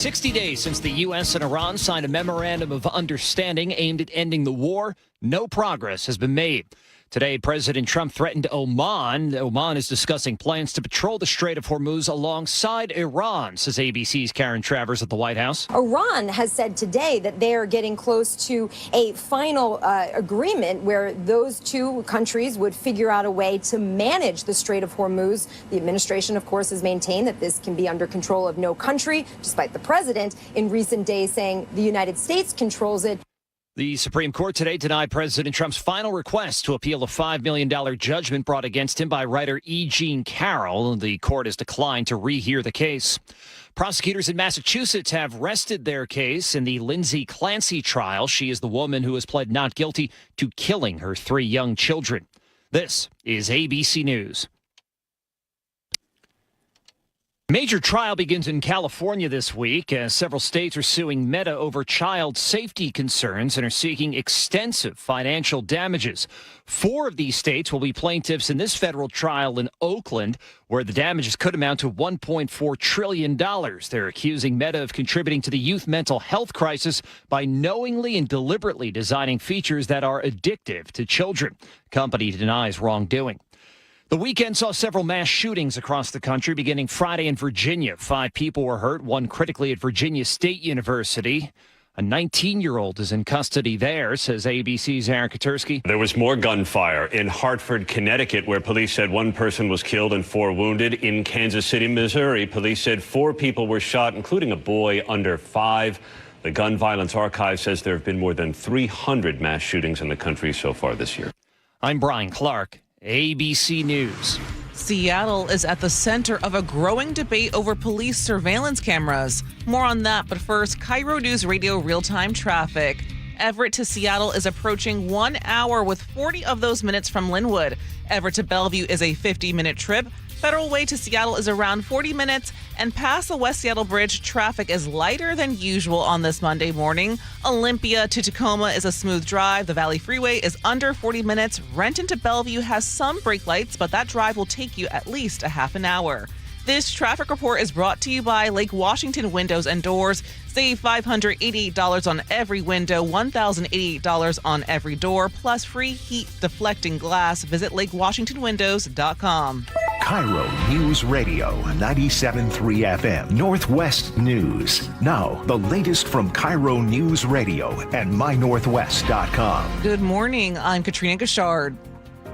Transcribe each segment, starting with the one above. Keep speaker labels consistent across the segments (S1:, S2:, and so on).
S1: 60 days since the U.S. and Iran signed a memorandum of understanding aimed at ending the war, no progress has been made. Today, President Trump threatened Oman. Oman is discussing plans to patrol the Strait of Hormuz alongside Iran, says ABC's Karen Travers at the White House.
S2: Iran has said today that they are getting close to a final agreement where those two countries would figure out a way to manage the Strait of Hormuz. The administration, of course, has maintained that this can be under control of no country, despite the president in recent days saying the United States controls it.
S1: The Supreme Court today denied President Trump's final request to appeal a $5 million judgment brought against him by writer E. Jean Carroll. The court has declined to rehear the case. Prosecutors in Massachusetts have rested their case in the Lindsay Clancy trial. She is the woman who has pled not guilty to killing her 3 young children. This is ABC News. Major trial begins in California this week as several states are suing Meta over child safety concerns and are seeking extensive financial damages. 4 of these states will be plaintiffs in this federal trial in Oakland, where the damages could amount to $1.4 trillion. They're accusing Meta of contributing to the youth mental health crisis by knowingly and deliberately designing features that are addictive to children. The company denies wrongdoing. The weekend saw several mass shootings across the country, beginning Friday in Virginia. 5 people were hurt, 1 critically at Virginia State University. A 19-year-old is in custody there, says ABC's Aaron Katursky.
S3: There was more gunfire in Hartford, Connecticut, where police said 1 person was killed and 4 wounded. In Kansas City, Missouri, police said 4 people were shot, including a boy under 5. The Gun Violence Archive says there have been more than 300 mass shootings in the country so far this year.
S1: I'm Brian Clark. ABC News.
S4: Seattle is at the center of a growing debate over police surveillance cameras. More on that, but first, KIRO Newsradio real-time traffic. Everett to Seattle is approaching 1 hour with 40 of those minutes from Linwood. Everett to Bellevue is a 50-minute trip. Federal Way to Seattle is around 40 minutes, and past the West Seattle Bridge, traffic is lighter than usual on this Monday morning. Olympia to Tacoma is a smooth drive. The Valley Freeway is under 40 minutes. Renton to Bellevue has some brake lights, but that drive will take you at least a half an hour. This traffic report is brought to you by Lake Washington Windows and Doors. Save $588 on every window, $1,088 on every door, plus free heat deflecting glass. Visit lakewashingtonwindows.com.
S5: KIRO Newsradio 97.3 FM Northwest News. Now, the latest from KIRO Newsradio and mynorthwest.com.
S4: Good morning. I'm Katrina Gashard.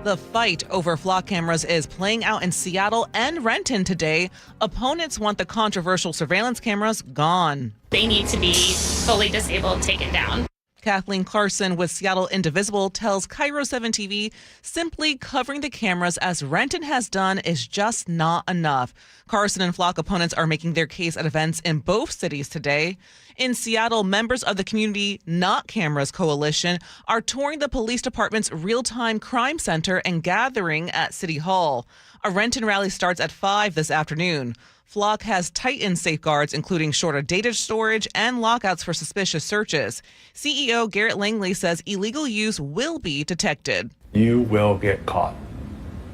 S4: The fight over flock cameras is playing out in Seattle and Renton today. Opponents want the controversial surveillance cameras gone.
S6: They need to be fully disabled, taken down.
S4: Kathleen Clarkson with Seattle Indivisible tells KIRO 7 TV simply covering the cameras as Renton has done is just not enough. Carson and flock opponents are making their case at events in both cities today. In Seattle, members of the Community Not Cameras Coalition are touring the police department's real-time crime center and gathering at City Hall. A Renton rally starts at 5 this afternoon. Flock has tightened safeguards, including shorter data storage and lockouts for suspicious searches. CEO Garrett Langley says illegal use will be detected.
S7: You will get caught,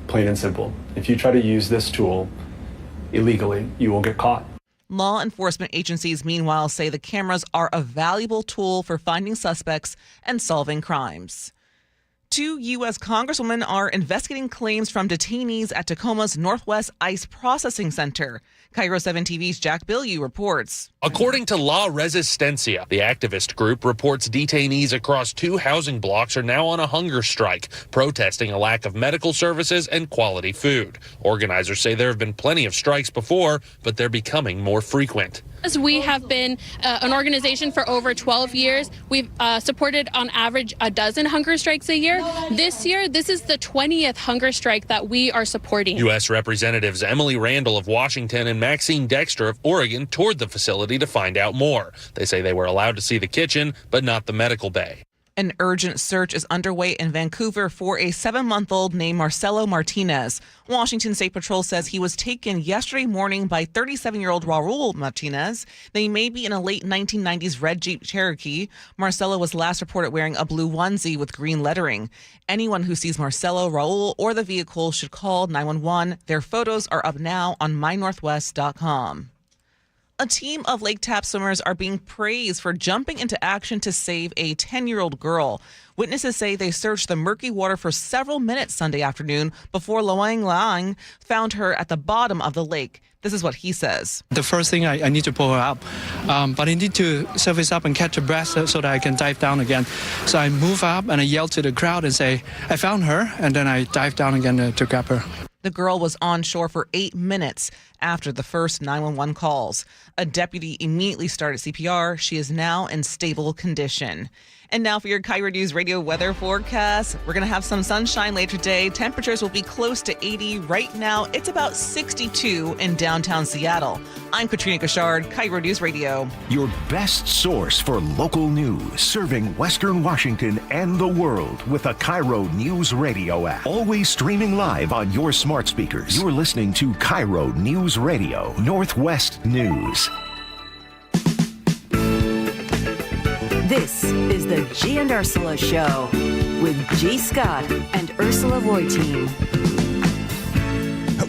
S7: plain and simple. If you try to use this tool illegally, you will get caught.
S4: Law enforcement agencies, meanwhile, say the cameras are a valuable tool for finding suspects and solving crimes. 2 U.S. congresswomen are investigating claims from detainees at Tacoma's Northwest ICE Processing Center. KIRO 7 TV's Jack Bilyeu reports.
S8: According to La Resistencia, the activist group reports detainees across 2 housing blocks are now on a hunger strike, protesting a lack of medical services and quality food. Organizers say there have been plenty of strikes before, but they're becoming more frequent.
S6: As we have been an organization for over 12 years, we've supported on average a dozen hunger strikes a year. This year, this is the 20th hunger strike that we are supporting. U.S.
S8: Representatives Emily Randall of Washington and Maxine Dexter of Oregon toured the facility to find out more. They say they were allowed to see the kitchen, but not the medical bay.
S4: An urgent search is underway in Vancouver for a 7-month-old named Marcelo Martinez. Washington State Patrol says he was taken yesterday morning by 37-year-old Raul Martinez. They may be in a late 1990s red Jeep Cherokee. Marcelo was last reported wearing a blue onesie with green lettering. Anyone who sees Marcelo, Raul, or the vehicle should call 911. Their photos are up now on mynorthwest.com. A team of lake tap swimmers are being praised for jumping into action to save a 10-year-old girl. Witnesses say they searched the murky water for several minutes Sunday afternoon before Loang Lang found her at the bottom of the lake. This is what he says.
S9: The first thing I need to pull her up, but I need to surface up and catch a breath so that I can dive down again. So I move up and I yell to the crowd and say, I found her, and then I dive down again to grab her.
S4: The girl was on shore for 8 minutes after the first 911 calls. A deputy immediately started CPR. She is now in stable condition. And now for your KIRO News Radio weather forecast. We're going to have some sunshine later today. Temperatures will be close to 80. Right now, it's about 62 in downtown Seattle. I'm Katrina Gashard, KIRO News Radio.
S5: Your best source for local news, serving Western Washington and the world with the KIRO News Radio app. Always streaming live on your smart speakers. You're listening to KIRO News Radio, Northwest News.
S10: This is the Gee and Ursula Show with G. Scott and Ursula Reutin.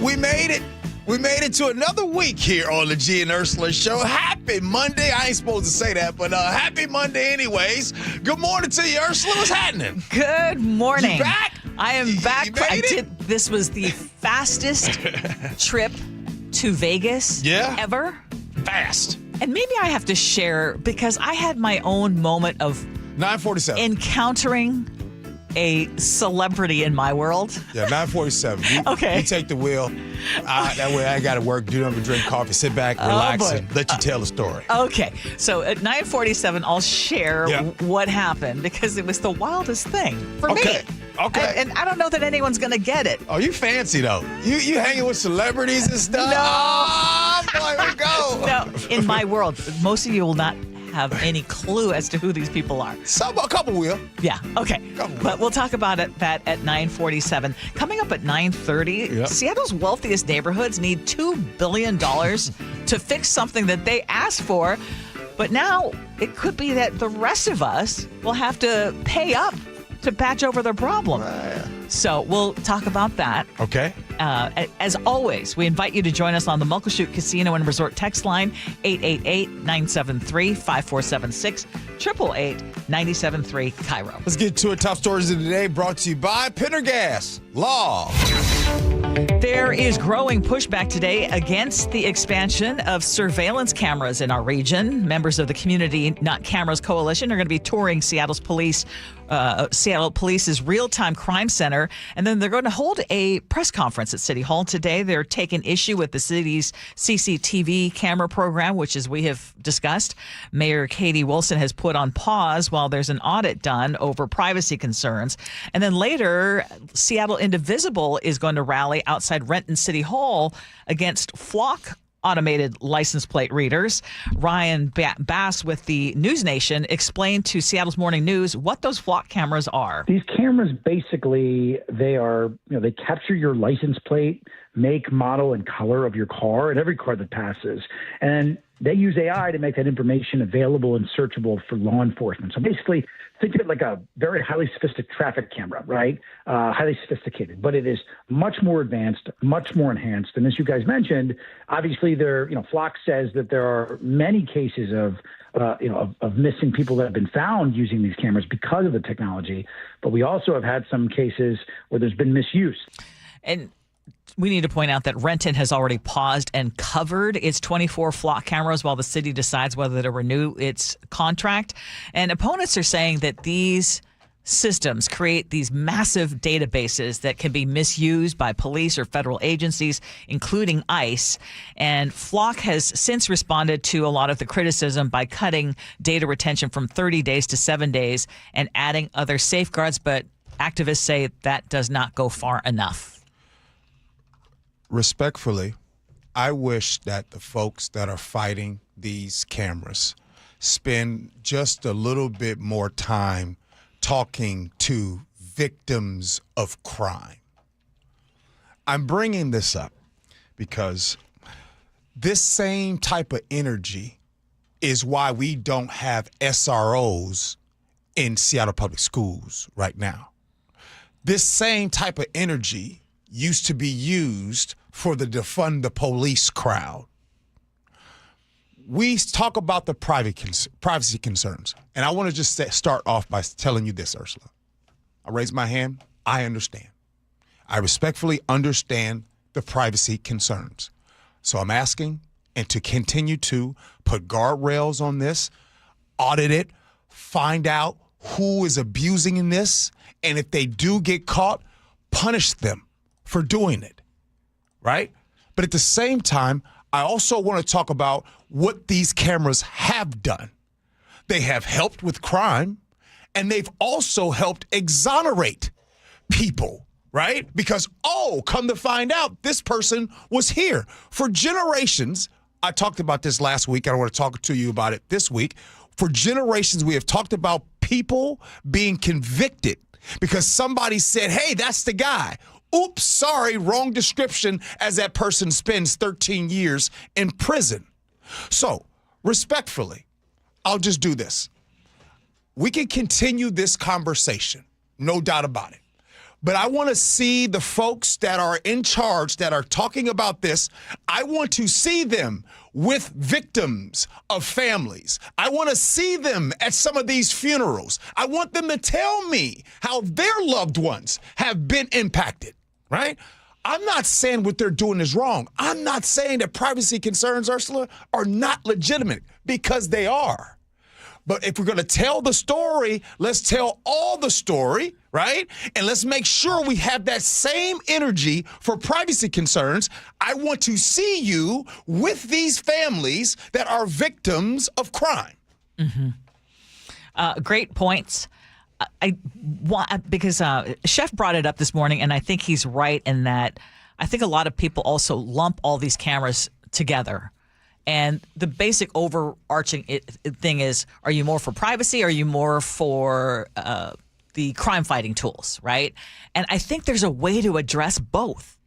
S11: We made it. We made it to another week here on the Gee and Ursula Show. Happy Monday. I ain't supposed to say that, but happy Monday anyways. Good morning to you, Ursula. What's happening?
S12: Good morning.
S11: You back?
S12: I am back. This was the fastest trip to Vegas ever.
S11: Fast.
S12: And maybe I have to share because I had my own moment of
S11: 9:47
S12: encountering a celebrity in my world.
S11: Yeah, 9:47.
S12: Okay.
S11: You take the wheel. That way I got to work, do nothing but drink coffee, sit back, relax, and let you tell the story.
S12: Okay. So at 9:47, I'll share what happened because it was the wildest thing for me.
S11: Okay.
S12: And I don't know that anyone's going to get it.
S11: Oh, you fancy, though. You hanging with celebrities and stuff?
S12: No.
S11: Oh, boy, we go.
S12: No, in my world, most of you will not have any clue as to who these people are.
S11: A couple will.
S12: Yeah, okay. But we'll talk about that at 9:47. Coming up at 9:30, Seattle's wealthiest neighborhoods need $2 billion to fix something that they asked for. But now it could be that the rest of us will have to pay up to patch over their problem. So we'll talk about that.
S11: Okay.
S12: As always, we invite you to join us on the Muckleshoot Casino and Resort text line, 888-973-5476, 888-973-KIRO.
S11: Let's get to it. Top stories of the day brought to you by Pendergast Law.
S12: There is growing pushback today against the expansion of surveillance cameras in our region. Members of the Community Not Cameras Coalition are going to be touring Seattle Police's Real-Time Crime Center, and then they're going to hold a press conference at City Hall today. They're taking issue with the city's CCTV camera program, which, as we have discussed, Mayor Katie Wilson has put on pause while there's an audit done over privacy concerns. And then later, Seattle Indivisible is going to rally outside Renton City Hall against Flock automated license plate readers. Ryan Bass with the News Nation explained to Seattle's Morning News what those Flock cameras are.
S13: These cameras, basically, they capture your license plate, make, model, and color of your car and every car that passes. And they use AI to make that information available and searchable for law enforcement. So basically, think of it like a very highly sophisticated traffic camera, right? Highly sophisticated, but it is much more advanced, much more enhanced. And as you guys mentioned, obviously Flock says that there are many cases of missing people that have been found using these cameras because of the technology. But we also have had some cases where there's been misuse.
S12: And we need to point out that Renton has already paused and covered its 24 Flock cameras while the city decides whether to renew its contract. And opponents are saying that these systems create these massive databases that can be misused by police or federal agencies, including ICE. And Flock has since responded to a lot of the criticism by cutting data retention from 30 days to 7 days and adding other safeguards. But activists say that does not go far enough.
S11: Respectfully, I wish that the folks that are fighting these cameras spend just a little bit more time talking to victims of crime. I'm bringing this up because this same type of energy is why we don't have SROs in Seattle Public Schools right now. This same type of energy used to be used for the defund the police crowd. we talk about the privacy concerns. And I want to just start off by telling you this, Ursula. I raise my hand. I understand. I respectfully understand the privacy concerns. So I'm asking and to continue to put guardrails on this, audit it, find out who is abusing in this, and if they do get caught, punish them for doing it, right? But at the same time, I also want to talk about what these cameras have done. They have helped with crime, and they've also helped exonerate people, right? Because, come to find out, this person was here for generations. I talked about this last week. I want to talk to you about it this week. For generations, we have talked about people being convicted because somebody said, hey, that's the guy. Oops, sorry, wrong description, as that person spends 13 years in prison. So, respectfully, I'll just do this. We can continue this conversation, no doubt about it. But I want to see the folks that are in charge that are talking about this. I want to see them with victims of families. I want to see them at some of these funerals. I want them to tell me how their loved ones have been impacted, right? I'm not saying what they're doing is wrong. I'm not saying that privacy concerns, Ursula, are not legitimate, because they are. But if we're going to tell the story, let's tell all the story, right? And let's make sure we have that same energy for privacy concerns. I want to see you with these families that are victims of crime.
S12: Mm-hmm. Great points. Because Chef brought it up this morning, and I think he's right in that I think a lot of people also lump all these cameras together. And the basic overarching thing is, are you more for privacy? Or are you more for the crime fighting tools, right? And I think there's a way to address both.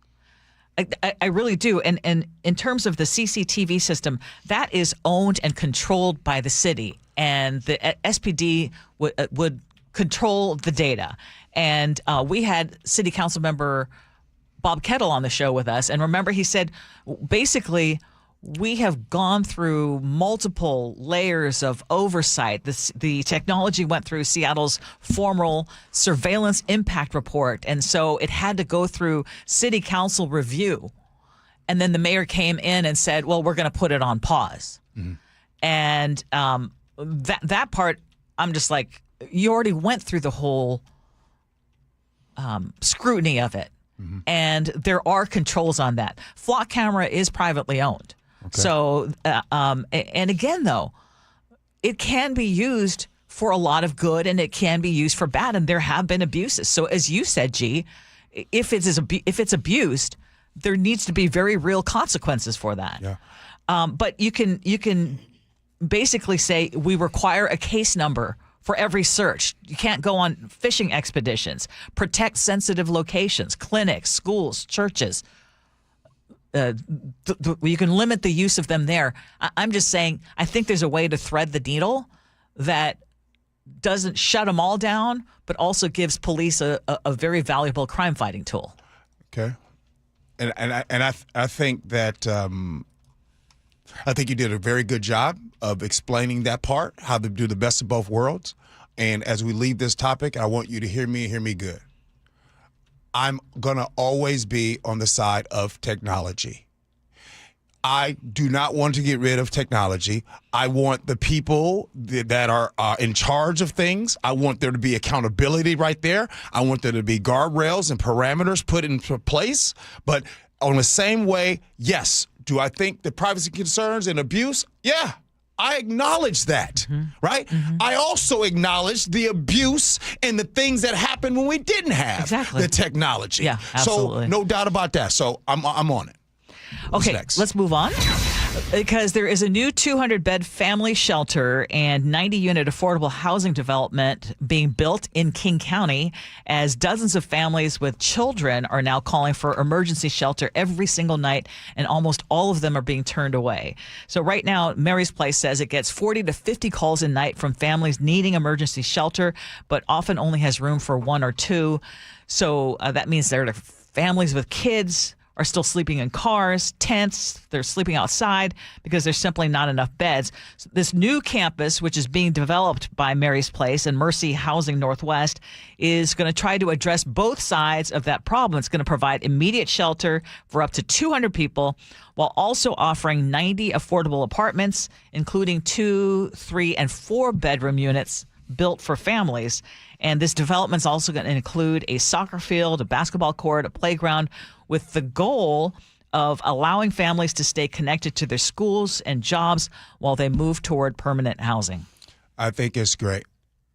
S12: I really do. And in terms of the CCTV system, that is owned and controlled by the city. And the SPD would control the data. And we had City Council member Bob Kettle on the show with us. And remember, he said, basically, we have gone through multiple layers of oversight. The technology went through Seattle's formal surveillance impact report. And so it had to go through city council review. And then the mayor came in and said, well, we're going to put it on pause. Mm-hmm. And that part, I'm just like, you already went through the whole scrutiny of it. Mm-hmm. And there are controls on that. Flock camera is privately owned. Okay. So, and again, though, it can be used for a lot of good and it can be used for bad. And there have been abuses. So as you said, Gee, if it's abused, there needs to be very real consequences for that. Yeah. But you can basically say we require a case number for every search. You can't go on fishing expeditions. Protect sensitive locations, clinics, schools, churches. You can limit the use of them there. I'm just saying, I think there's a way to thread the needle that doesn't shut them all down, but also gives police a very valuable crime fighting tool.
S11: Okay, and I think that I think you did a very good job of explaining that part, how to do the best of both worlds. And as we leave this topic, I want you to hear me good. I'm going to always be on the side of technology. I do not want to get rid of technology. I want the people that are in charge of things. I want there to be accountability right there. I want there to be guardrails and parameters put into place. But on the same way, yes, do I think the privacy concerns and abuse? Yeah. I acknowledge that, right? Mm-hmm. I also acknowledge the abuse and the things that happened when we didn't have the technology.
S12: Yeah, absolutely.
S11: So no doubt about that. So I'm on it.
S12: Okay, let's move on. Because there is a new 200-bed family shelter and 90-unit affordable housing development being built in King County, as dozens of families with children are now calling for emergency shelter every single night, and almost all of them are being turned away. So right now, Mary's Place says it gets 40 to 50 calls a night from families needing emergency shelter, but often only has room for one or two. So that means there are families with kids are still sleeping in cars, tents. They're sleeping outside because there's simply not enough beds. So this new campus, which is being developed by Mary's Place and Mercy Housing Northwest, is going to try to address both sides of that problem. It's going to provide immediate shelter for up to 200 people while also offering 90 affordable apartments, including 2, 3, and 4 bedroom units built for families. And this development is also going to include a soccer field, a basketball court, a playground, with the goal of allowing families to stay connected to their schools and jobs while they move toward permanent housing.
S11: I think it's great.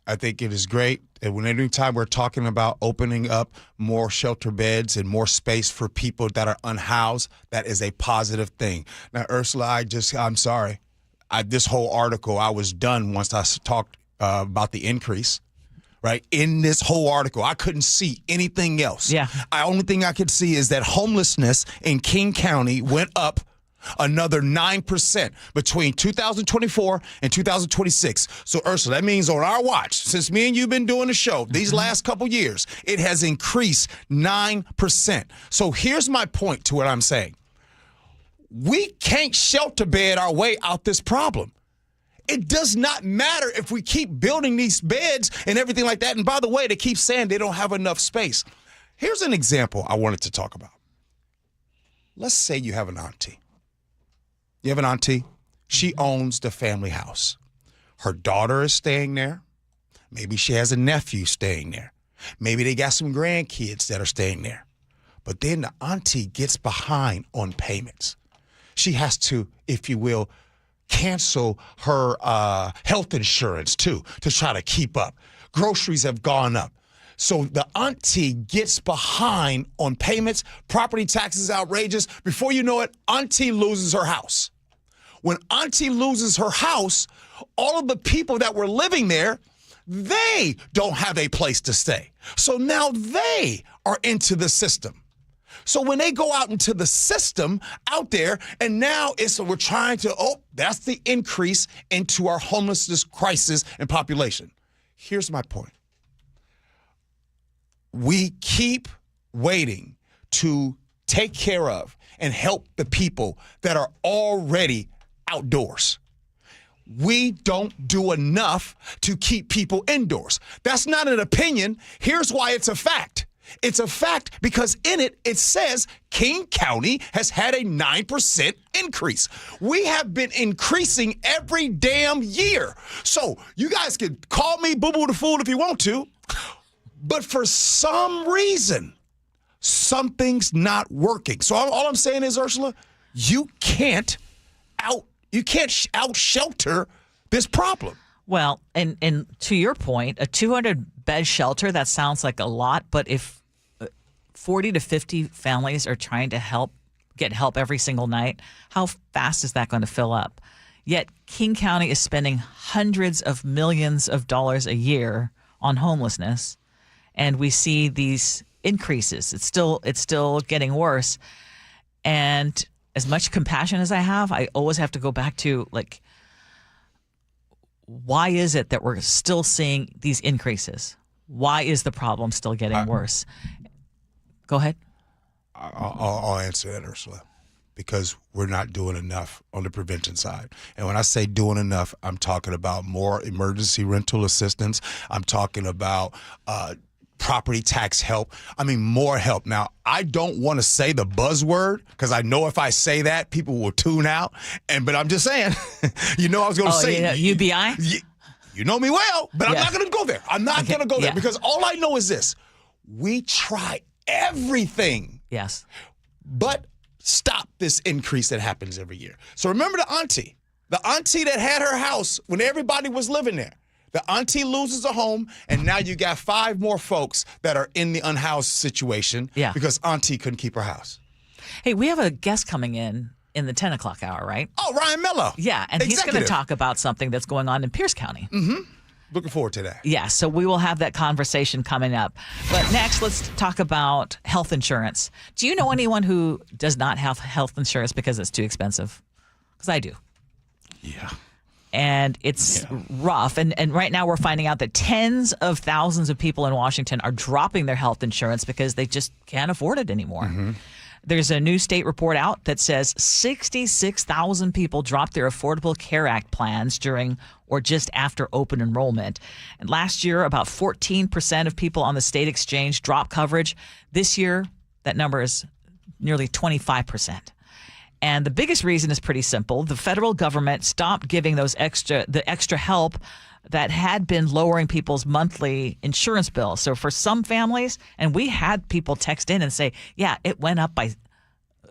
S11: I think it is great. And anytime we're talking about opening up more shelter beds and more space for people that are unhoused, that is a positive thing. Now, Ursula, I'm sorry. This whole article, I was done once I talked about the increase, right? In this whole article, I couldn't see anything else.
S12: Yeah.
S11: The only thing I could see is that homelessness in King County went up another 9% between 2024 and 2026. So, Ursula, that means on our watch, since me and you have been doing the show these last couple years, it has increased 9%. So here's my point to what I'm saying. We can't shelter bed our way out this problem. It does not matter if we keep building these beds and everything like that. And by the way, they keep saying they don't have enough space. Here's an example I wanted to talk about. Let's say you have an auntie. You have an auntie. She owns the family house. Her daughter is staying there. Maybe she has a nephew staying there. Maybe they got some grandkids that are staying there. But then the auntie gets behind on payments. She has to, if you will, cancel her health insurance, too, to try to keep up. Groceries have gone up. So the auntie gets behind on payments. Property taxes outrageous. Before you know it, auntie loses her house. When auntie loses her house, all of the people that were living there, they don't have a place to stay. So now they are into the system. So when they go out into the system out there, and now we're trying to, that's the increase into our homelessness crisis and population. Here's my point. We keep waiting to take care of and help the people that are already outdoors. We don't do enough to keep people indoors. That's not an opinion. Here's why it's a fact. It's a fact because in it says King County has had a 9% increase. We have been increasing every damn year. So you guys can call me Boo-Boo the Fool if you want to, but for some reason, something's not working. So all I'm saying is, Ursula, you can't out-shelter this problem.
S12: Well, and to your point, a 200-bed shelter, that sounds like a lot, but if 40 to 50 families are trying to get help every single night, how fast is that going to fill up? Yet King County is spending hundreds of millions of dollars a year on homelessness, and we see these increases. It's still getting worse. And as much compassion as I have, I always have to go back to, like, why is it that we're still seeing these increases? Why is the problem still getting worse? Go ahead.
S11: I'll answer that, Ursula, because we're not doing enough on the prevention side. And when I say doing enough, I'm talking about more emergency rental assistance. I'm talking about property tax help. I mean, more help. Now, I don't want to say the buzzword because I know if I say that, people will tune out. But I'm just saying, I was going to say.
S12: Yeah, UBI?
S11: You know me well, but I'm not going to go there. I'm not going to go there because all I know is this. We try everything.
S12: Yes.
S11: But stop this increase that happens every year. So remember the auntie that had her house when everybody was living there. The auntie loses a home, and now you got 5 more folks that are in the unhoused situation because auntie couldn't keep her house.
S12: Hey, we have a guest coming in the 10 o'clock hour, right?
S11: Oh, Ryan Mello.
S12: Yeah, and he's going to talk about something that's going on in Pierce County.
S11: Mm-hmm. Looking forward to that.
S12: Yeah, so we will have that conversation coming up. But next, let's talk about health insurance. Do you know anyone who does not have health insurance because it's too expensive? Because I do.
S11: Yeah.
S12: And it's rough. And right now we're finding out that tens of thousands of people in Washington are dropping their health insurance because they just can't afford it anymore. Mm-hmm. There's a new state report out that says 66,000 people dropped their Affordable Care Act plans during or just after open enrollment. And last year, about 14% of people on the state exchange dropped coverage. This year, that number is nearly 25%. And the biggest reason is pretty simple. The federal government stopped giving the extra help that had been lowering people's monthly insurance bills. So for some families, and we had people text in and say, yeah, it went up by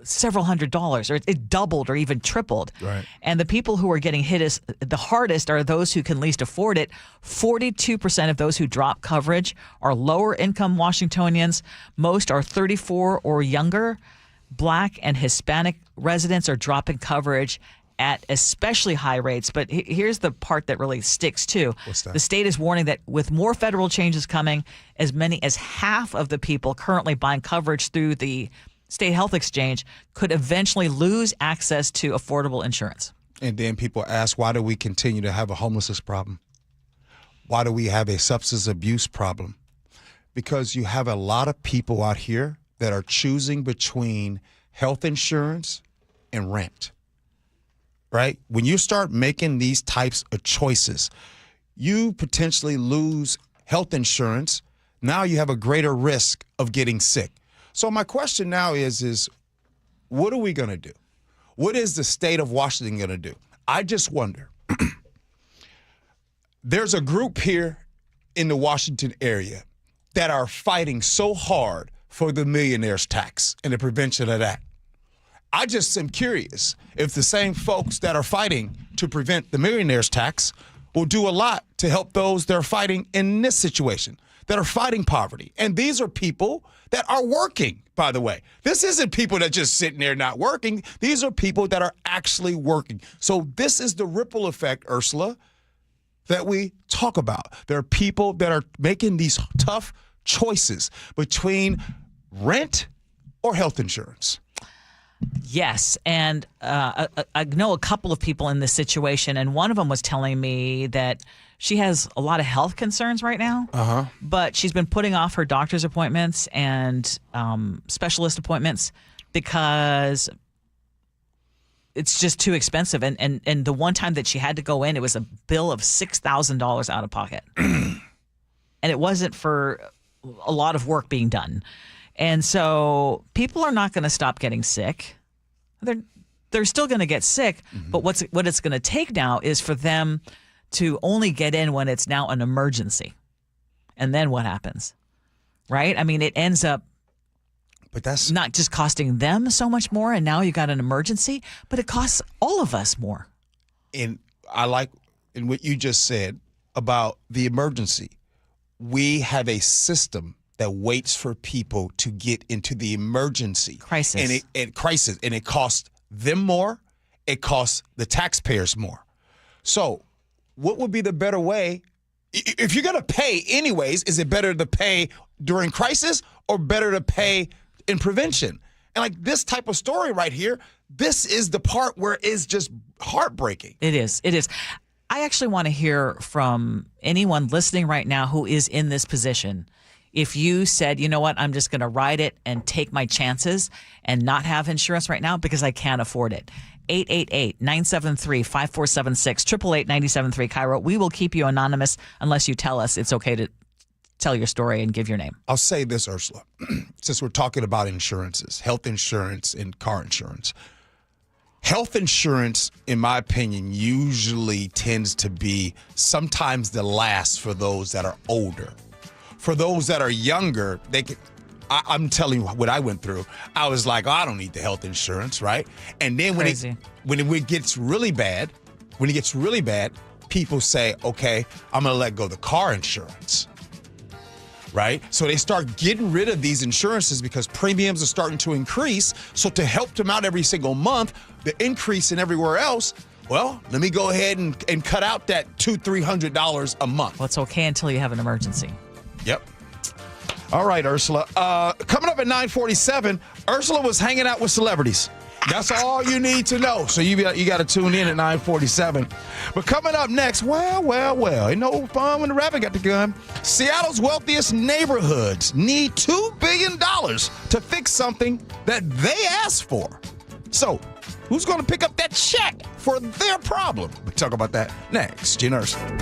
S12: several $100s, or it doubled or even tripled.
S11: Right.
S12: And the people who are getting hit the hardest are those who can least afford it. 42% of those who drop coverage are lower income Washingtonians. Most are 34 or younger. Black and Hispanic residents are dropping coverage at especially high rates. But here's the part that really sticks too.
S11: What's that?
S12: The state is warning that with more federal changes coming, as many as half of the people currently buying coverage through the state health exchange could eventually lose access to affordable insurance.
S11: And then people ask, why do we continue to have a homelessness problem? Why do we have a substance abuse problem? Because you have a lot of people out here that are choosing between health insurance and rent, right? When you start making these types of choices, you potentially lose health insurance. Now you have a greater risk of getting sick. So my question now is what are we going to do? What is the state of Washington going to do? I just wonder. There's a group here in the Washington area that are fighting so hard for the millionaire's tax and the prevention of that. I just am curious if the same folks that are fighting to prevent the millionaire's tax will do a lot to help those that are fighting in this situation, that are fighting poverty. And these are people that are working, by the way. This isn't people that just sitting there not working. These are people that are actually working. So this is the ripple effect, Ursula, that we talk about. There are people that are making these tough choices between rent or health insurance.
S12: Yes, and I know a couple of people in this situation, and one of them was telling me that she has a lot of health concerns right now, but she's been putting off her doctor's appointments and specialist appointments because it's just too expensive. And the one time that she had to go in, it was a bill of $6,000 out of pocket. And it wasn't for a lot of work being done. And so people are not going to stop getting sick. They're still going to get sick, but what it's going to take now is for them to only get in when it's now an emergency. And then what happens? Right? I mean, it ends up
S11: but that's
S12: not just costing them so much more, and now you got an emergency, but it costs all of us more.
S11: And I like in what you just said about the emergency. We have a system that waits for people to get into the emergency
S12: crisis,
S11: and it costs them more. It costs the taxpayers more. So, what would be the better way? If you're going to pay anyways, is it better to pay during crisis or better to pay in prevention? And like this type of story right here, this is the part where it's just heartbreaking.
S12: It is. It is. I actually want to hear from anyone listening right now who is in this position. If you said, you know what, I'm just going to ride it and take my chances and not have insurance right now because I can't afford it. 888-973-5476, 888-973 KIRO. We will keep you anonymous unless you tell us it's okay to tell your story and give your name.
S11: I'll say this, Ursula, since we're talking about insurances, health insurance and car insurance. Health insurance, in my opinion, usually tends to be sometimes the last for those that are older. For those that are younger, I'm telling you what I went through. I was like, oh, I don't need the health insurance, right? And then when it gets really bad, people say, okay, I'm going to let go of the car insurance, right? So they start getting rid of these insurances because premiums are starting to increase. So to help them out every single month, the increase in everywhere else, well, let me go ahead and cut out that $200-300 a month.
S12: Well, it's okay until you have an emergency.
S11: Yep. All right, Ursula. Coming up at 9:47, Ursula was hanging out with celebrities. That's all you need to know. So you got to tune in at 9:47. But coming up next, well, ain't no fun when the rabbit got the gun. Seattle's wealthiest neighborhoods need $2 billion to fix something that they asked for. So who's going to pick up that check for their problem? We'll talk about that next. Gee and Ursula.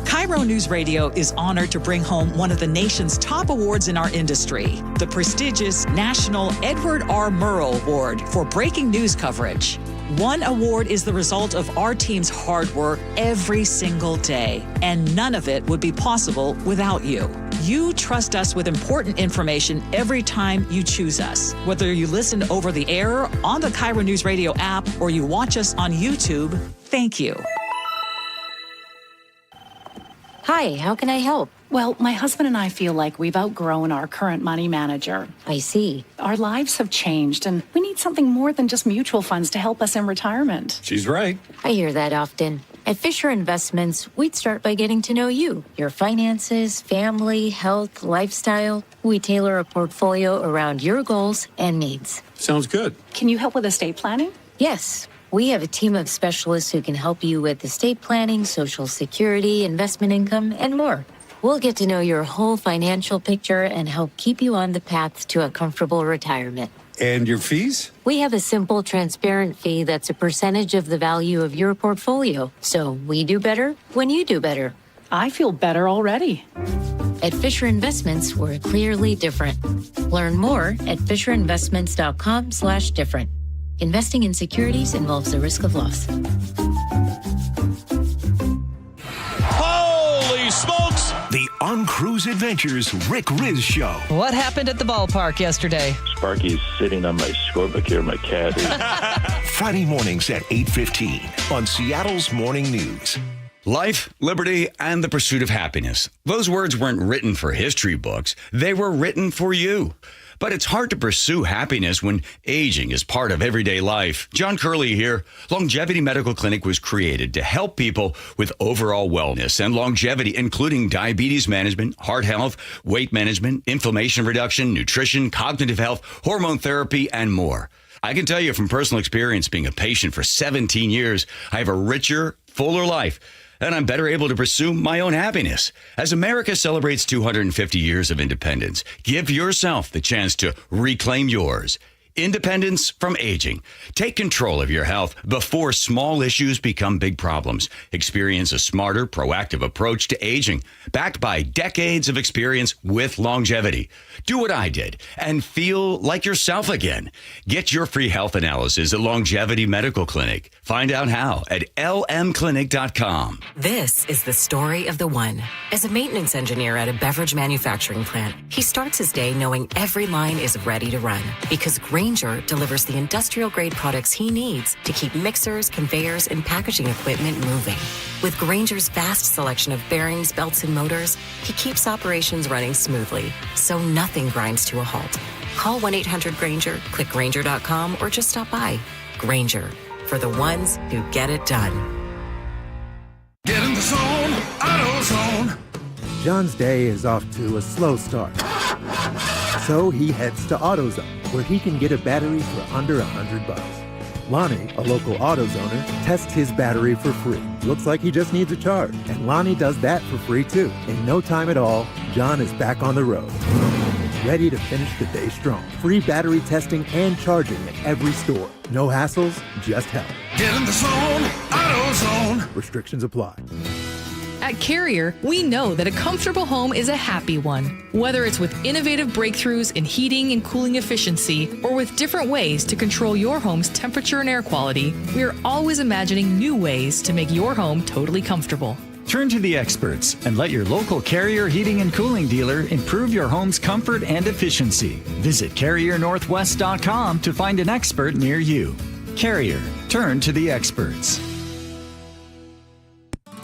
S12: KIRO Newsradio is honored to bring home one of the nation's top awards in our industry, the prestigious National Edward R. Murrow Award for breaking news coverage. One award is the result of our team's hard work every single day, and none of it would be possible without you. You trust us with important information every time you choose us. Whether you listen over the air, on the KIRO Newsradio app, or you watch us on YouTube, thank you.
S14: Hi, how can I help?
S15: Well, my husband and I feel like we've outgrown our current money manager.
S14: I see.
S15: Our lives have changed, and we need something more than just mutual funds to help us in retirement.
S16: She's right.
S14: I hear that often. At Fisher Investments, we'd start by getting to know you, your finances, family, health, lifestyle. We tailor a portfolio around your goals and needs.
S16: Sounds good.
S15: Can you help with estate planning?
S14: Yes. We have a team of specialists who can help you with estate planning, Social Security, investment income, and more. We'll get to know your whole financial picture and help keep you on the path to a comfortable retirement.
S16: And your fees?
S14: We have a simple, transparent fee that's a percentage of the value of your portfolio. So we do better when you do better.
S15: I feel better already.
S14: At Fisher Investments, we're clearly different. Learn more at fisherinvestments.com/different. Investing in securities involves the risk of loss.
S5: Holy smokes! The On Cruise Adventures Rick Riz Show.
S12: What happened at the ballpark yesterday?
S17: Sparky's sitting on my scorebook here, my cat.
S5: Friday mornings at 8:15 on Seattle's Morning News.
S18: Life, liberty, and the pursuit of happiness. Those words weren't written for history books. They were written for you. But it's hard to pursue happiness when aging is part of everyday life. John Curley here. Longevity Medical Clinic was created to help people with overall wellness and longevity, including diabetes management, heart health, weight management, inflammation reduction, nutrition, cognitive health, hormone therapy, and more. I can tell you from personal experience, being a patient for 17 years, I have a richer, fuller life, and I'm better able to pursue my own happiness. As America celebrates 250 years of independence, give yourself the chance to reclaim yours. Independence from aging. Take control of your health before small issues become big problems. Experience a smarter, proactive approach to aging, backed by decades of experience with longevity. Do what I did and feel like yourself again. Get your free health analysis at Longevity Medical Clinic. Find out how at lmclinic.com.
S19: This is the story of the one. As a maintenance engineer at a beverage manufacturing plant, he starts his day knowing every line is ready to run because Grainger delivers the industrial-grade products he needs to keep mixers, conveyors, and packaging equipment moving. With Grainger's vast selection of bearings, belts, and motors, he keeps operations running smoothly, so nothing grinds to a halt. Call 1-800-GRAINGER, click Grainger.com, or just stop by. Grainger, for the ones who get it done.
S20: Get in the zone, AutoZone.
S21: John's day is off to a slow start. So he heads to AutoZone, where he can get a battery for under $100. Lonnie, a local AutoZoner, tests his battery for free. Looks like he just needs a charge, and Lonnie does that for free too. In no time at all, John is back on the road, ready to finish the day strong. Free battery testing and charging at every store. No hassles, just help.
S20: Get in the zone, AutoZone.
S21: Restrictions apply.
S22: At Carrier, we know that a comfortable home is a happy one. Whether it's with innovative breakthroughs in heating and cooling efficiency, or with different ways to control your home's temperature and air quality, we are always imagining new ways to make your home totally comfortable.
S23: Turn to the experts and let your local Carrier heating and cooling dealer improve your home's comfort and efficiency. Visit CarrierNorthwest.com to find an expert near you. Carrier, turn to the experts.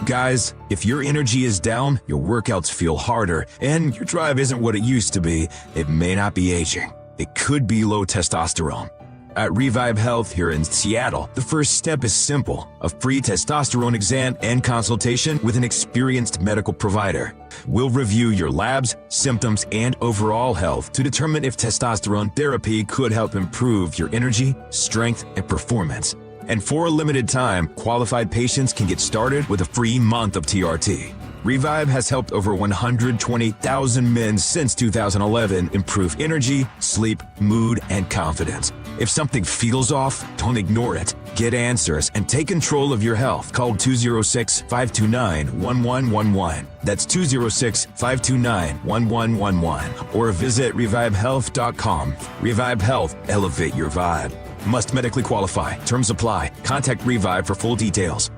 S24: Guys, if your energy is down, your workouts feel harder, and your drive isn't what it used to be, it may not be aging. It could be low testosterone. At Revive Health here in Seattle, the first step is simple: a free testosterone exam and consultation with an experienced medical provider. We'll review your labs, symptoms, and overall health to determine if testosterone therapy could help improve your energy, strength, and performance. And for a limited time, qualified patients can get started with a free month of TRT. Revive has helped over 120,000 men since 2011 improve energy, sleep, mood, and confidence. If something feels off, don't ignore it. Get answers and take control of your health. Call 206-529-1111. That's 206-529-1111. Or visit revivehealth.com. Revive Health. Elevate your vibe. Must medically qualify. Terms apply. Contact Revive for full details.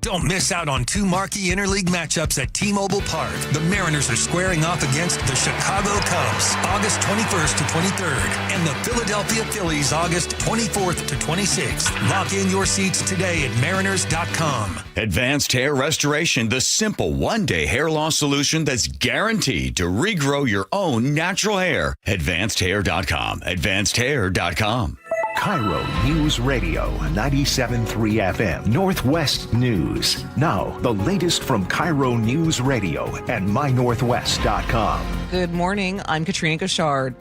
S1: Don't miss out on two marquee interleague matchups at T-Mobile Park. The Mariners are squaring off against the Chicago Cubs August 21st to 23rd and the Philadelphia Phillies August 24th to 26th. Lock in your seats today at mariners.com.
S18: Advanced Hair Restoration, the simple one-day hair loss solution that's guaranteed to regrow your own natural hair. AdvancedHair.com. AdvancedHair.com.
S5: KIRO News Radio 97.3 FM Northwest News. Now, the latest from KIRO News Radio and mynorthwest.com.
S4: Good morning. I'm Katrina Gashard.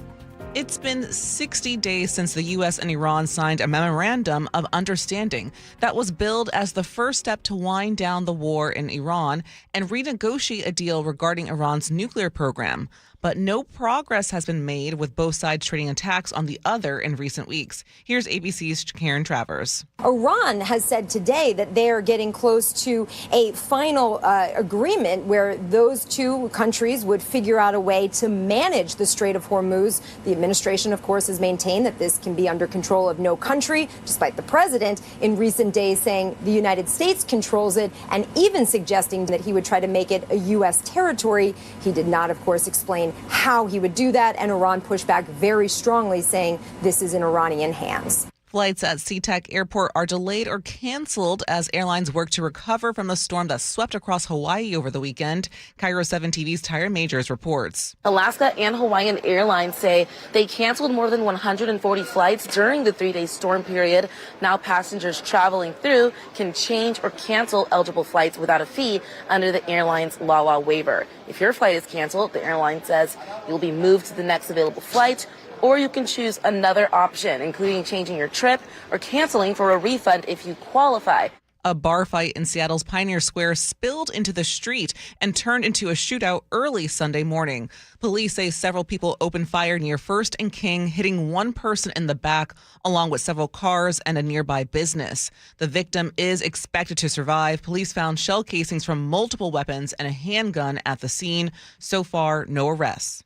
S4: It's been 60 days since the U.S. and Iran signed a memorandum of understanding that was billed as the first step to wind down the war in Iran and renegotiate a deal regarding Iran's nuclear program. But no progress has been made, with both sides trading attacks on the other in recent weeks. Here's ABC's Karen Travers.
S2: Iran has said today that they are getting close to a final agreement where those two countries would figure out a way to manage the Strait of Hormuz. The administration, of course, has maintained that this can be under control of no country, despite the president in recent days saying the United States controls it and even suggesting that he would try to make it a U.S. territory. He did not, of course, explain how he would do that, and Iran pushed back very strongly, saying this is in Iranian hands.
S4: Flights at SeaTac Airport are delayed or canceled as airlines work to recover from the storm that swept across Hawaii over the weekend. KIRO 7 TV's Tyra Majors reports.
S3: Alaska and Hawaiian Airlines say they canceled more than 140 flights during the 3-day storm period. Now passengers traveling through can change or cancel eligible flights without a fee under the airline's LAWA waiver. If your flight is canceled, the airline says you'll be moved to the next available flight, or you can choose another option, including changing your trip or canceling for a refund if you qualify.
S4: A bar fight in Seattle's Pioneer Square spilled into the street and turned into a shootout early Sunday morning. Police say several people opened fire near First and King, hitting one person in the back, along with several cars and a nearby business. The victim is expected to survive. Police found shell casings from multiple weapons and a handgun at the scene. So far, no arrests.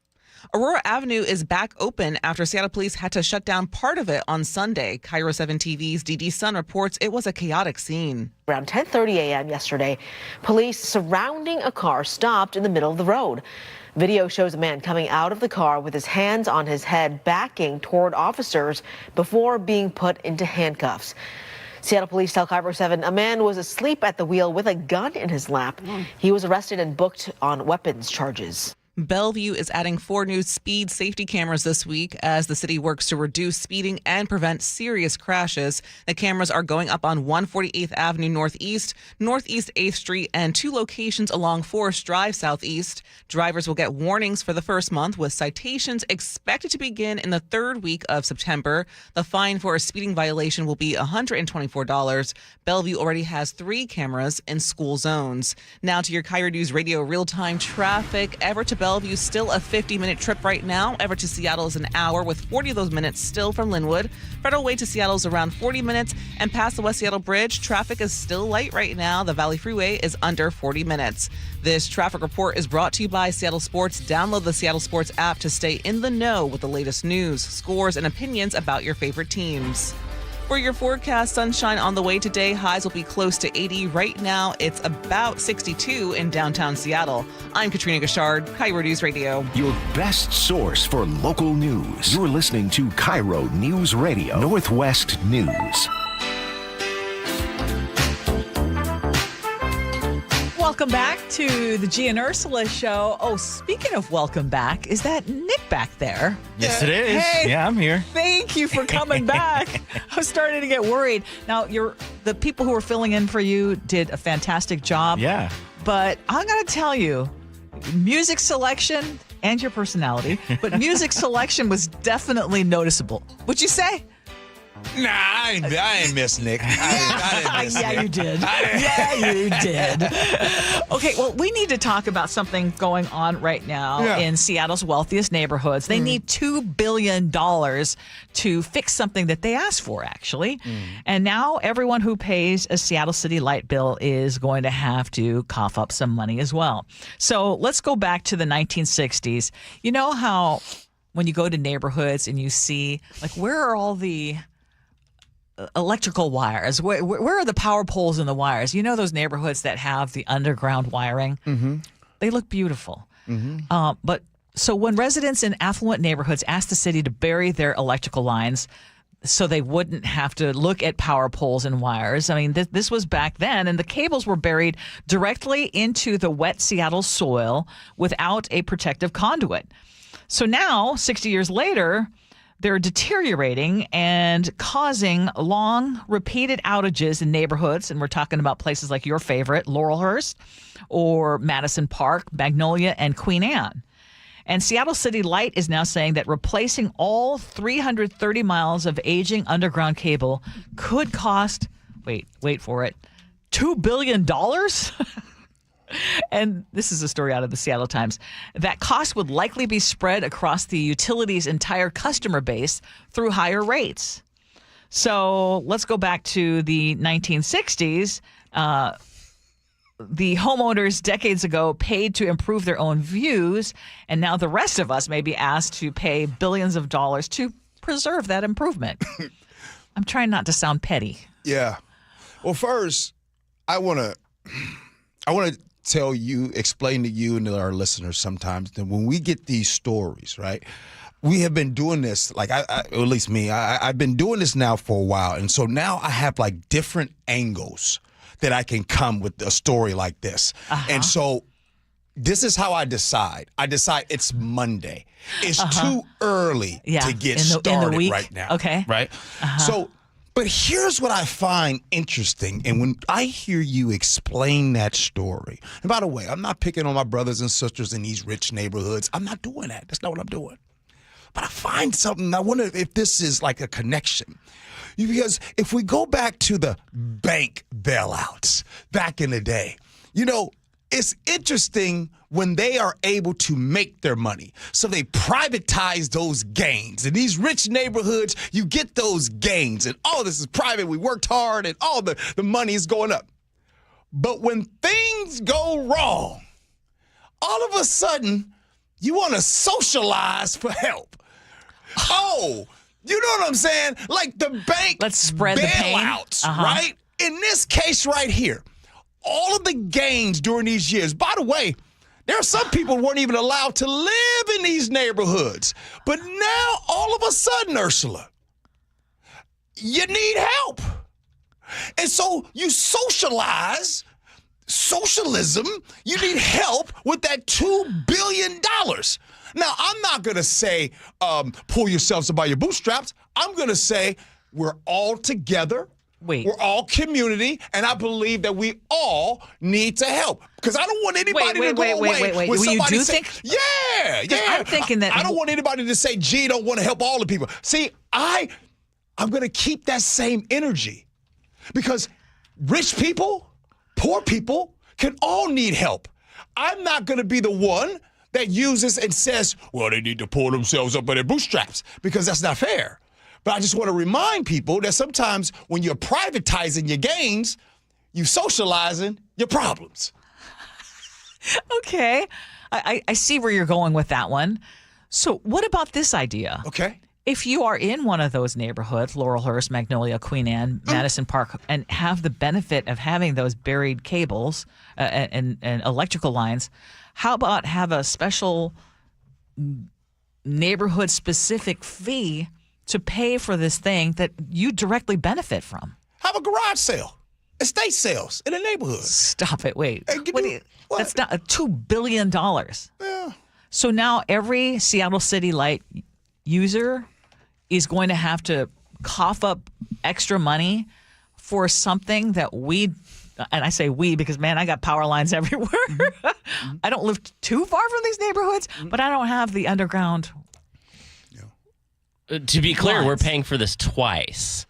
S4: Aurora Avenue is back open after Seattle police had to shut down part of it on Sunday. KIRO 7 TV's Dee Sun reports it was a chaotic scene.
S16: Around 10:30 a.m. yesterday, police surrounding a car stopped in the middle of the road. Video shows a man coming out of the car with his hands on his head, backing toward officers before being put into handcuffs. Seattle police tell KIRO 7 a man was asleep at the wheel with a gun in his lap. He was arrested and booked on weapons charges.
S4: Bellevue is adding 4 new speed safety cameras this week as the city works to reduce speeding and prevent serious crashes. The cameras are going up on 148th Avenue Northeast, Northeast 8th Street, and 2 locations along Forest Drive Southeast. Drivers will get warnings for the first month, with citations expected to begin in the 3rd week of September. The fine for a speeding violation will be $124. Bellevue already has 3 cameras in school zones. Now to your KIRO News Radio real-time traffic. Everett to Bellevue, still a 50-minute trip right now. Everett to Seattle is an hour, with 40 of those minutes still from Linwood. Federal Way to Seattle is around 40 minutes. And past the West Seattle Bridge, traffic is still light right now. The Valley Freeway is under 40 minutes. This traffic report is brought to you by Seattle Sports. Download the Seattle Sports app to stay in the know with the latest news, scores, and opinions about your favorite teams. For your forecast, sunshine on the way today. Highs will be close to 80. Right now, it's about 62 in downtown Seattle. I'm Katrina Gashard, KIRO News Radio.
S5: Your best source for local news. You're listening to KIRO News Radio, Northwest News.
S12: Welcome back to the Gee and Ursula Show. Oh, speaking of welcome back, is that Nick back there?
S6: Yes, it is.
S12: Hey,
S6: yeah, I'm here.
S12: Thank you for coming back. I was starting to get worried. Now, the people who were filling in for you did a fantastic job.
S6: Yeah.
S12: But I'm going to tell you, music selection and your personality, but music selection was definitely noticeable. Would you say?
S11: Nah, I ain't miss Nick. I didn't miss
S12: Yeah,
S11: Nick.
S12: you did. Yeah, you did. Okay, well, we need to talk about something going on right now in Seattle's wealthiest neighborhoods. They need $2 billion to fix something that they asked for, actually. And now everyone who pays a Seattle City light bill is going to have to cough up some money as well. So let's go back to the 1960s. You know how when you go to neighborhoods and you see, like, where are all the electrical wires? Where are the power poles and the wires? You know those neighborhoods that have the underground wiring? Mm-hmm. They look beautiful. Mm-hmm. But so when residents in affluent neighborhoods asked the city to bury their electrical lines so they wouldn't have to look at power poles and wires, I mean, this was back then, and the cables were buried directly into the wet Seattle soil without a protective conduit. So now, 60 years later, they're deteriorating and causing long, repeated outages in neighborhoods. And we're talking about places like your favorite, Laurelhurst, or Madison Park, Magnolia, and Queen Anne. And Seattle City Light is now saying that replacing all 330 miles of aging underground cable could cost, wait for it, $2 billion? And this is a story out of the Seattle Times. That cost would likely be spread across the utility's entire customer base through higher rates. So let's go back to the 1960s. The homeowners decades ago paid to improve their own views, and now the rest of us may be asked to pay billions of dollars to preserve that improvement. I'm trying not to sound petty.
S11: Yeah. Well, first, I want to explain to you and to our listeners sometimes that when we get these stories, right, we have been doing this, like, or at least me, I've been doing this now for a while. And so now I have like different angles that I can come with a story like this. And so this is how I decide. I decide it's Monday. It's too early to get started right now.
S12: Okay.
S11: Right? So, but here's what I find interesting, and when I hear you explain that story, and by the way, I'm not picking on my brothers and sisters in these rich neighborhoods. I'm not doing that. That's not what I'm doing. But I find something, I wonder if this is like a connection. Because if we go back to the bank bailouts back in the day, you know, it's interesting when they are able to make their money. So they privatize those gains. In these rich neighborhoods, you get those gains. And all this is private. We worked hard and all the money is going up. But when things go wrong, all of a sudden, you want to socialize for help. Oh, you know what I'm saying? Like the bank
S12: Let's spread
S11: bailouts,
S12: the pain.
S11: right? In this case right here, all of the gains during these years. By the way, there are some people who weren't even allowed to live in these neighborhoods. But now, all of a sudden, Ursula, you need help. And so you socialize, socialism, you need help with that $2 billion. Now, I'm not going to say pull yourselves up by your bootstraps. I'm going to say we're all together. We're all community, and I believe that we all need to help. Because I don't want anybody to go away with somebody saying, yeah.
S12: I'm thinking that
S11: I don't want anybody to say, gee, don't want to help all the people. See, I'm going to keep that same energy. Because rich people, poor people can all need help. I'm not going to be the one that uses and says, well, they need to pull themselves up by their bootstraps, because that's not fair. But I just want to remind people that sometimes when you're privatizing your gains, you're socializing your problems.
S12: Okay. I see where you're going with that one. So what about this idea?
S11: Okay.
S12: If you are in one of those neighborhoods, Laurelhurst, Magnolia, Queen Anne, Madison Park, and have the benefit of having those buried cables and electrical lines, how about have a special neighborhood-specific fee to pay for this thing that you directly benefit from?
S11: Have a garage sale. estate sales in the neighborhood.
S12: Stop it. Wait. That's not $2 billion.
S11: Yeah.
S12: So now every Seattle City Light user is going to have to cough up extra money for something that we, and I say we because, man, I got power lines everywhere. Mm-hmm. I don't live too far from these neighborhoods, but I don't have the underground.
S6: To be clear, we're paying for this twice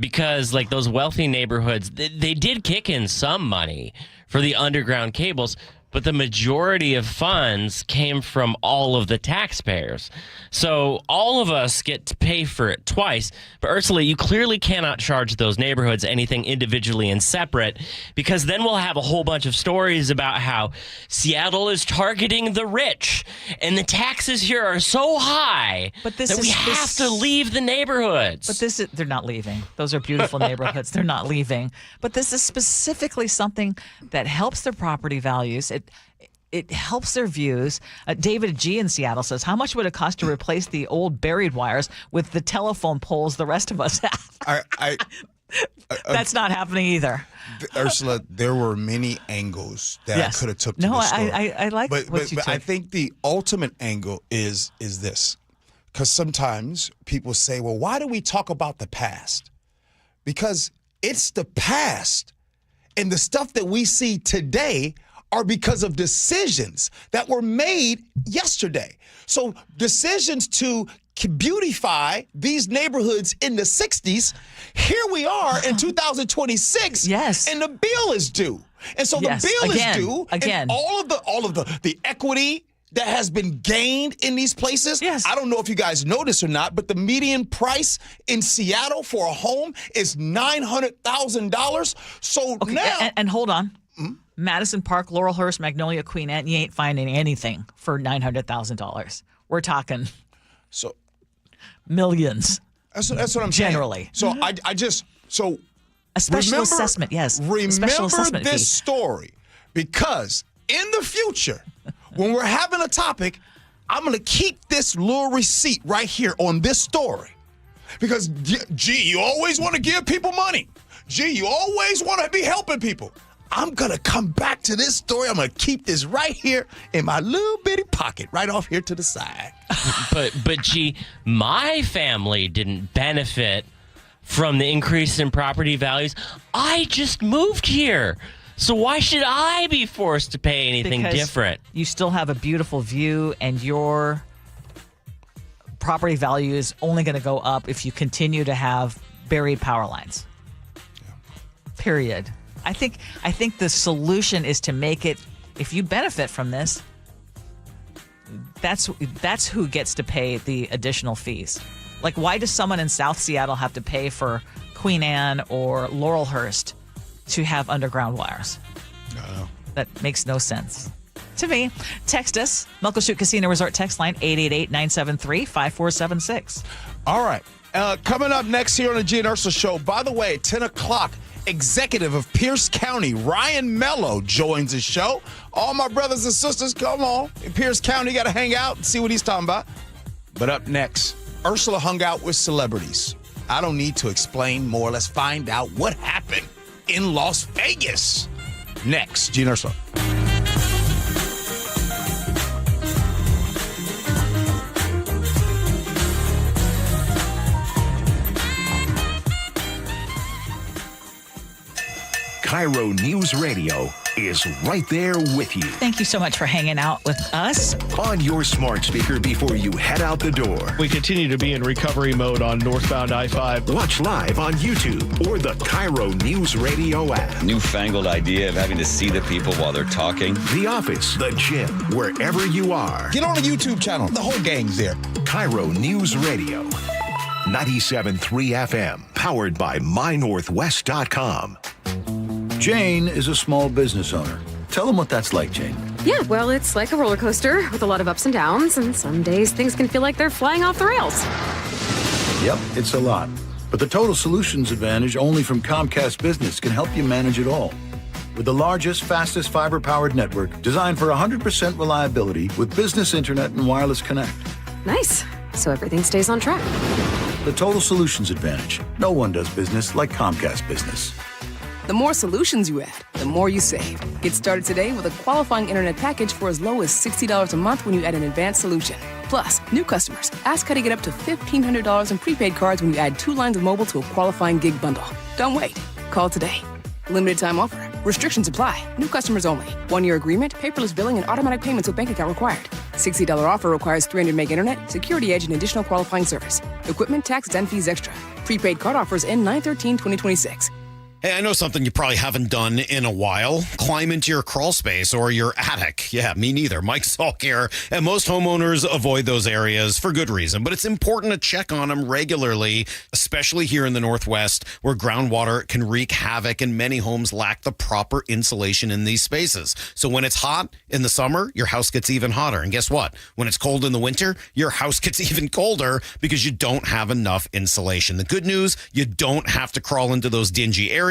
S6: because, like, those wealthy neighborhoods, they did kick in some money for the underground cables, but the majority of funds came from all of the taxpayers. So all of us get to pay for it twice. But Ursula, you clearly cannot charge those neighborhoods anything individually and separate, because then we'll have a whole bunch of stories about how Seattle is targeting the rich and the taxes here are so high that we have to leave the neighborhoods.
S12: But they're not leaving. Those are beautiful neighborhoods. They're not leaving. But this is specifically something that helps their property values. It helps their views. David G. in Seattle says, how much would it cost to replace the old buried wires with the telephone poles the rest of us have? That's not happening either.
S11: Ursula, there were many angles that I could have took to this story.
S12: I like what you took.
S11: I think the ultimate angle is this. Because sometimes people say, well, why do we talk about the past? Because it's the past. And the stuff that we see today are because of decisions that were made yesterday. So decisions to beautify these neighborhoods in the 60s, here we are in 2026, and the bill is due. And so the bill is due, and all of the equity that has been gained in these places. I don't know if you guys know this or not, but the median price in Seattle for a home is $900,000. So now...
S12: And hold on. Madison Park, Laurelhurst, Magnolia, Queen Anne, you ain't finding anything for $900,000. We're talking millions.
S11: That's what I'm
S12: generally.
S11: Saying. So
S12: a special assessment, yes.
S11: Remember this story, because in the future, when we're having a topic, I'm going to keep this little receipt right here on this story. Because, gee, you always want to give people money. Gee, you always want to be helping people. I'm going to come back to this story. I'm going to keep this right here in my little bitty pocket, right off here to the side.
S6: But gee, my family didn't benefit from the increase in property values. I just moved here. So why should I be forced to pay anything different?
S12: You still have a beautiful view, and your property value is only going to go up if you continue to have buried power lines. Period. I think the solution is to make it, if you benefit from this, that's who gets to pay the additional fees. Like, why does someone in South Seattle have to pay for Queen Anne or Laurelhurst to have underground wires?
S11: No.
S12: That makes no sense to me. Text us, Muckleshoot Casino Resort text line 888-973-5476.
S11: All right. Coming up next here on the Gee and Ursula Show, by the way, 10 o'clock, Executive of Pierce County, Ryan Mello, joins the show. All my brothers and sisters, come on. In Pierce County, got to hang out and see what he's talking about. But up next, Ursula hung out with celebrities. I don't need to explain more. Let's find out what happened in Las Vegas. Next, Gee and Ursula.
S5: KIRO News Radio is right there with you.
S12: Thank you so much for hanging out with us.
S5: On your smart speaker before you head out the door.
S7: We continue to be in recovery mode on northbound I-5.
S5: Watch live on YouTube or the KIRO Newsradio app.
S18: Newfangled idea of having to see the people while they're talking.
S5: The office, the gym, wherever you are.
S11: Get on the YouTube channel. The whole gang's there.
S5: KIRO News Radio. 97.3 FM. Powered by mynorthwest.com.
S8: Jane is a small business owner. Tell them what that's like, Jane.
S9: Yeah, well, it's like a roller coaster with a lot of ups and downs, and some days things can feel like they're flying off the rails.
S8: Yep, it's a lot. But the Total Solutions Advantage only from Comcast Business can help you manage it all. With the largest, fastest fiber-powered network designed for 100% reliability with business internet and wireless connect.
S9: Nice. So everything stays on track.
S8: The Total Solutions Advantage. No one does business like Comcast Business.
S10: The more solutions you add, the more you save. Get started today with a qualifying internet package for as low as $60 a month when you add an advanced solution. Plus, new customers, ask how to get up to $1,500 in prepaid cards when you add 2 lines of mobile to a qualifying gig bundle. Don't wait. Call today. Limited time offer. Restrictions apply. New customers only. 1-year agreement, paperless billing, and automatic payments with bank account required. $60 offer requires 300 meg internet, security edge, and additional qualifying service. Equipment, taxes, and fees extra. Prepaid card offers end 9/13/2026.
S13: Hey, I know something you probably haven't done in a while. Climb into your crawl space or your attic. Yeah, me neither. Mike Salk here. And most homeowners avoid those areas for good reason. But it's important to check on them regularly, especially here in the Northwest, where groundwater can wreak havoc and many homes lack the proper insulation in these spaces. So when it's hot in the summer, your house gets even hotter. And guess what? When it's cold in the winter, your house gets even colder because you don't have enough insulation. The good news, you don't have to crawl into those dingy areas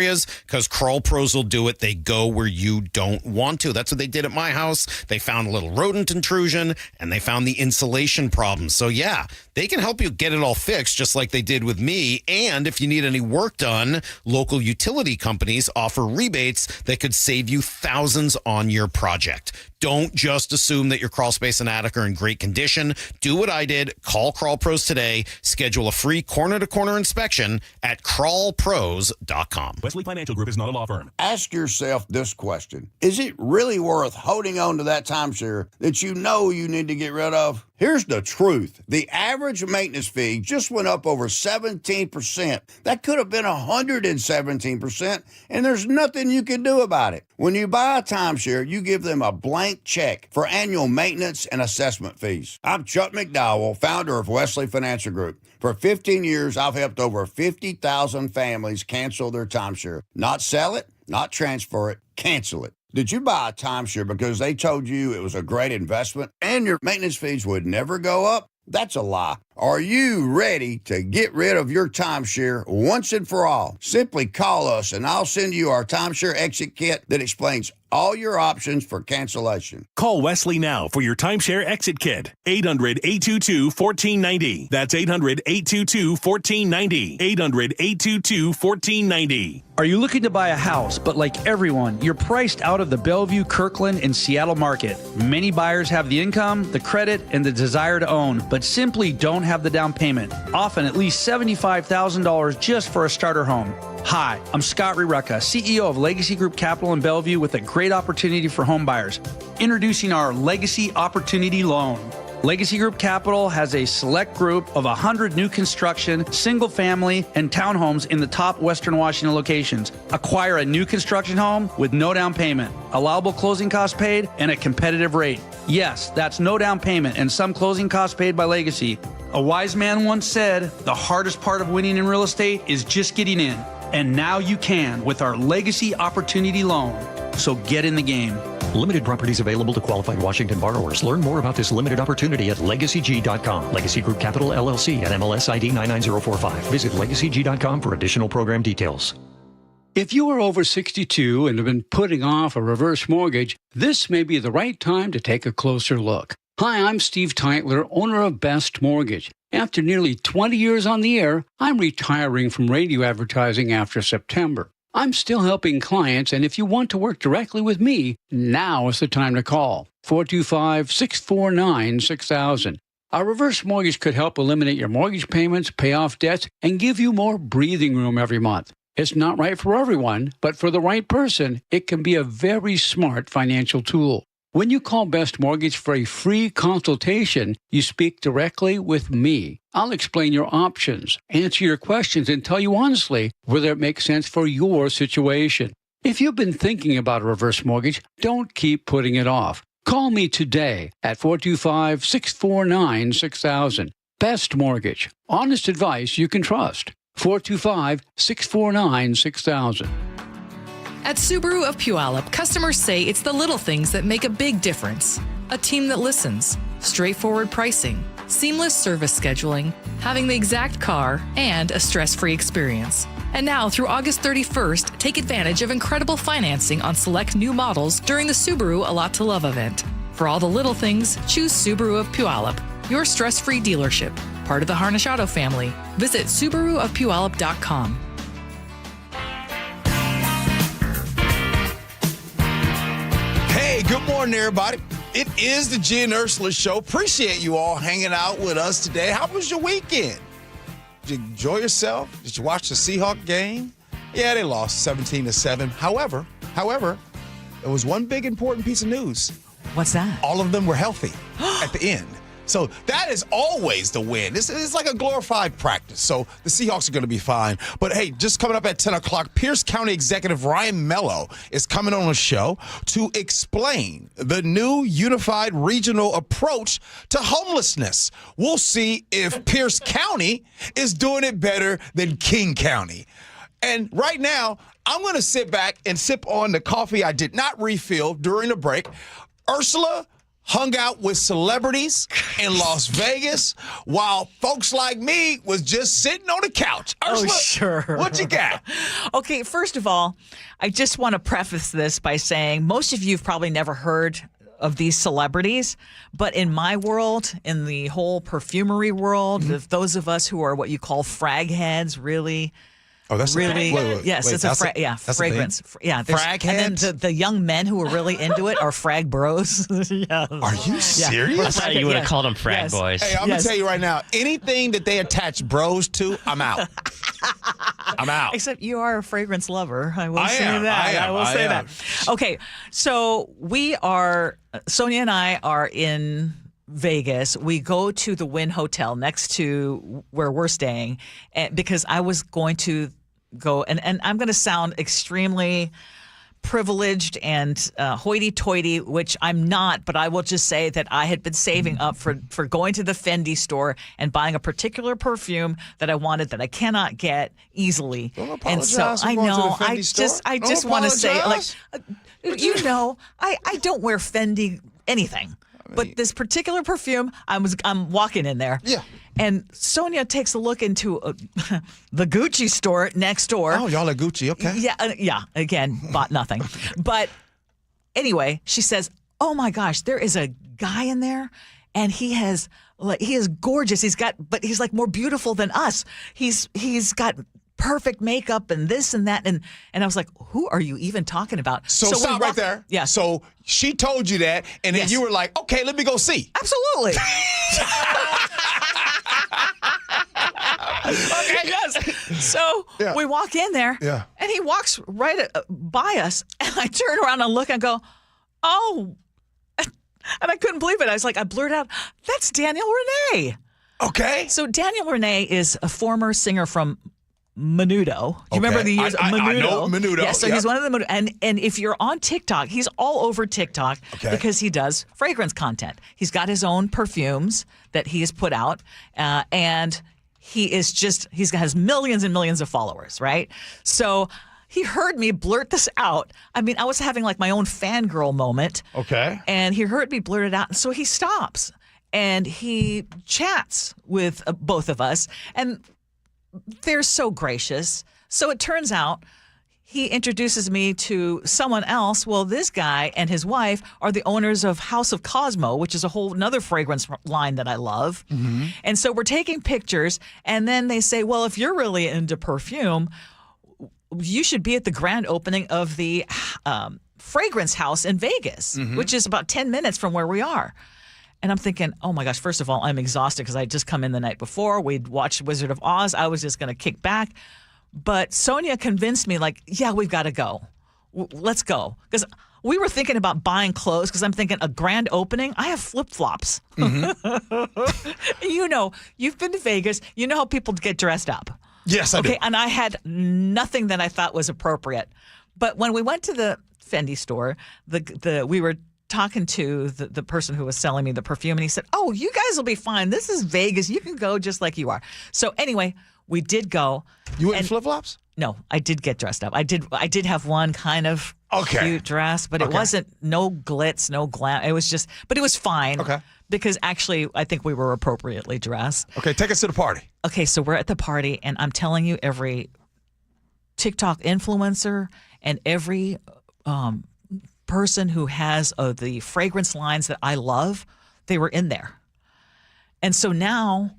S13: because Crawl Pros will do it. They go where you don't want to. That's what they did at my house. They found a little rodent intrusion and they found the insulation problem. So yeah, they can help you get it all fixed just like they did with me. And if you need any work done, local utility companies offer rebates that could save you thousands on your project. Don't just assume that your crawl space and attic are in great condition. Do what I did. Call Crawl Pros today. Schedule a free corner-to-corner inspection at crawlpros.com.
S14: Wesley Financial Group is not a law firm.
S15: Ask yourself this question. Is it really worth holding on to that timeshare that you know you need to get rid of? Here's the truth. The average maintenance fee just went up over 17%. That could have been 117%, and there's nothing you can do about it. When you buy a timeshare, you give them a blank check for annual maintenance and assessment fees. I'm Chuck McDowell, founder of Wesley Financial Group. For 15 years, I've helped over 50,000 families cancel their timeshare. Not sell it, not transfer it, cancel it. Did you buy a timeshare because they told you it was a great investment and your maintenance fees would never go up? That's a lie. Are you ready to get rid of your timeshare once and for all? Simply call us and I'll send you our timeshare exit kit that explains all your options for cancellation.
S14: Call Wesley now for your timeshare exit kit. 800-822-1490. That's 800-822-1490. 800-822-1490.
S25: Are you looking to buy a house, but like everyone, you're priced out of the Bellevue, Kirkland, and Seattle market? Many buyers have the income, the credit, and the desire to own, but simply don't have the down payment, often at least $75,000 just for a starter home. Hi, I'm Scott Riereka, CEO of Legacy Group Capital in Bellevue with a great opportunity for home buyers. Introducing our Legacy Opportunity Loan. Legacy Group Capital has a select group of 100 new construction, single-family, and townhomes in the top Western Washington locations. Acquire a new construction home with no down payment, allowable closing costs paid, and a competitive rate. Yes, that's no down payment and some closing costs paid by Legacy. A wise man once said, the hardest part of winning in real estate is just getting in. And now you can with our Legacy Opportunity Loan. So get in the game.
S26: Limited properties available to qualified Washington borrowers. Learn more about this limited opportunity at LegacyG.com. Legacy Group Capital LLC at MLS ID 99045. Visit LegacyG.com for additional program details.
S27: If you are over 62 and have been putting off a reverse mortgage, this may be the right time to take a closer look. Hi, I'm Steve Teitler, owner of Best Mortgage. After nearly 20 years on the air, I'm retiring from radio advertising after September. I'm still helping clients, and if you want to work directly with me, now is the time to call. 425-649-6000. Our reverse mortgage could help eliminate your mortgage payments, pay off debts, and give you more breathing room every month. It's not right for everyone, but for the right person, it can be a very smart financial tool. When you call Best Mortgage for a free consultation, you speak directly with me. I'll explain your options, answer your questions, and tell you honestly whether it makes sense for your situation. If you've been thinking about a reverse mortgage, don't keep putting it off. Call me today at 425-649-6000. Best Mortgage. Honest advice you can trust. 425-649-6000.
S22: At Subaru of Puyallup, customers say it's the little things that make a big difference. A team that listens, straightforward pricing, seamless service scheduling, having the exact car, and a stress-free experience. And now, through August 31st, take advantage of incredible financing on select new models during the Subaru A Lot to Love event. For all the little things, choose Subaru of Puyallup, your stress-free dealership, part of the Harnish Auto family. Visit SubaruofPuyallup.com.
S11: Hey, good morning, everybody. It is the Gee and Ursula Show. Appreciate you all hanging out with us today. How was your weekend? Did you enjoy yourself? Did you watch the Seahawks game? Yeah, they lost 17-7. However, there was one big important piece of news.
S12: What's that?
S11: All of them were healthy at the end. So that is always the win. It's like a glorified practice. So the Seahawks are going to be fine. But hey, just coming up at 10 o'clock, Pierce County Executive Ryan Mello is coming on a show to explain the new unified regional approach to homelessness. We'll see if Pierce County is doing it better than King County. And right now, I'm going to sit back and sip on the coffee I did not refill during the break. Ursula hung out with celebrities in Las Vegas while folks like me was just sitting on the couch. Ursula,
S12: sure.
S11: What you got?
S12: Okay, first of all, I just want to preface this by saying most of you have probably never heard of these celebrities, but in my world, in the whole perfumery world, those of us who are what you call frag heads, really...
S11: Oh, that's
S12: really
S11: wait,
S12: yes. It's a fragrance. Yeah,
S11: frag heads.
S12: And then the young men who are really into it are frag bros. Yeah.
S11: Are you serious?
S6: I thought you would have called them frag boys.
S11: Hey, I'm gonna tell you right now. Anything that they attach bros to, I'm out. I'm out.
S12: Except you are a fragrance lover. I will say that.
S11: I
S12: will say that. Okay, so Sonia and I are in Vegas. We go to the Wynn Hotel next to where we're staying because I was going to go, and I'm going to sound extremely privileged and hoity-toity, which I'm not, but I will just say that I had been saving up for going to the Fendi store and buying a particular perfume that I wanted that I cannot get easily.
S11: Don't apologize
S12: and so
S11: for
S12: I
S11: going to
S12: know
S11: the Fendi
S12: I
S11: store.
S12: just want to say, like,
S11: apologize.
S12: I don't wear Fendi anything. But this particular perfume, I'm walking in there.
S11: Yeah.
S12: And Sonia takes a look into the Gucci store next door.
S11: Oh, y'all are Gucci, okay.
S12: Yeah. Again, bought nothing. But anyway, she says, "Oh my gosh, there is a guy in there, and he is gorgeous. But he's like more beautiful than us. He's got perfect makeup and this and that." And I was like, who are you even talking about?
S11: So stop right there.
S12: Yeah.
S11: So she told you that, and then you were like, okay, let me go see.
S12: Absolutely.
S11: Okay.
S12: Yes. So we walk in there, and he walks right by us, and I turn around and look and go, oh. And I couldn't believe it. I blurted out, that's Daniel Rene.
S11: Okay.
S12: So Daniel Rene is a former singer from Menudo. Do you remember the years?
S11: I know Menudo.
S12: Yeah, so he's one of the Menudo. And if you're on TikTok, he's all over TikTok because he does fragrance content. He's got his own perfumes that he has put out, and he has millions and millions of followers, right? So he heard me blurt this out. I mean, I was having like my own fangirl moment.
S11: Okay.
S12: And he heard me blurt it out, and so he stops and he chats with both of us, and they're so gracious. So it turns out he introduces me to someone else. Well, this guy and his wife are the owners of House of Cosmo, which is a whole another fragrance line that I love. Mm-hmm. And so we're taking pictures, and then they say, well, if you're really into perfume, you should be at the grand opening of the fragrance house in Vegas, which is about 10 minutes from where we are. And I'm thinking, oh my gosh, first of all, I'm exhausted because I had just come in the night before. We'd watched Wizard of Oz. I was just going to kick back. But Sonia convinced me, like, yeah, we've got to go. Let's go. Because we were thinking about buying clothes because I'm thinking a grand opening. I have flip-flops. Mm-hmm. You've been to Vegas. You know how people get dressed up.
S11: Yes, I do.
S12: Okay, and I had nothing that I thought was appropriate. But when we went to the Fendi store, we were talking to the person who was selling me the perfume, and he said, oh, you guys will be fine. This is Vegas. You can go just like you are. So anyway, we did go.
S11: You went in flip-flops?
S12: No, I did get dressed up. I did have one kind of cute dress, but it wasn't no glitz, no glam. It was just, but it was fine.
S11: Okay.
S12: Because actually, I think we were appropriately dressed.
S11: Okay, take us to the party.
S12: Okay, so we're at the party, and I'm telling you, every TikTok influencer and every person who has the fragrance lines that I love, they were in there. And so now,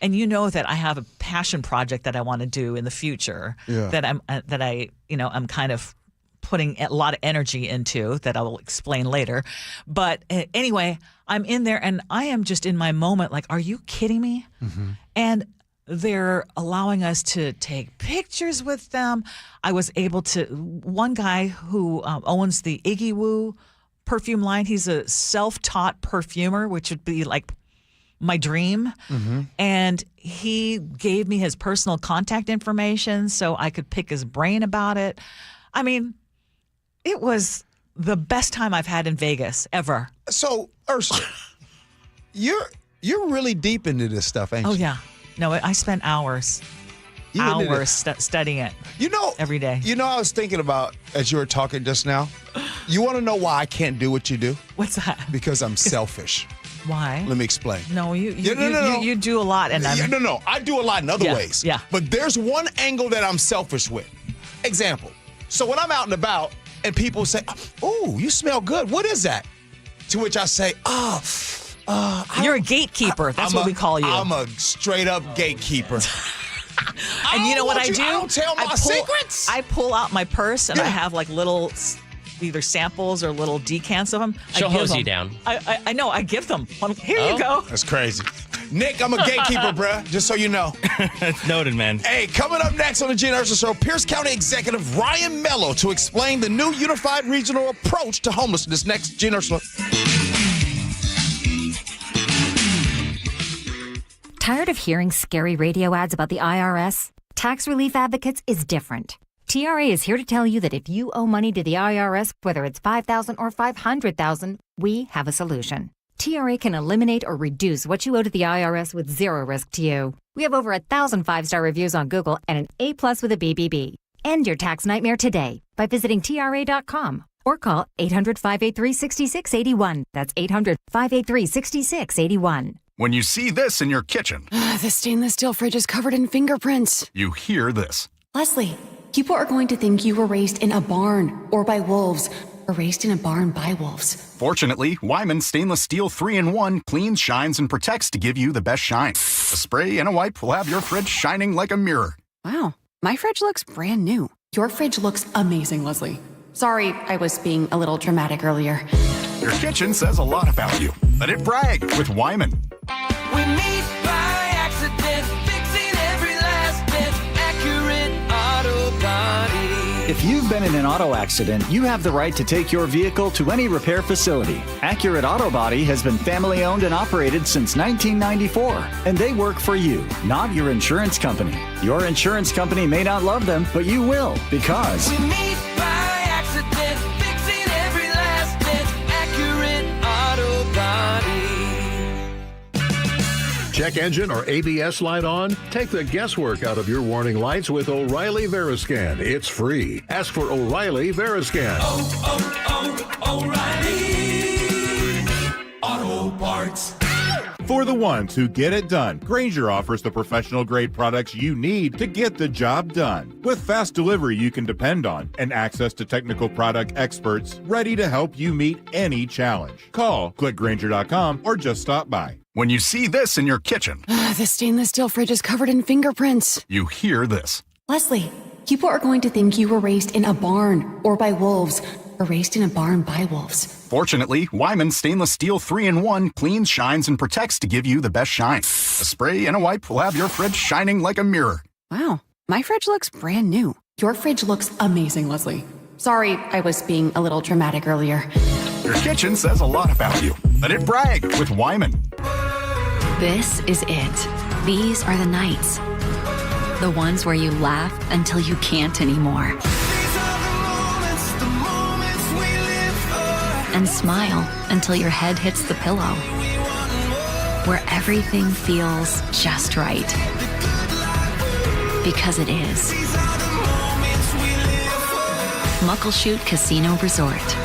S12: and you know that I have a passion project that I want to do in the future that I'm kind of putting a lot of energy into that I will explain later. But anyway, I'm in there and I am just in my moment like, are you kidding me? Mm-hmm. And they're allowing us to take pictures with them. I was able to, one guy who owns the Iggy Woo perfume line, he's a self-taught perfumer, which would be like my dream. Mm-hmm. And he gave me his personal contact information so I could pick his brain about it. I mean, it was the best time I've had in Vegas ever.
S1: So, Ursula, you're really deep into this stuff, ain't you?
S12: Oh, yeah. No, I spent hours studying it. Every day.
S1: I was thinking about, as you were talking just now, you want to know why I can't do what you do?
S12: What's that?
S1: Because I'm selfish.
S12: Why?
S1: Let me explain.
S12: No, you do a lot. And
S1: No. I do a lot in other ways.
S12: Yeah.
S1: But there's one angle that I'm selfish with. Example. So when I'm out and about and people say, oh, you smell good. What is that? To which I say,
S12: you're a gatekeeper. That's what we call you.
S1: I'm a straight up gatekeeper.
S12: And you know what I do?
S1: I don't tell my secrets.
S12: I pull out my purse and I have like little either samples or little decants of them.
S6: She'll hose you down.
S12: I know. I give them. Here you go.
S1: That's crazy. Nick, I'm a gatekeeper, bruh, just so you know.
S17: That's noted, man.
S1: Hey, coming up next on the Gee Ursula Show, Pierce County Executive Ryan Mello to explain the new unified regional approach to homelessness. Next, Gee Ursula.
S19: Tired of hearing scary radio ads about the IRS? Tax Relief Advocates is different. TRA is here to tell you that if you owe money to the IRS, whether it's $5,000 or $500,000, we have a solution. TRA can eliminate or reduce what you owe to the IRS with zero risk to you. We have over 1,000 5-star reviews on Google and an A+ with a BBB. End your tax nightmare today by visiting TRA.com or call 800-583-6681. That's 800-583-6681.
S20: When you see this in your kitchen,
S9: The stainless steel fridge is covered in fingerprints.
S20: you hear this.
S21: Leslie, people are going to think you were raised in a barn or by wolves or raised in a barn by wolves.
S20: Fortunately, Wyman Stainless Steel 3-in-1 cleans, shines, and protects to give you the best shine. A spray and a wipe will have your fridge shining like a mirror.
S21: Wow, my fridge looks brand new. Your fridge looks amazing, Leslie. Sorry, I was being a little dramatic earlier.
S20: Your kitchen says a lot about you. Let it brag with Wyman.
S23: We meet by accident, fixing every last bit, accurate auto body.
S24: If you've been in an auto accident, you have the right to take your vehicle to any repair facility. Accurate Auto Body has been family owned and operated since 1994, and they work for you, not your insurance company. Your insurance company may not love them, but you will, because
S23: We meet by accident, fixing every last bit, accurate auto body.
S28: Check engine or ABS light on? Take the guesswork out of your warning lights with O'Reilly Veriscan. It's free. Ask for O'Reilly Veriscan.
S23: O'Reilly Auto Parts.
S29: For the ones who get it done, Grainger offers the professional-grade products you need to get the job done. With fast delivery you can depend on and access to technical product experts ready to help you meet any challenge. Call, click Grainger.com, or just stop by.
S20: When you see this in your kitchen,
S9: The stainless steel fridge is covered in fingerprints.
S20: you hear this.
S21: Leslie, people are going to think you were raised in a barn or by wolves or raised in a barn by wolves.
S20: Fortunately, Wyman Stainless Steel 3-in-1 cleans, shines, and protects to give you the best shine. A spray and a wipe will have your fridge shining like a mirror.
S21: Wow, my fridge looks brand new. Your fridge looks amazing, Leslie. Sorry, I was being a little dramatic earlier.
S20: Your kitchen says a lot about you. Let it brag with Wyman.
S30: This is it. These are the nights. The ones where you laugh until you can't anymore. And smile until your head hits the pillow. Where everything feels just right. Because it is. Muckleshoot Casino Resort.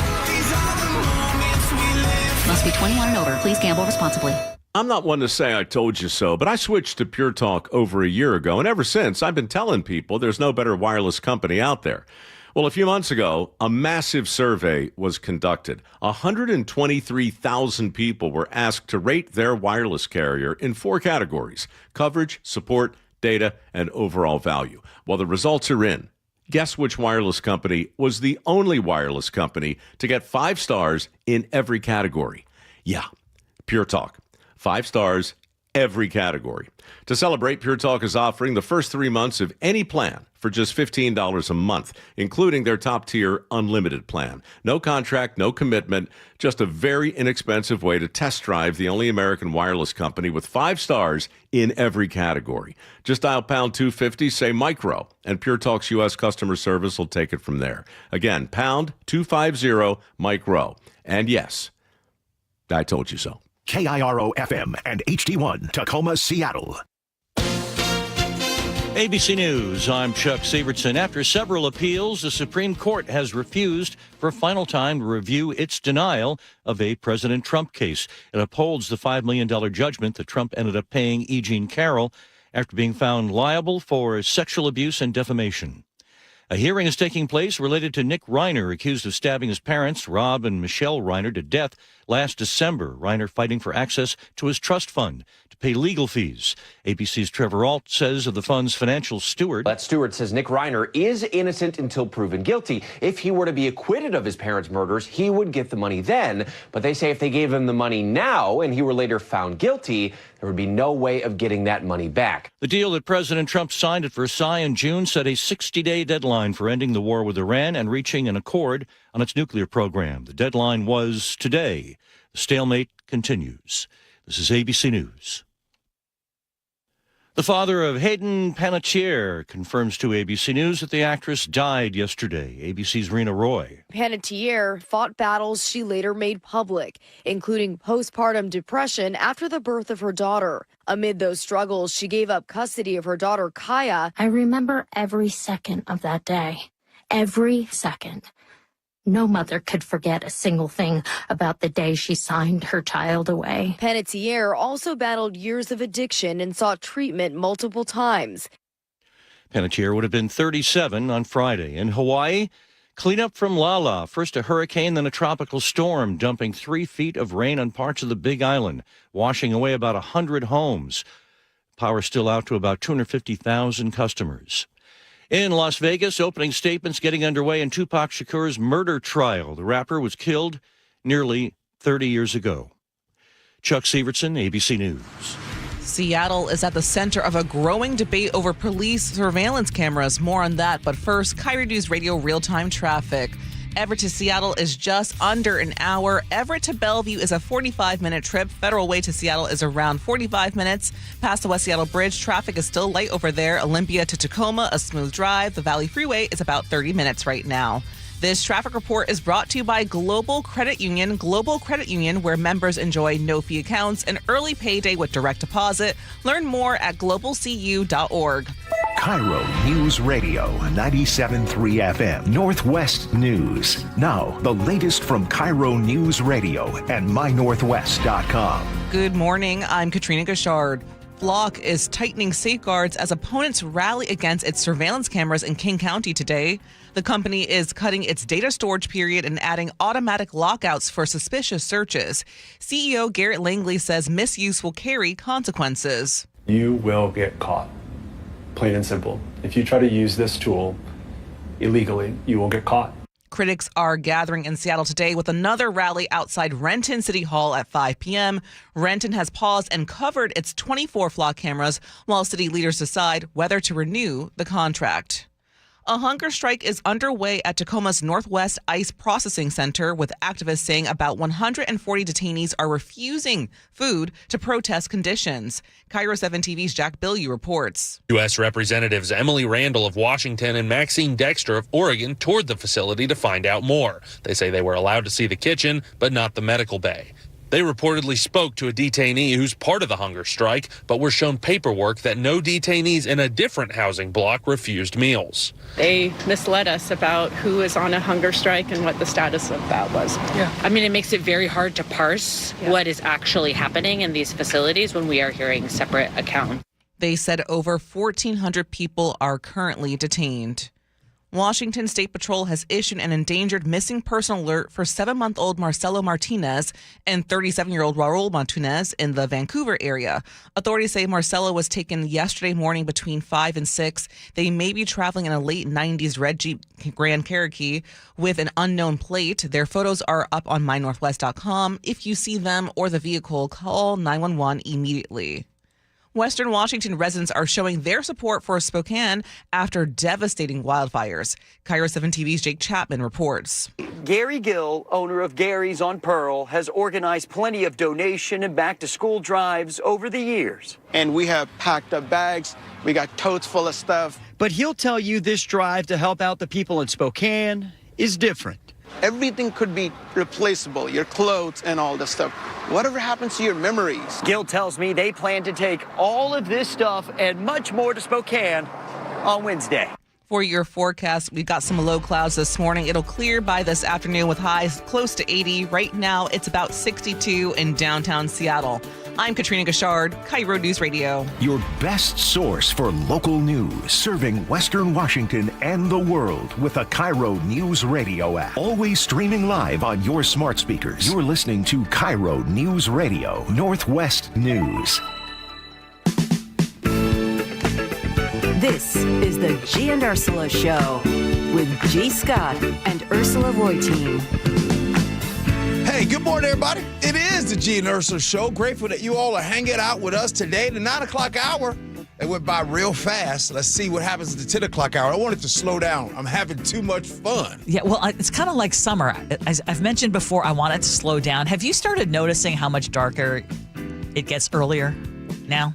S30: Must be 21 and over. Please gamble responsibly.
S31: I'm not one to say I told you so, but I switched to Pure Talk over a year ago, and ever since, I've been telling people there's no better wireless company out there. Well, a few months ago, a massive survey was conducted. 123,000 people were asked to rate their wireless carrier in 4 categories: coverage, support, data, and overall value. Well, the results are in. Guess which wireless company was the only wireless company to get 5 stars in every category? Yeah, Pure Talk. 5 stars, every category. To celebrate, Pure Talk is offering the first 3 months of any plan for just $15 a month, including their top-tier unlimited plan. No contract, no commitment, just a very inexpensive way to test drive the only American wireless company with 5 stars in every category. Just dial pound 250, say micro, and Pure Talk's U.S. customer service will take it from there. Again, pound 250 micro. And yes, I told you so.
S2: KIRO FM and HD1 Tacoma, Seattle.
S3: ABC News, I'm Chuck Sievertson. After several appeals, the Supreme Court has refused for a final time to review its denial of a President Trump case. It upholds the $5 million judgment that Trump ended up paying E. Jean Carroll after being found liable for sexual abuse and defamation. A hearing is taking place related to Nick Reiner, accused of stabbing his parents, Rob and Michelle Reiner, to death last December. Reiner fighting for access to his trust fund to pay legal fees. ABC's Trevor Ault says of the fund's financial steward.
S4: That steward says Nick Reiner is innocent until proven guilty. If he were to be acquitted of his parents' murders, he would get the money then. But they say if they gave him the money now and he were later found guilty, there would be no way of getting that money back.
S3: The deal that President Trump signed at Versailles in June set a 60-day deadline for ending the war with Iran and reaching an accord on its nuclear program. The deadline was today. The stalemate continues. This is ABC News. The father of Hayden Panettiere confirms to ABC News that the actress died yesterday. ABC's Rena Roy.
S5: Panettiere fought battles she later made public, including postpartum depression after the birth of her daughter. Amid those struggles, she gave up custody of her daughter, Kaya.
S7: I remember every second of that day. Every second. No mother could forget a single thing about the day she signed her child away.
S5: Panettiere also battled years of addiction and sought treatment multiple times.
S3: Panettiere would have been 37 on Friday. In Hawaii, cleanup from Lala. First a hurricane, then a tropical storm, dumping 3 feet of rain on parts of the Big Island, washing away about 100 homes. Power still out to about 250,000 customers. In Las Vegas, opening statements getting underway in Tupac Shakur's murder trial. The rapper was killed nearly 30 years ago. Chuck Sievertson, ABC News.
S12: Seattle is at the center of a growing debate over police surveillance cameras. More on that, but first, KIRO Newsradio real-time traffic. Everett to Seattle is just under an hour. Everett to Bellevue is a 45-minute trip. Federal Way to Seattle is around 45 minutes. Past the West Seattle Bridge, traffic is still light over there. Olympia to Tacoma, a smooth drive. The Valley Freeway is about 30 minutes right now. This traffic report is brought to you by Global Credit Union. Global Credit Union, where members enjoy no-fee accounts and early payday with direct deposit. Learn more at globalcu.org.
S2: KIRO News Radio 97.3 FM Northwest News. Now, the latest from KIRO News Radio and mynorthwest.com.
S12: Good morning. I'm Katrina Gashard. Flock is tightening safeguards as opponents rally against its surveillance cameras in King County today. The company is cutting its data storage period and adding automatic lockouts for suspicious searches. CEO Garrett Langley says misuse will carry consequences.
S8: You will get caught. Plain and simple. If you try to use this tool illegally, you will get caught.
S12: Critics are gathering in Seattle today with another rally outside Renton City Hall at 5 p.m. Renton has paused and covered its 24 flock cameras while city leaders decide whether to renew the contract. A hunger strike is underway at Tacoma's Northwest ICE Processing Center, with activists saying about 140 detainees are refusing food to protest conditions. KIRO 7 TV's Jack Bilyeu reports.
S10: U.S. Representatives Emily Randall of Washington and Maxine Dexter of Oregon toured the facility to find out more. They say they were allowed to see the kitchen, but not the medical bay. They reportedly spoke to a detainee who's part of the hunger strike, but were shown paperwork that no detainees in a different housing block refused meals.
S13: They misled us about who is on a hunger strike and what the status of that was.
S16: Yeah. I mean, it makes it very hard to parse what is actually happening in these facilities when we are hearing separate accounts.
S12: They said over 1,400 people are currently detained.
S1: Washington State Patrol has issued an endangered missing person alert for 7-month-old Marcelo Martinez and 37-year-old Raul Martinez in the Vancouver area. Authorities say Marcelo was taken yesterday morning between 5 and 6. They may be traveling in a late 90s red Jeep Grand Cherokee with an unknown plate. Their photos are up on mynorthwest.com. If you see them or the vehicle, call 911 immediately. Western Washington residents are showing their support for Spokane after devastating wildfires. KIRO 7 TV's Jake Chapman reports.
S6: Gary Gill, owner of Gary's on Pearl, has organized plenty of donation and back-to-school drives over the years.
S11: And we have packed up bags. We got totes full of stuff.
S6: But he'll tell you this drive to help out the people in Spokane is different.
S11: Everything could be replaceable, your clothes and all this stuff. Whatever happens to your memories?
S6: Gil tells me they plan to take all of this stuff and much more to Spokane on Wednesday.
S1: For your forecast, we've got some low clouds this morning. It'll clear by this afternoon with highs close to 80. Right now, it's about 62 in downtown Seattle. I'm Katrina Gashard, KIRO News Radio.
S2: Your best source for local news, serving Western Washington and the world with a KIRO News Radio app. Always streaming live on your smart speakers. You're listening to KIRO News Radio, Northwest News.
S14: This is the Gee and Ursula Show with G. Scott and Ursula Reutin.
S15: Hey, good morning, everybody. It is the Gee and Ursula Show. Grateful that you all are hanging out with us today. The 9 o'clock hour, it went by real fast. Let's see what happens at the 10 o'clock hour. I want it to slow down. I'm having too much fun.
S12: Yeah, well, it's kind of like summer. As I've mentioned before, I want it to slow down. Have you started noticing how much darker it gets earlier now?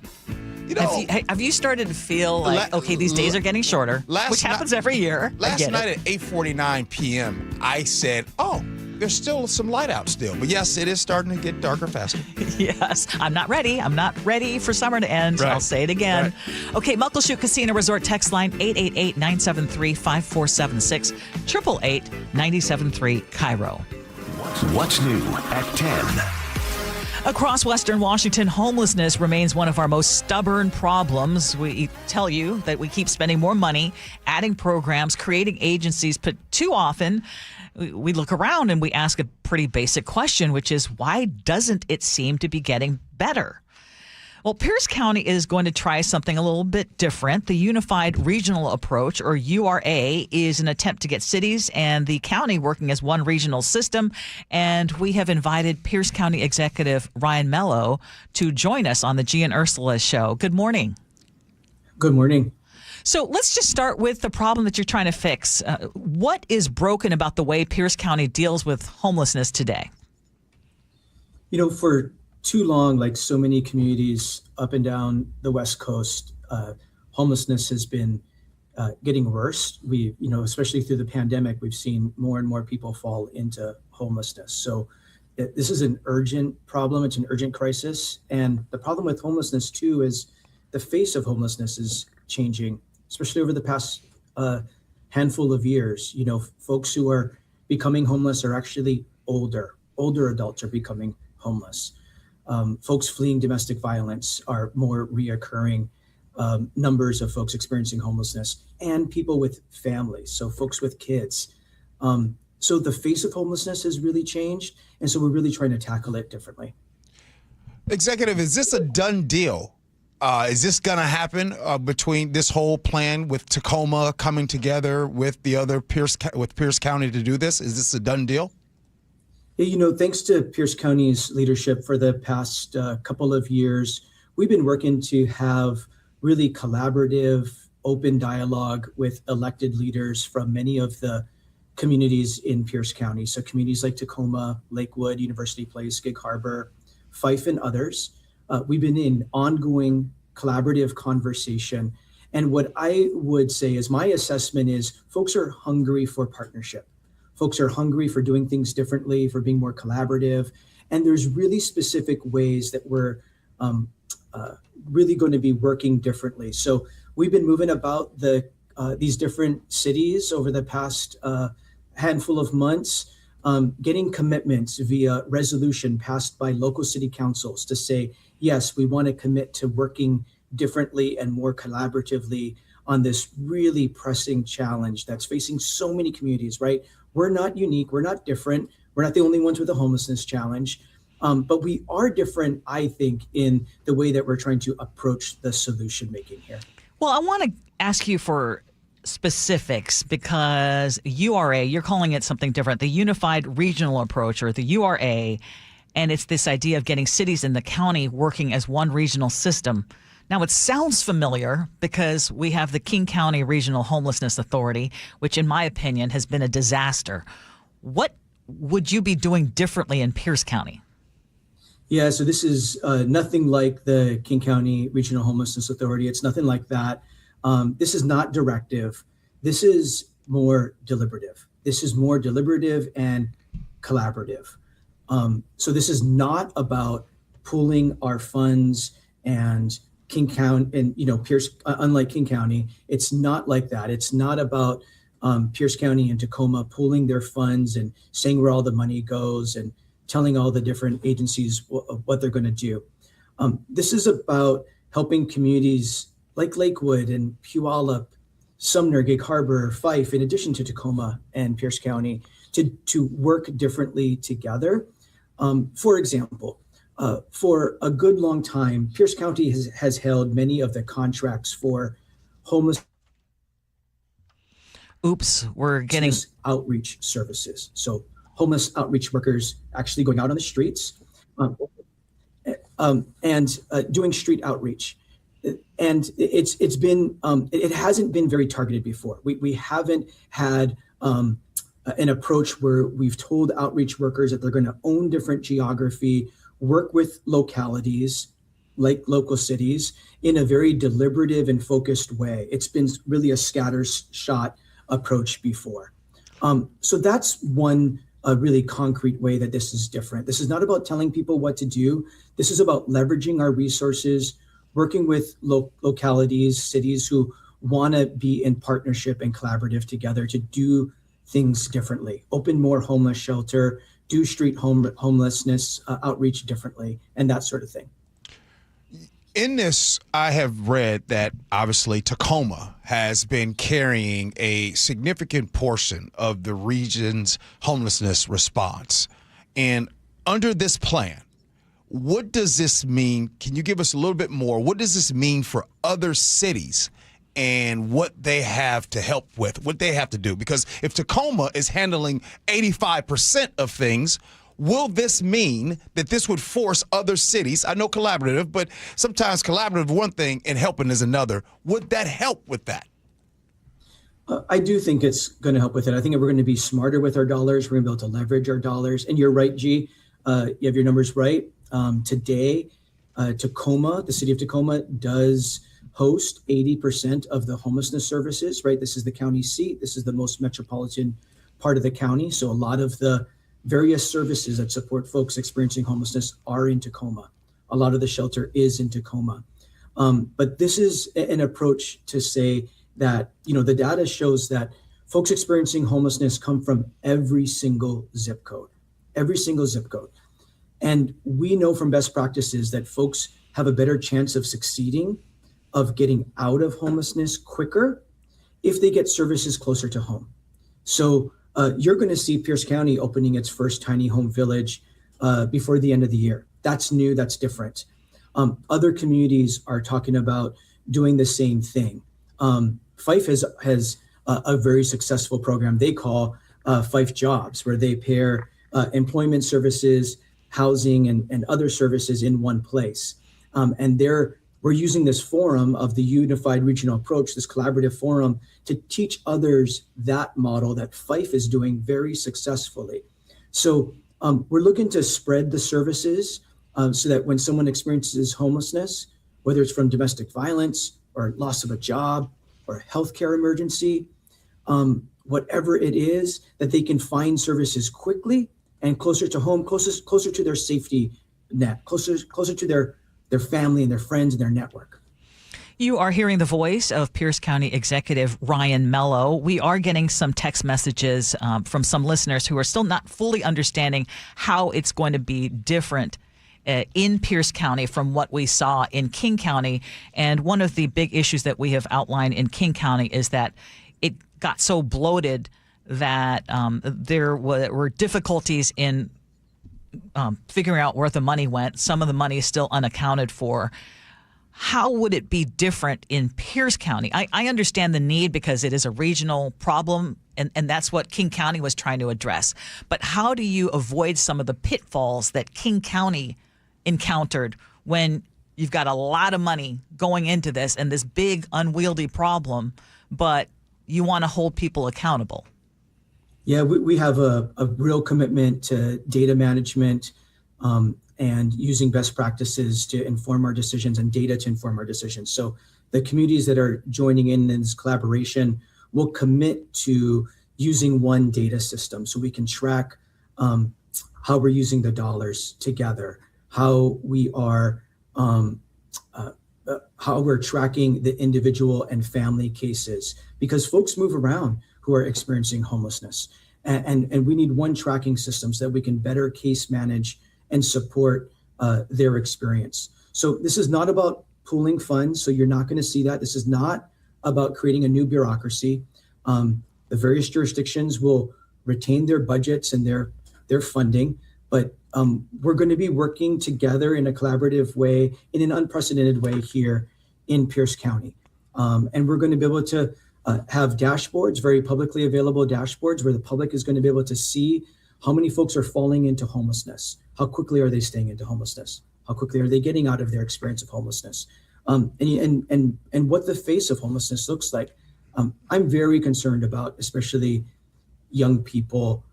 S15: You know,
S12: have you started to feel like, okay, these days are getting shorter, which happens every year.
S15: Last night at 8:49 p.m., I said, oh, there's still some light out still. But yes, it is starting to get darker faster.
S12: Yes, I'm not ready. I'm not ready for summer to end.
S15: Right.
S12: I'll say it again. Right. Okay, Muckleshoot Casino Resort text line 888-973-5476, 888-973 KIRO.
S2: What's new at 10?
S12: Across Western Washington, homelessness remains one of our most stubborn problems. We tell you that we keep spending more money, adding programs, creating agencies, but too often we look around and we ask a pretty basic question, which is, why doesn't it seem to be getting better? Well, Pierce County is going to try something a little bit different. The Unified Regional Approach, or URA, is an attempt to get cities and the county working as one regional system. And we have invited Pierce County Executive Ryan Mello to join us on the Gee and Ursula Show. Good morning.
S17: Good morning.
S12: So let's just start with the problem that you're trying to fix. What is broken about the way Pierce County deals with homelessness today?
S17: You know, for too long, like so many communities up and down the West Coast, homelessness has been getting worse. We, especially through the pandemic, we've seen more and more people fall into homelessness. So this is an urgent problem. It's an urgent crisis. And the problem with homelessness, too, is the face of homelessness is changing, especially over the past handful of years. Folks who are becoming homeless are actually older adults are becoming homeless. Folks fleeing domestic violence are more reoccurring numbers of folks experiencing homelessness, and people with families, so folks with kids. So the face of homelessness has really changed, and so we're really trying to tackle it differently.
S15: Executive, is this a done deal? Is this going to happen between this whole plan with Tacoma coming together with the other Pierce County to do this? Is this a done deal?
S17: Yeah, thanks to Pierce County's leadership for the past couple of years, we've been working to have really collaborative, open dialogue with elected leaders from many of the communities in Pierce County. So communities like Tacoma, Lakewood, University Place, Gig Harbor, Fife, and others. We've been in ongoing collaborative conversation. And what I would say is my assessment is folks are hungry for partnership. Folks are hungry for doing things differently, for being more collaborative. And there's really specific ways that we're really going to be working differently. So we've been moving about these different cities over the past handful of months, getting commitments via resolution passed by local city councils to say, yes, we want to commit to working differently and more collaboratively on this really pressing challenge that's facing so many communities, right? We're not unique. We're not different. We're not the only ones with a homelessness challenge. But we are different, I think, in the way that we're trying to approach the solution making here.
S12: Well, I want to ask you for specifics because URA, you're calling it something different, the Unified Regional Approach, or the URA, and it's this idea of getting cities in the county working as one regional system. Now, it sounds familiar because we have the King County Regional Homelessness Authority, which in my opinion has been a disaster. What would you be doing differently in Pierce County?
S17: Yeah, so this is nothing like the King County Regional Homelessness Authority. It's nothing like that. This is not directive. This is more deliberative. This is more deliberative and collaborative. So this is not about pooling our funds and King County and, Pierce, unlike King County, it's not like that. It's not about Pierce County and Tacoma pooling their funds and saying where all the money goes and telling all the different agencies what they're going to do. This is about helping communities like Lakewood and Puyallup, Sumner, Gig Harbor, Fife, in addition to Tacoma and Pierce County, to work differently together. For example, for a good long time, Pierce County has held many of the contracts for homeless
S12: we're getting
S17: outreach services. So homeless outreach workers actually going out on the streets and doing street outreach. And it's been it hasn't been very targeted before. We haven't had an approach where we've told outreach workers that they're going to own different geography, work with localities like local cities in a very deliberative and focused way. It's been really a scattershot approach before. So that's one really concrete way that this is different. This is not about telling people what to do. This is about leveraging our resources, working with localities, cities who want to be in partnership and collaborative together to do things differently, open more homeless shelter, do street homelessness outreach differently, and that sort of thing.
S15: In this, I have read that obviously Tacoma has been carrying a significant portion of the region's homelessness response. And under this plan, what does this mean? Can you give us a little bit more? What does this mean for other cities and what they have to help with, what they have to do? Because if Tacoma is handling 85% of things, will this mean that this would force other cities? I know collaborative, but sometimes collaborative is one thing and helping is another. Would that help with that?
S17: I do think it's going to help with it. I think we're going to be smarter with our dollars. We're going to be able to leverage our dollars. And you're right, G. You have your numbers right. Today, Tacoma, the city of Tacoma, does host 80% of the homelessness services, right? This is the county seat. This is the most metropolitan part of the county. So a lot of the various services that support folks experiencing homelessness are in Tacoma. A lot of the shelter is in Tacoma. But this is an approach to say that, the data shows that folks experiencing homelessness come from every single zip code. And we know from best practices that folks have a better chance of succeeding, of getting out of homelessness quicker if they get services closer to home. So you're going to see Pierce County opening its first tiny home village before the end of the year. That's new, that's different. Other communities are talking about doing the same thing. Fife has a very successful program they call Fife Jobs, where they pair employment services, housing, and other services in one place. And we're using this forum of the Unified Regional Approach, this collaborative forum, to teach others that model that Fife is doing very successfully. So we're looking to spread the services so that when someone experiences homelessness, whether it's from domestic violence or loss of a job or healthcare emergency, whatever it is, that they can find services quickly and closer to home, closer to their safety net, closer to their family and their friends and their network.
S12: You are hearing the voice of Pierce County Executive Ryan Mello. We are getting some text messages from some listeners who are still not fully understanding how it's going to be different in Pierce County from what we saw in King County. And one of the big issues that we have outlined in King County is that it got so bloated that there were difficulties in figuring out where the money went. Some of the money is still unaccounted for. How would it be different in Pierce County? I understand the need because it is a regional problem, and that's what King County was trying to address. But how do you avoid some of the pitfalls that King County encountered when you've got a lot of money going into this and this big unwieldy problem, but you want to hold people accountable?
S17: Yeah, we have a real commitment to data management and using best practices to inform our decisions and data to inform our decisions. So the communities that are joining in this collaboration will commit to using one data system so we can track how we're using the dollars together, how we are how we're tracking the individual and family cases, because folks move around who are experiencing homelessness. And we need one tracking system so that we can better case manage and support their experience. So this is not about pooling funds. So you're not going to see that. This is not about creating a new bureaucracy. The various jurisdictions will retain their budgets and their funding, but we're going to be working together in a collaborative way, in an unprecedented way here in Pierce County. And we're going to be able to have dashboards, very publicly available dashboards, where the public is going to be able to see how many folks are falling into homelessness, how quickly are they staying into homelessness, how quickly are they getting out of their experience of homelessness, and what the face of homelessness looks like. I'm very concerned about, especially young people,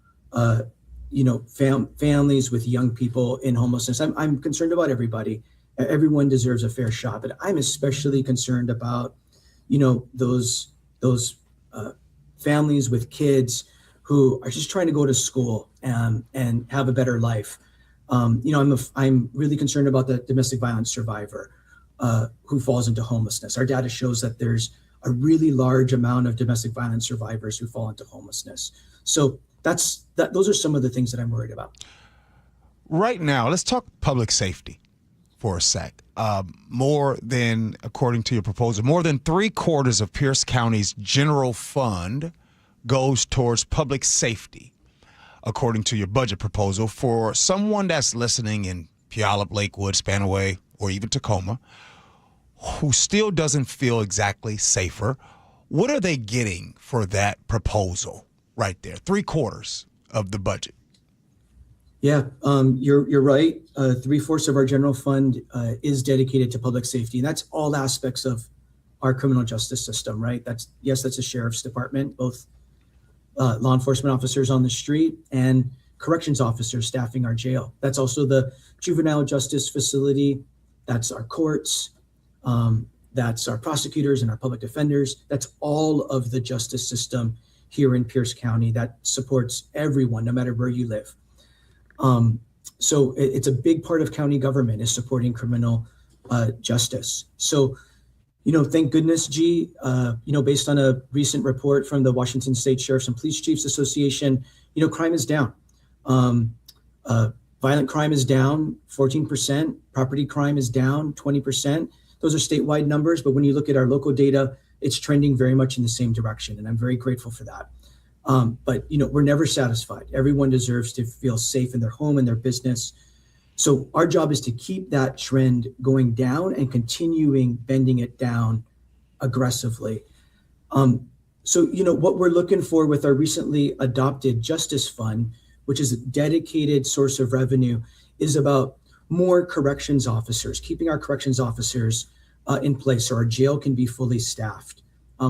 S17: families with young people in homelessness. I'm concerned about everybody. Everyone deserves a fair shot, but I'm especially concerned about, those families with kids who are just trying to go to school and have a better life. I'm really concerned about the domestic violence survivor who falls into homelessness. Our data shows that there's a really large amount of domestic violence survivors who fall into homelessness. So those are some of the things that I'm worried about.
S15: Right now, let's talk public safety for a sec. More than, according to your proposal, more than 3/4 of Pierce County's general fund goes towards public safety, according to your budget proposal. For someone that's listening in Puyallup, Lakewood, Spanaway, or even Tacoma, who still doesn't feel exactly safer, what are they getting for that proposal right there? 3/4 of the budget.
S17: Yeah, you're right. 3/4 of our general fund is dedicated to public safety, and that's all aspects of our criminal justice system, right? That's a sheriff's department, both law enforcement officers on the street and corrections officers staffing our jail. That's also the juvenile justice facility. That's our courts. That's our prosecutors and our public defenders. That's all of the justice system here in Pierce County that supports everyone, no matter where you live. So it's a big part of county government is supporting criminal justice. So, thank goodness, Gee, based on a recent report from the Washington State Sheriffs and Police Chiefs Association, crime is down. Violent crime is down 14%. Property crime is down 20%. Those are statewide numbers, but when you look at our local data, it's trending very much in the same direction, and I'm very grateful for that. But we're never satisfied. Everyone deserves to feel safe in their home and their business. So our job is to keep that trend going down and continuing bending it down aggressively. So what we're looking for with our recently adopted Justice Fund, which is a dedicated source of revenue, is about more corrections officers, keeping our corrections officers in place so our jail can be fully staffed.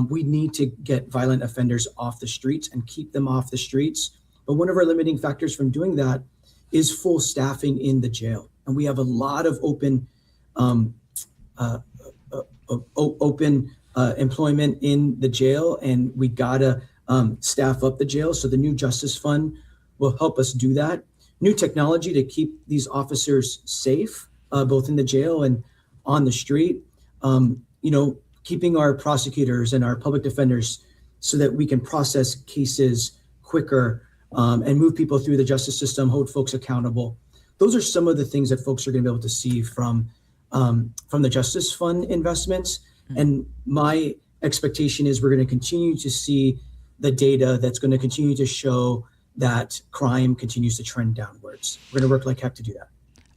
S17: We need to get violent offenders off the streets and keep them off the streets. But one of our limiting factors from doing that is full staffing in the jail. And we have a lot of open employment in the jail, and we gotta staff up the jail. So the new Justice Fund will help us do that. New technology to keep these officers safe, both in the jail and on the street. Keeping our prosecutors and our public defenders so that we can process cases quicker and move people through the justice system, hold folks accountable. those are some of the things that folks are going to be able to see from the Justice Fund investments. And my expectation is we're going to continue to see the data that's going to continue to show that crime continues to trend downwards. We're going to work like heck to do that.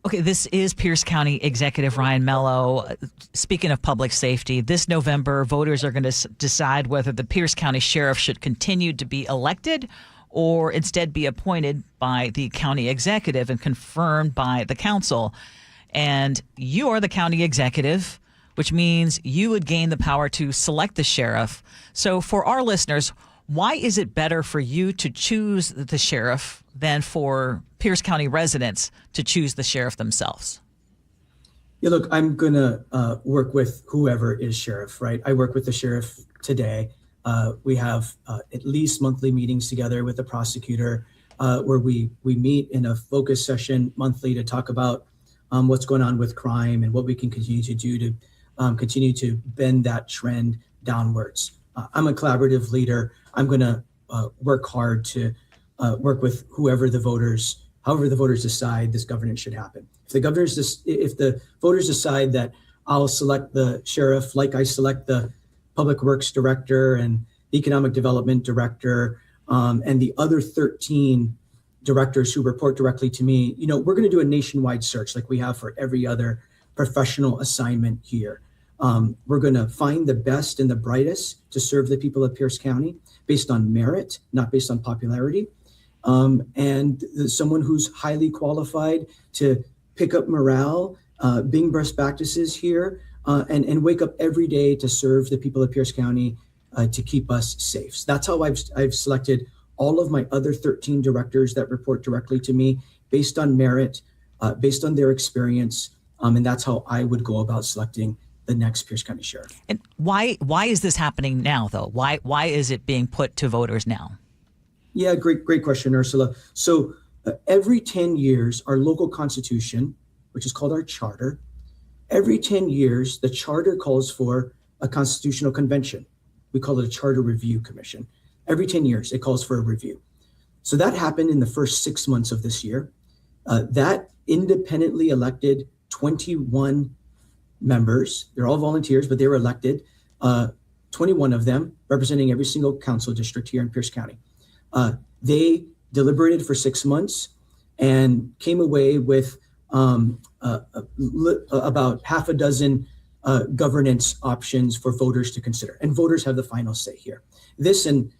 S12: Okay, this is Pierce County Executive Ryan Mello. Speaking of public safety, this November, voters are going to decide whether the Pierce County Sheriff should continue to be elected or instead be appointed by the county executive and confirmed by the council. And you are the county executive, which means you would gain the power to select the sheriff. So for our listeners, why is it better for you to choose the sheriff than for Pierce County residents to choose the sheriff themselves?
S17: Yeah, look, I'm going to work with whoever is sheriff, right? I work with the sheriff today. We have at least monthly meetings together with the prosecutor where we meet in a focus session monthly to talk about what's going on with crime and what we can continue to do to continue to bend that trend downwards. I'm a collaborative leader. I'm going to work hard to work with however the voters decide this governance should happen. If the voters decide that I'll select the sheriff like I select the public works director and the economic development director and the other 13 directors who report directly to me, we're going to do a nationwide search like we have for every other professional assignment here. We're going to find the best and the brightest to serve the people of Pierce County based on merit, not based on popularity. And someone who's highly qualified to pick up morale, being best practices here, and wake up every day to serve the people of Pierce County to keep us safe. So that's how I've selected all of my other 13 directors that report directly to me based on merit, based on their experience. And that's how I would go about selecting the next Pierce County Sheriff.
S12: And why is this happening now, though? Why is it being put to voters now?
S17: Yeah, great question, Ursula. So every 10 years, our local constitution, which is called our charter, every 10 years, the charter calls for a constitutional convention. We call it a charter review commission. Every 10 years, it calls for a review. So that happened in the first 6 months of this year. That independently elected 21 members. They're all volunteers, but they were elected. 21 of them representing every single council district here in Pierce County. They deliberated for 6 months and came away with about half a dozen governance options for voters to consider. And voters have the final say here. This and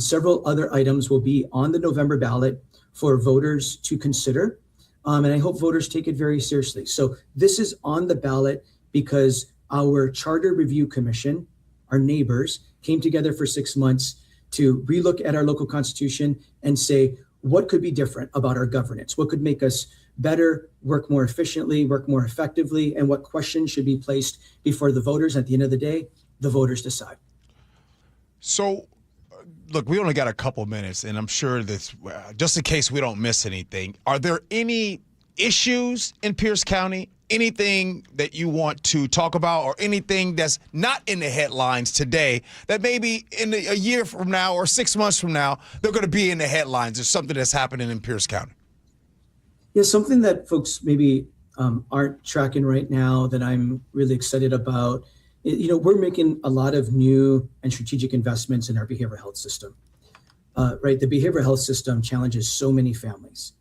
S17: several other items will be on the November ballot for voters to consider. And I hope voters take it very seriously. So this is on the ballot because our Charter Review Commission, our neighbors, came together for 6 months to relook at our local constitution and say, what could be different about our governance? What could make us better, work more efficiently, work more effectively, and what questions should be placed before the voters? At the end of the day, the voters decide.
S15: So, look, we only got a couple minutes, and I'm sure that just in case we don't miss anything, are there any issues in Pierce County, anything that you want to talk about, or anything that's not in the headlines today that maybe in a year from now or 6 months from now, they're going to be in the headlines? There's something that's happening in Pierce County.
S17: Yeah, something that folks maybe aren't tracking right now that I'm really excited about. We're making a lot of new and strategic investments in our behavioral health system. Right, the behavioral health system challenges so many families,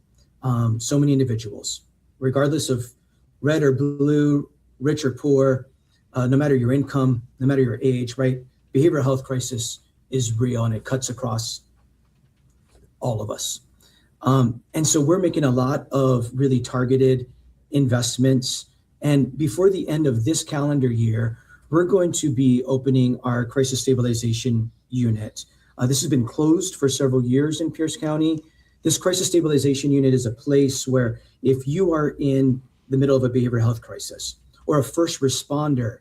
S17: so many individuals, regardless of red or blue, rich or poor, no matter your income, no matter your age, right? Behavioral health crisis is real and it cuts across all of us. And so we're making a lot of really targeted investments. And before the end of this calendar year, we're going to be opening our crisis stabilization unit. This has been closed for several years in Pierce County. This crisis stabilization unit is a place where if you are in the middle of a behavioral health crisis or a first responder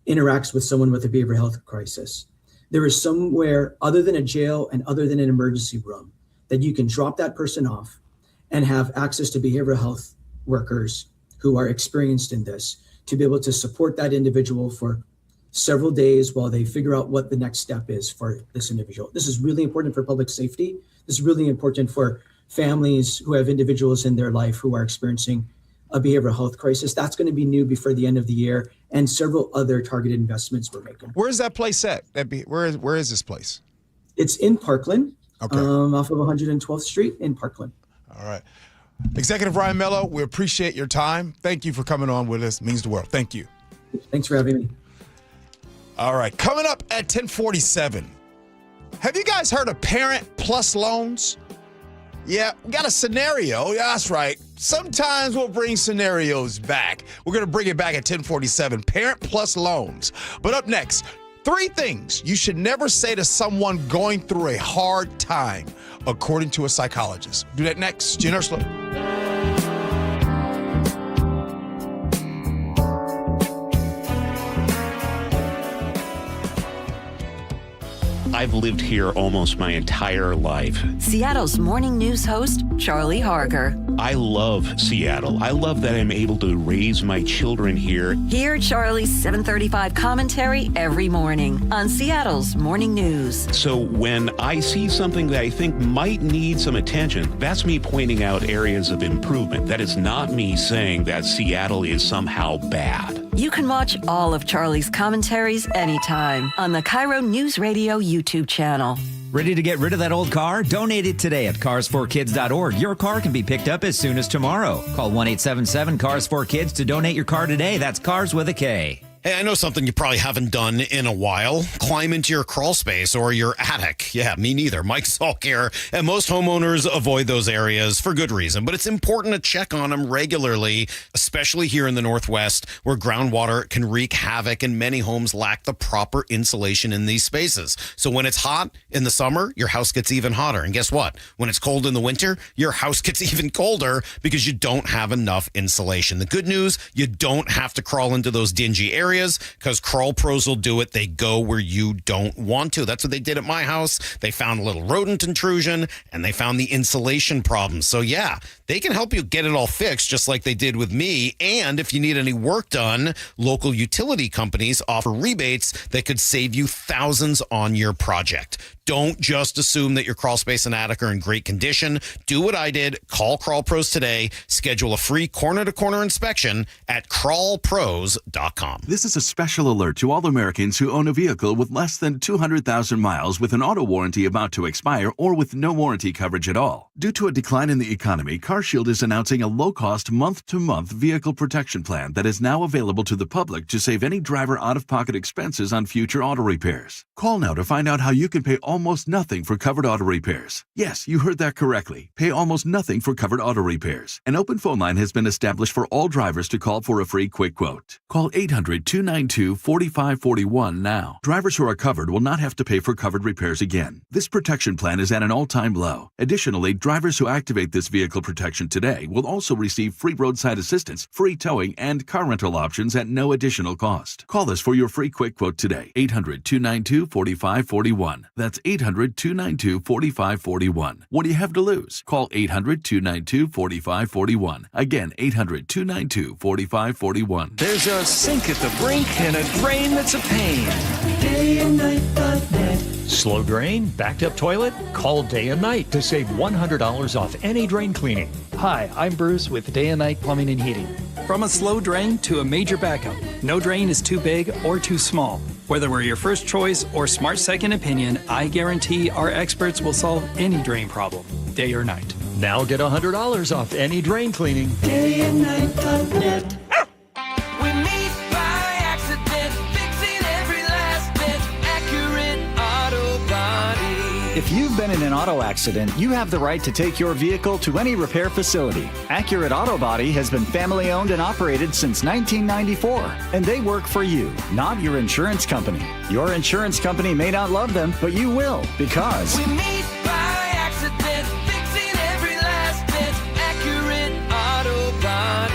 S17: interacts with someone with a behavioral health crisis, there is somewhere other than a jail and other than an emergency room that you can drop that person off and have access to behavioral health workers who are experienced in this to be able to support that individual for several days while they figure out what the next step is for this individual. This is really important for public safety. This is really important for families who have individuals in their life who are experiencing a behavioral health crisis. That's going to be new before the end of the year, and several other targeted investments we're making.
S15: Where's that place at? Where is this place?
S17: It's in Parkland,
S15: okay.
S17: Off of 112th Street in Parkland.
S15: All right. Executive Ryan Mello, we appreciate your time. Thank you for coming on with us. It means the world. Thank you.
S17: Thanks for having me.
S15: All right. Coming up at 10:47. Have you guys heard of Parent Plus loans? Yeah, we got a scenario. Yeah, that's right. Sometimes we'll bring scenarios back. We're going to bring it back at 10:47. Parent Plus loans. But up next, 3 things you should never say to someone going through a hard time, according to a psychologist. Do that next. Gee Ursula.
S9: I've lived here almost my entire life.
S14: Seattle's morning news host, Charlie Harger.
S9: I love Seattle. I love that I'm able to raise my children here.
S14: Hear Charlie's 7:35 commentary every morning on Seattle's morning news.
S9: So when I see something that I think might need some attention, that's me pointing out areas of improvement. That is not me saying that Seattle is somehow bad.
S14: You can watch all of Charlie's commentaries anytime on the KIRO Newsradio YouTube channel.
S18: Ready to get rid of that old car? Donate it today at cars4kids.org. Your car can be picked up as soon as tomorrow. Call 1-877-CARS4KIDS to donate your car today. That's cars with a K.
S19: Hey, I know something you probably haven't done in a while. Climb into your crawl space or your attic. Yeah, me neither. Mike Salk here. And most homeowners avoid those areas for good reason. But it's important to check on them regularly, especially here in the Northwest, where groundwater can wreak havoc and many homes lack the proper insulation in these spaces. So when it's hot in the summer, your house gets even hotter. And guess what? When it's cold in the winter, your house gets even colder because you don't have enough insulation. The good news, you don't have to crawl into those dingy areas, because Crawl Pros will do it. They go where you don't want to. That's what they did at my house. They found a little rodent intrusion and they found the insulation problem. So yeah, they can help you get it all fixed just like they did with me. And if you need any work done, local utility companies offer rebates that could save you thousands on your project. Don't just assume that your crawl space and attic are in great condition. Do what I did. Call Crawl Pros today. Schedule a free corner-to-corner inspection at crawlpros.com.
S22: This is a special alert to all Americans who own a vehicle with less than 200,000 miles with an auto warranty about to expire or with no warranty coverage at all. Due to a decline in the economy, CarShield is announcing a low-cost month-to-month vehicle protection plan that is now available to the public to save any driver out-of-pocket expenses on future auto repairs. Call now to find out how you can pay almost nothing for covered auto repairs. Yes, you heard that correctly. Pay almost nothing for covered auto repairs. An open phone line has been established for all drivers to call for a free quick quote. Call 800-292-4541 now. Drivers who are covered will not have to pay for covered repairs again. This protection plan is at an all-time low. Additionally, drivers who activate this vehicle protection today will also receive free roadside assistance, free towing, and car rental options at no additional cost. Call us for your free quick quote today. 800-292-4541. That's 800-292-4541. What do you have to lose? Call 800-292-4541. Again, 800-292-4541.
S23: There's a sink at the brink and a drain that's a pain.
S24: DayandNight.net. Slow drain? Backed up toilet? Call Day and Night to save $100 off any drain cleaning.
S25: Hi, I'm Bruce with Day and Night Plumbing and Heating. From a slow drain to a major backup, no drain is too big or too small. Whether we're your first choice or smart second opinion, I guarantee our experts will solve any drain problem, day or night.
S24: Now get $100 off any drain cleaning.
S23: DayandNight.net.
S26: We meet by accident, fixing every last bit, Accurate Auto Body.
S27: If you've been in an auto accident, you have the right to take your vehicle to any repair facility. Accurate Auto Body has been family owned and operated since 1994, and they work for you, not your insurance company. Your insurance company may not love them, but you will, because
S26: We meet by accident, fixing every last bit, Accurate Auto Body.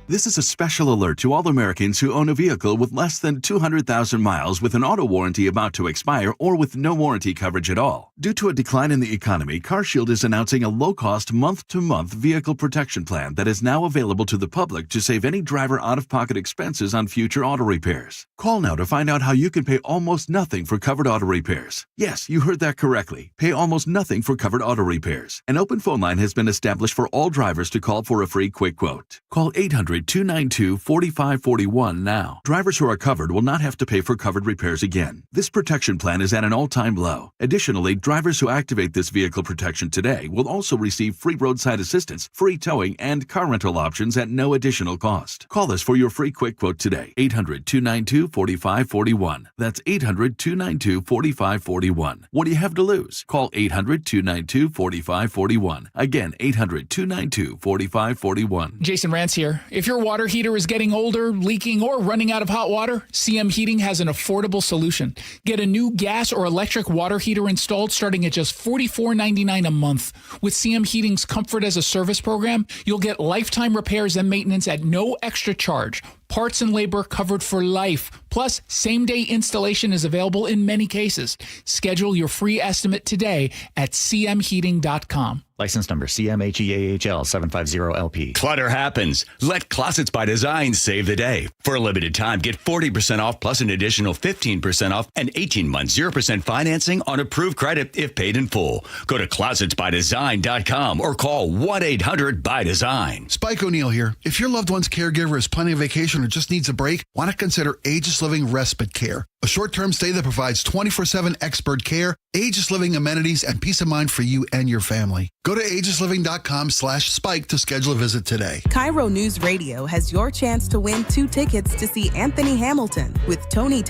S22: This is a special alert to all Americans who own a vehicle with less than 200,000 miles with an auto warranty about to expire or with no warranty coverage at all. Due to a decline in the economy, CarShield is announcing a low-cost month-to-month vehicle protection plan that is now available to the public to save any driver out-of-pocket expenses on future auto repairs. Call now to find out how you can pay almost nothing for covered auto repairs. Yes, you heard that correctly. Pay almost nothing for covered auto repairs. An open phone line has been established for all drivers to call for a free quick quote. Call 800-292-4541 now. Drivers who are covered will not have to pay for covered repairs again. This protection plan is at an all-time low. Additionally, drivers who activate this vehicle protection today will also receive free roadside assistance, free towing, and car rental options at no additional cost. Call us for your free quick quote today. 800-292-4541. That's 800-292-4541. What do you have to lose? Call 800-292-4541. Again, 800-292-4541.
S3: Jason Rance here. If your water heater is getting older, leaking, or running out of hot water, CM Heating has an affordable solution. Get a new gas or electric water heater installed starting at just $44.99 a month. With CM Heating's Comfort as a Service program, you'll get lifetime repairs and maintenance at no extra charge. Parts and labor covered for life. Plus, same-day installation is available in many cases. Schedule your free estimate today at cmheating.com.
S4: License number CMHEAHL 750LP.
S5: Clutter happens. Let Closets by Design save the day. For a limited time, get 40% off plus an additional 15% off and 18 months 0% financing on approved credit if paid in full. Go to closetsbydesign.com or call 1-800-BY-DESIGN.
S7: Spike O'Neill here. If your loved one's caregiver is planning a vacation or just needs a break, why not consider Aegis Living Respite Care? A short-term stay that provides 24/7 expert care, Aegis Living amenities, and peace of mind for you and your family. Go to aegisliving.com/spike to schedule a visit today.
S8: KIRO News Radio has your chance to win 2 tickets to see Anthony Hamilton with Tony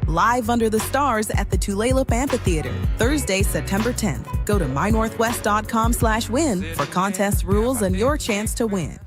S8: live under the stars at the Tulalip Amphitheater, Thursday, September 10th. Go to mynorthwest.com/win for contest rules and your chance to win.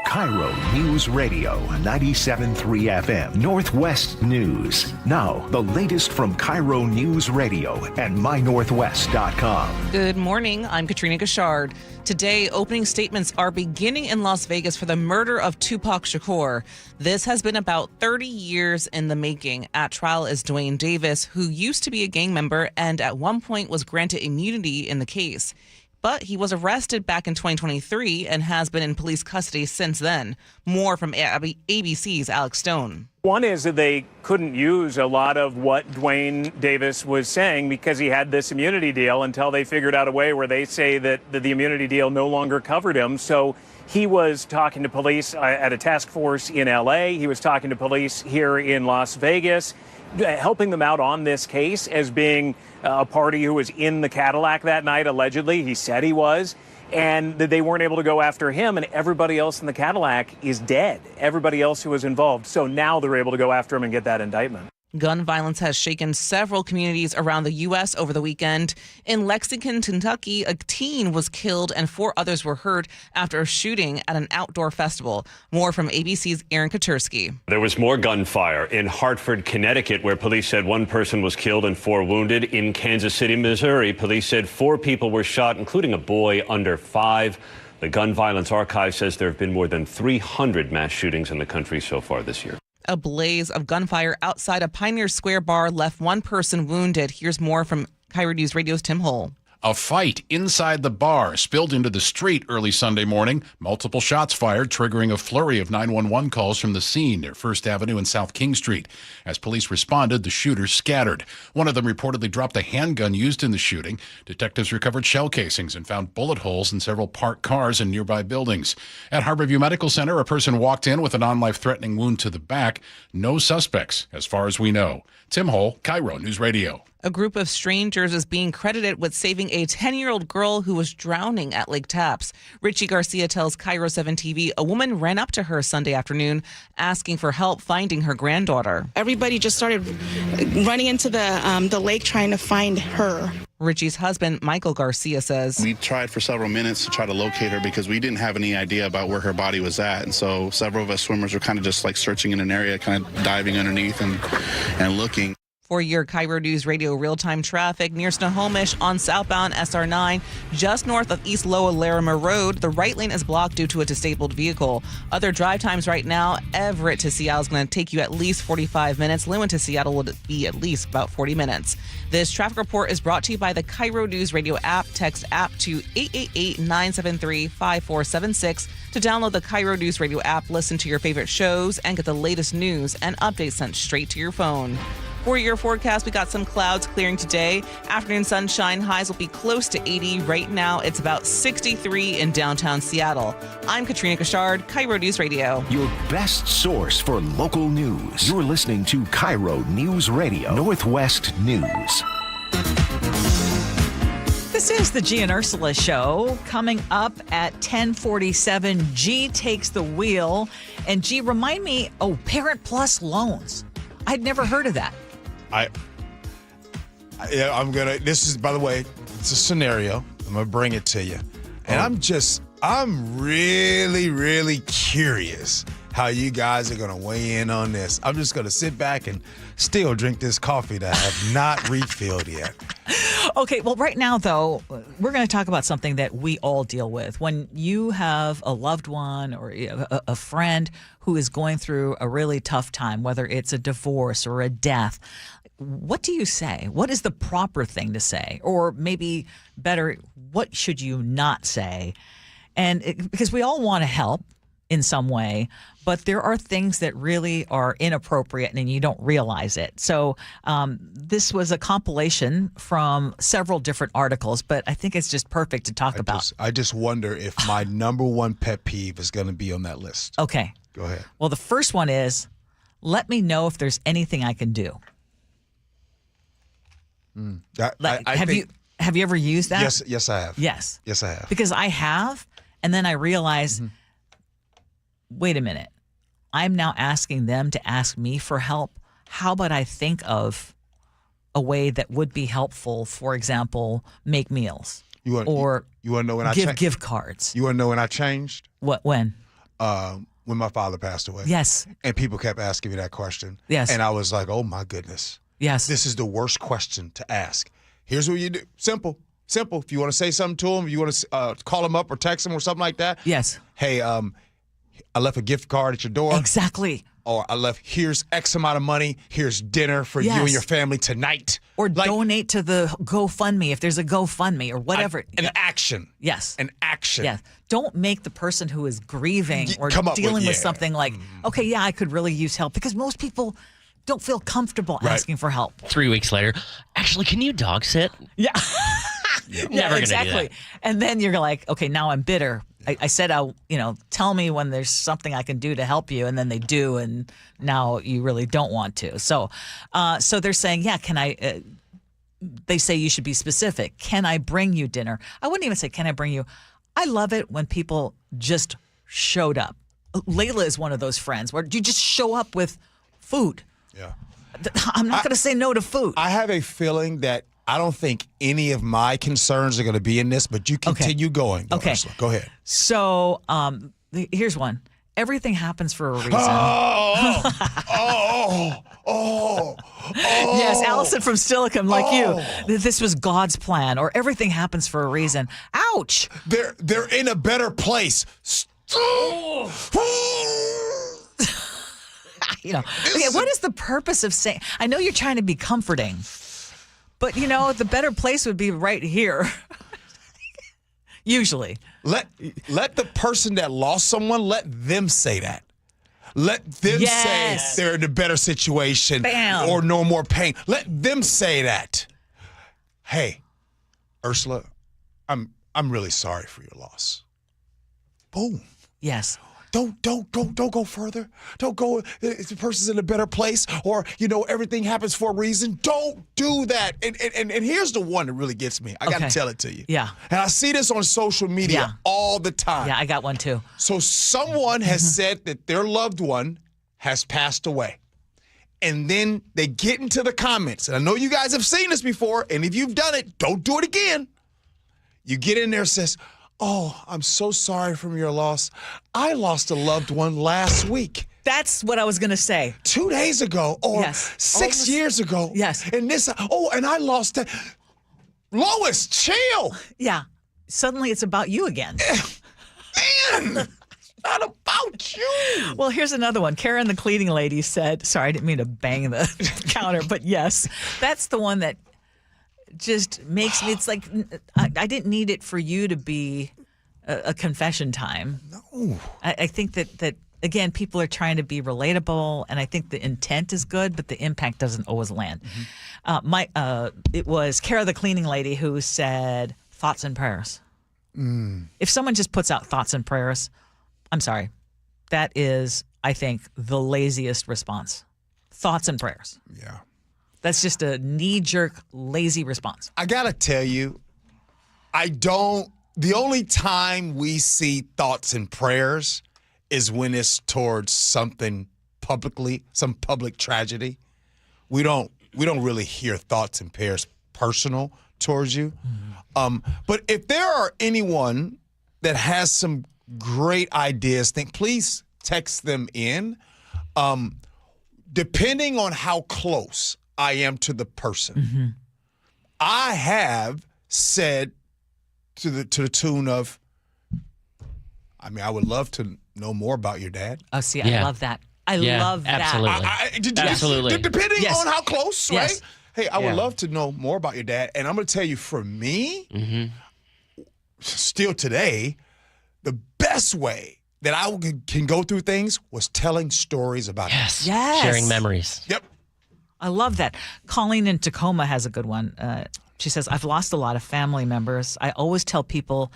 S2: KIRO News Radio 97.3 FM Northwest News. Now, the latest from KIRO News Radio and mynorthwest.com.
S1: Good morning. I'm Katrina Gashard. Today, opening statements are beginning in Las Vegas for the murder of Tupac Shakur. This has been about 30 years in the making. At trial is Dwayne Davis, who used to be a gang member and at one point was granted immunity in the case. But he was arrested back in 2023 and has been in police custody since then. More from ABC's Alex Stone.
S20: One is that they couldn't use a lot of what Dwayne Davis was saying because he had this immunity deal until they figured out a way where they say that the immunity deal no longer covered him. So he was talking to police at a task force in L.A. He was talking to police here in Las Vegas, helping them out on this case as being a party who was in the Cadillac that night, allegedly. He said he was, and that they weren't able to go after him, and everybody else in the Cadillac is dead, everybody else who was involved. So now they're able to go after him and get that indictment.
S1: Gun violence has shaken several communities around the U.S. over the weekend. In Lexington, Kentucky, a teen was killed and 4 others were hurt after a shooting at an outdoor festival. More from ABC's Aaron Katursky.
S21: There was more gunfire in Hartford, Connecticut, where police said 1 person was killed and 4 wounded. In Kansas City, Missouri, police said 4 people were shot, including a boy under 5. The Gun Violence Archive says there have been more than 300 mass shootings in the country so far this year.
S1: A blaze of gunfire outside a Pioneer Square bar left 1 person wounded. Here's more from KIRO News Radio's Tim Hull.
S28: A fight inside the bar spilled into the street early Sunday morning. Multiple shots fired, triggering a flurry of 911 calls from the scene near First Avenue and South King Street. As police responded, the shooters scattered. One of them reportedly dropped a handgun used in the shooting. Detectives recovered shell casings and found bullet holes in several parked cars in nearby buildings. At Harborview Medical Center, a person walked in with a non-life-threatening wound to the back. No suspects, as far as we know. Tim Hull, KIRO News Radio.
S1: A group of strangers is being credited with saving a 10-year-old girl who was drowning at Lake Tapps. Richie Garcia tells KIRO 7 TV a woman ran up to her Sunday afternoon asking for help finding her granddaughter.
S29: Everybody just started running into the lake trying to find her.
S1: Richie's husband, Michael Garcia, says,
S30: We tried for several minutes to try to locate her because we didn't have any idea about where her body was at. And so several of us swimmers were kind of just like searching in an area, kind of diving underneath and looking.
S1: For your KIRO News Radio real-time traffic, near Snohomish on southbound SR9, just north of East Lower Larimer Road, the right lane is blocked due to a disabled vehicle. Other drive times right now, Everett to Seattle is going to take you at least 45 minutes. Linwood to Seattle will be at least about 40 minutes. This traffic report is brought to you by the KIRO Newsradio app. Text app to 888-973-5476 to download the KIRO Newsradio app, listen to your favorite shows, and get the latest news and updates sent straight to your phone. For your forecast, we got some clouds clearing today. Afternoon sunshine, highs will be close to 80. Right now, it's about 63 in downtown Seattle. I'm Katrina Kashard, KIRO News Radio.
S2: Your best source for local news. You're listening to KIRO News Radio, Northwest News.
S6: This is the Gee and Ursula Show. Coming up at 10:47, Gee takes the wheel. And Gee, remind me, Parent Plus loans. I'd never heard of that.
S9: This is, by the way, it's a scenario. I'm going to bring it to you. And I'm really, really curious how you guys are going to weigh in on this. I'm just going to sit back and still drink this coffee that I have not refilled yet.
S6: Okay, well, right now, though, we're going to talk about something that we all deal with. When you have a loved one or a friend who is going through a really tough time, whether it's a divorce or a death, what do you say? What is the proper thing to say? Or maybe better, what should you not say? And because we all want to help in some way, but there are things that really are inappropriate and you don't realize it. So this was a compilation from several different articles, but I think it's just perfect to talk about.
S9: I just wonder if my number one pet peeve is going to be on that list.
S6: Okay.
S9: Go ahead.
S6: Well, the first one is, let me know if there's anything I can do. Have you ever used that?
S9: Yes, I have.
S6: Yes.
S9: Yes, I have.
S6: Because I have, and then I realized, wait a minute. I'm now asking them to ask me for help. How about I think of a way that would be helpful? For example, make meals.
S9: You want to know when I
S6: give gift cards.
S9: You want to know when I changed?
S6: What? When?
S9: When my father passed away.
S6: Yes.
S9: And people kept asking me that question.
S6: Yes.
S9: And I was like, oh my goodness.
S6: Yes.
S9: This is the worst question to ask. Here's what you do. Simple. If you want to say something to him, you want to call him up or text him or something like that.
S6: Yes.
S9: Hey, I left a gift card at your door.
S6: Exactly.
S9: Or here's X amount of money. Here's dinner for you and your family tonight.
S6: Or donate to the GoFundMe if there's a GoFundMe or whatever.
S9: An action.
S6: Yes.
S9: An action.
S6: Yes. Don't make the person who is grieving or
S9: come up
S6: dealing
S9: with
S6: with something like, okay, yeah, I could really use help. Because most people don't feel comfortable asking for help.
S10: 3 weeks later, actually, can you dog sit?
S6: Yeah.
S10: Never
S6: exactly.
S10: gonna do that.
S6: And then you're like, okay, now I'm bitter. I said, tell me when there's something I can do to help you, and then they do, and now you really don't want to. So they're saying, yeah, can I? They say you should be specific. Can I bring you dinner? I wouldn't even say, can I bring you? I love it when people just showed up. Layla is one of those friends where you just show up with food.
S9: Yeah.
S6: I'm not going to say no to food.
S9: I have a feeling that I don't think any of my concerns are going to be in this, but you continue going.
S6: Okay.
S9: Ursula. Go ahead.
S6: So here's one. Everything happens for a reason. Yes, Allison from Stillicum, like you. This was God's plan, or everything happens for a reason. Ouch.
S9: They're in a better place.
S6: What is the purpose of saying? I know you're trying to be comforting, but the better place would be right here. Usually.
S9: Let the person that lost someone, let them say that. Let them say they're in a better situation or no more pain. Let them say that. Hey, Ursula, I'm really sorry for your loss. Boom.
S6: Yes.
S9: Don't go further. Don't go if the person's in a better place or, everything happens for a reason. Don't do that. And here's the one that really gets me. I got to tell it to you.
S6: Yeah.
S9: And I see this on social media all the time.
S6: Yeah, I got one too.
S9: So someone has said that their loved one has passed away. And then they get into the comments. And I know you guys have seen this before. And if you've done it, don't do it again. You get in there and says, oh, I'm so sorry for your loss. I lost a loved one last week.
S6: That's what I was going to say.
S9: 2 days ago or 6 years ago.
S6: Yes.
S9: And and I lost that. Lois, chill.
S6: Yeah. Suddenly it's about you again.
S9: Man, not about you.
S6: Well, here's another one. Karen, the cleaning lady, said, sorry, I didn't mean to bang the counter, but yes, that's the one that just makes me, it's like, I didn't need it for you to be a confession time.
S9: No.
S6: I think that, again, people are trying to be relatable, and I think the intent is good, but the impact doesn't always land. It was Kara, the cleaning lady, who said thoughts and prayers. If someone just puts out thoughts and prayers, I'm sorry. That is, I think, the laziest response. Thoughts and prayers.
S9: Yeah.
S6: That's just a knee-jerk, lazy response.
S9: I got to tell you, the only time we see thoughts and prayers is when it's towards something publicly, some public tragedy. We don't really hear thoughts and prayers personal towards you. But if there are anyone that has some great ideas, please text them in. Depending on how close I am to the person, I have said to the tune of, I would love to know more about your dad.
S6: Oh, see, I love that. I love that.
S10: Absolutely.
S9: Depending on how close, right?
S6: Yes.
S9: Hey, I would love to know more about your dad. And I'm going to tell you, for me, still today, the best way that I can go through things was telling stories about him.
S6: Yes.
S10: Sharing memories.
S9: Yep.
S6: I love that. Colleen in Tacoma has a good one. She says, I've lost a lot of family members. I always tell people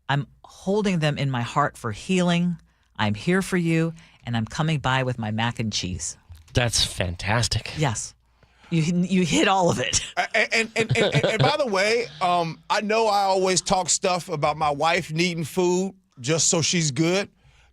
S6: I'm holding them in my heart for healing. I'm here for you, and I'm coming by with my mac and cheese.
S10: That's fantastic.
S6: Yes. You hit all of it.
S9: And by the way, I know I always talk stuff about my wife needing food just so she's good.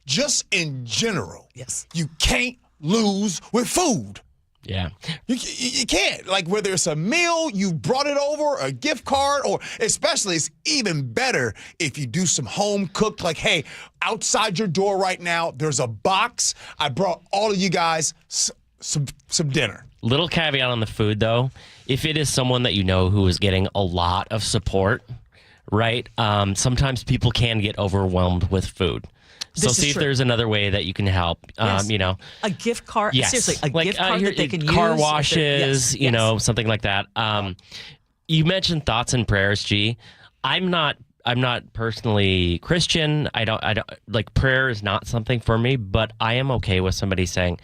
S9: Just in general, you can't lose with food.
S10: Yeah.
S9: You can't. Like, whether it's a meal, you brought it over, a gift card, or especially it's even better if you do some home cooked, like, hey, outside your door right now, there's a box. I brought all of you guys some dinner.
S10: Little caveat on the food, though. If it is someone that you know who is getting a lot of support, right, sometimes people can get overwhelmed with food. So see if there's another way that you can help. You know,
S6: a gift card.
S10: Yes.
S6: Seriously, a gift card that they can use.
S10: Car washes, you know, something like that. You mentioned thoughts and prayers, Gee. I'm not personally Christian. I don't like, prayer is not something for me, but I am okay with somebody saying,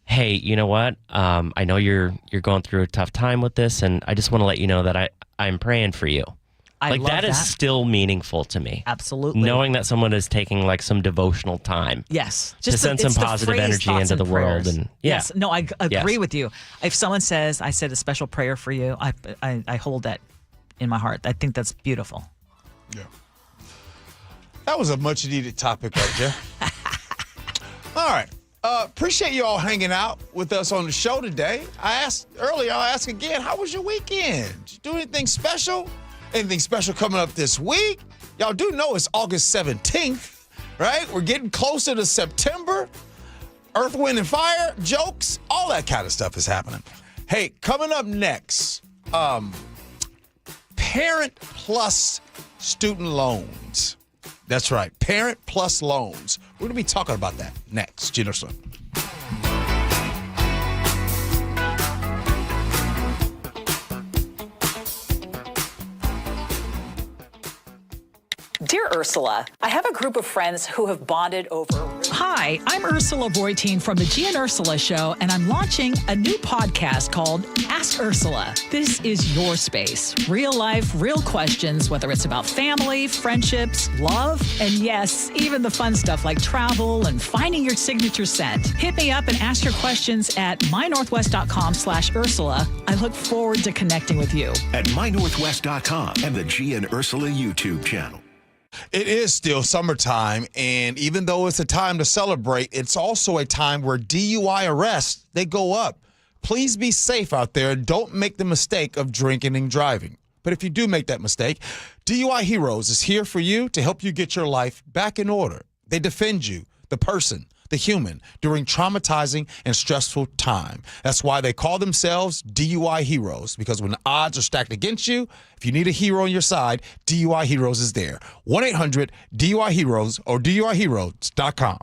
S10: hey, you know what? I know you're going through a tough time with this, and I just want to let you know that I'm praying for you. Like, that is still meaningful to me.
S6: Absolutely.
S10: Knowing that someone is taking like some devotional time.
S6: Yes.
S10: To send some positive energy into the world. And
S6: yes. No, I agree with you. If someone says, I said a special prayer for you, I hold that in my heart. I think that's beautiful.
S9: Yeah. That was a much needed topic right there. All right. Appreciate you all hanging out with us on the show today. I asked earlier, I'll ask again, how was your weekend? Did you do anything special? Anything special coming up this week? Y'all do know it's August 17th, right? We're getting closer to September. Earth, Wind, and Fire, jokes, all that kind of stuff is happening. Hey, coming up next, Parent Plus student loans. That's right, Parent Plus loans. We're going to be talking about that next. Gee Ursula.
S11: Dear Ursula, I have a group of friends who have bonded over...
S12: Hi, I'm Ursula Reutin from the Gee and Ursula Show, and I'm launching a new podcast called Ask Ursula. This is your space. Real life, real questions, whether it's about family, friendships, love, and yes, even the fun stuff like travel and finding your signature scent. Hit me up and ask your questions at mynorthwest.com/Ursula. I look forward to connecting with you.
S2: At mynorthwest.com and the Gee and Ursula YouTube channel.
S9: It is still summertime, and even though it's a time to celebrate, it's also a time where DUI arrests, they go up. Please be safe out there and don't make the mistake of drinking and driving. But if you do make that mistake, DUI Heroes is here for you to help you get your life back in order. They defend you, the person, the human during traumatizing and stressful time. That's why they call themselves DUI heroes, because when the odds are stacked against you, if you need a hero on your side, DUI Heroes is there. 1-800-DUI-HEROES or DUIHeroes.com.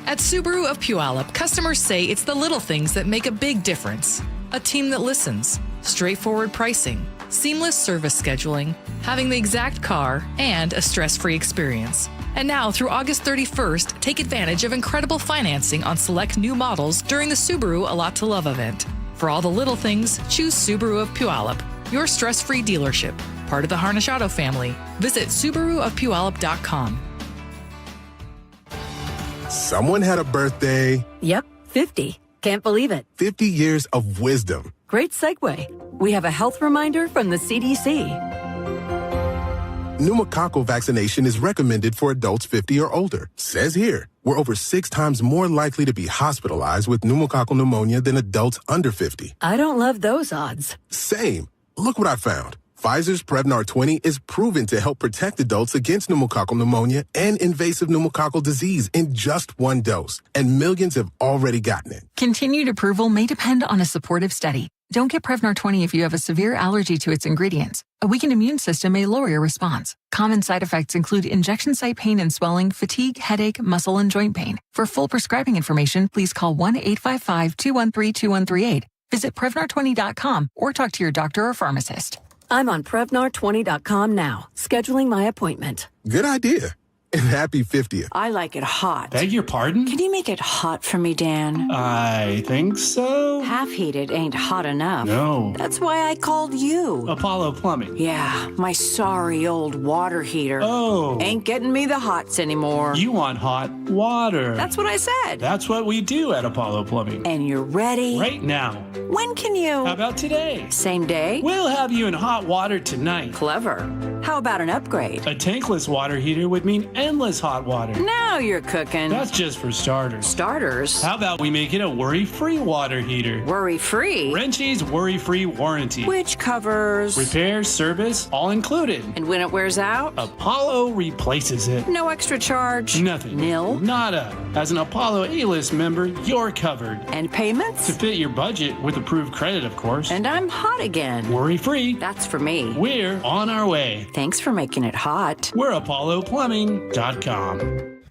S13: At Subaru of Puyallup, customers say it's the little things that make a big difference. A team that listens, straightforward pricing, seamless service scheduling, having the exact car, and a stress-free experience. And now, through August 31st, take advantage of incredible financing on select new models during the Subaru A Lot to Love event. For all the little things, choose Subaru of Puyallup, your stress-free dealership, part of the Harnish Auto family. Visit SubaruofPuyallup.com.
S14: Someone had a birthday.
S15: Yep, 50. Can't believe it.
S14: 50 years of wisdom.
S15: Great segue. We have a health reminder from the CDC.
S14: Pneumococcal vaccination is recommended for adults 50 or older. Says here, we're over 6 times more likely to be hospitalized with pneumococcal pneumonia than adults under 50.
S15: I don't love those odds.
S14: Same. Look what I found. Pfizer's Prevnar 20 is proven to help protect adults against pneumococcal pneumonia and invasive pneumococcal disease in just 1 dose. And millions have already gotten it.
S16: Continued approval may depend on a supportive study. Don't get Prevnar 20 if you have a severe allergy to its ingredients. A weakened immune system may lower your response. Common side effects include injection site pain and swelling, fatigue, headache, muscle, and joint pain. For full prescribing information, please call 1-855-213-2138. Visit Prevnar20.com or talk to your doctor or pharmacist.
S15: I'm on Prevnar20.com now, scheduling my appointment.
S14: Good idea. And happy 50th.
S15: I like it hot.
S17: Beg your pardon?
S15: Can you make it hot for me, Dan?
S17: I think so.
S15: Half heated ain't hot enough.
S17: No.
S15: That's why I called you.
S17: Apollo Plumbing.
S15: Yeah, my sorry old water heater.
S17: Oh.
S15: Ain't getting me the hots anymore.
S17: You want hot water.
S15: That's what I said.
S17: That's what we do at Apollo Plumbing.
S15: And you're ready?
S17: Right now.
S15: When can you?
S17: How about today?
S15: Same day?
S17: We'll have you in hot water tonight.
S15: Clever. How about an upgrade?
S17: A tankless water heater would mean endless hot water.
S15: Now you're cooking.
S17: That's just for starters.
S15: Starters?
S17: How about we make it a worry-free water heater?
S15: Worry-free?
S17: Wrenchie's worry-free warranty.
S15: Which covers?
S17: Repair, service, all included.
S15: And when it wears out?
S17: Apollo replaces it.
S15: No extra charge?
S17: Nothing.
S15: Nil?
S17: Nada. As an Apollo A-list member, you're covered.
S15: And payments?
S17: To fit your budget with approved credit, of course.
S15: And I'm hot again.
S17: Worry-free.
S15: That's for me.
S17: We're on our way.
S15: Thanks for making it hot.
S17: We're ApolloPlumbing.com.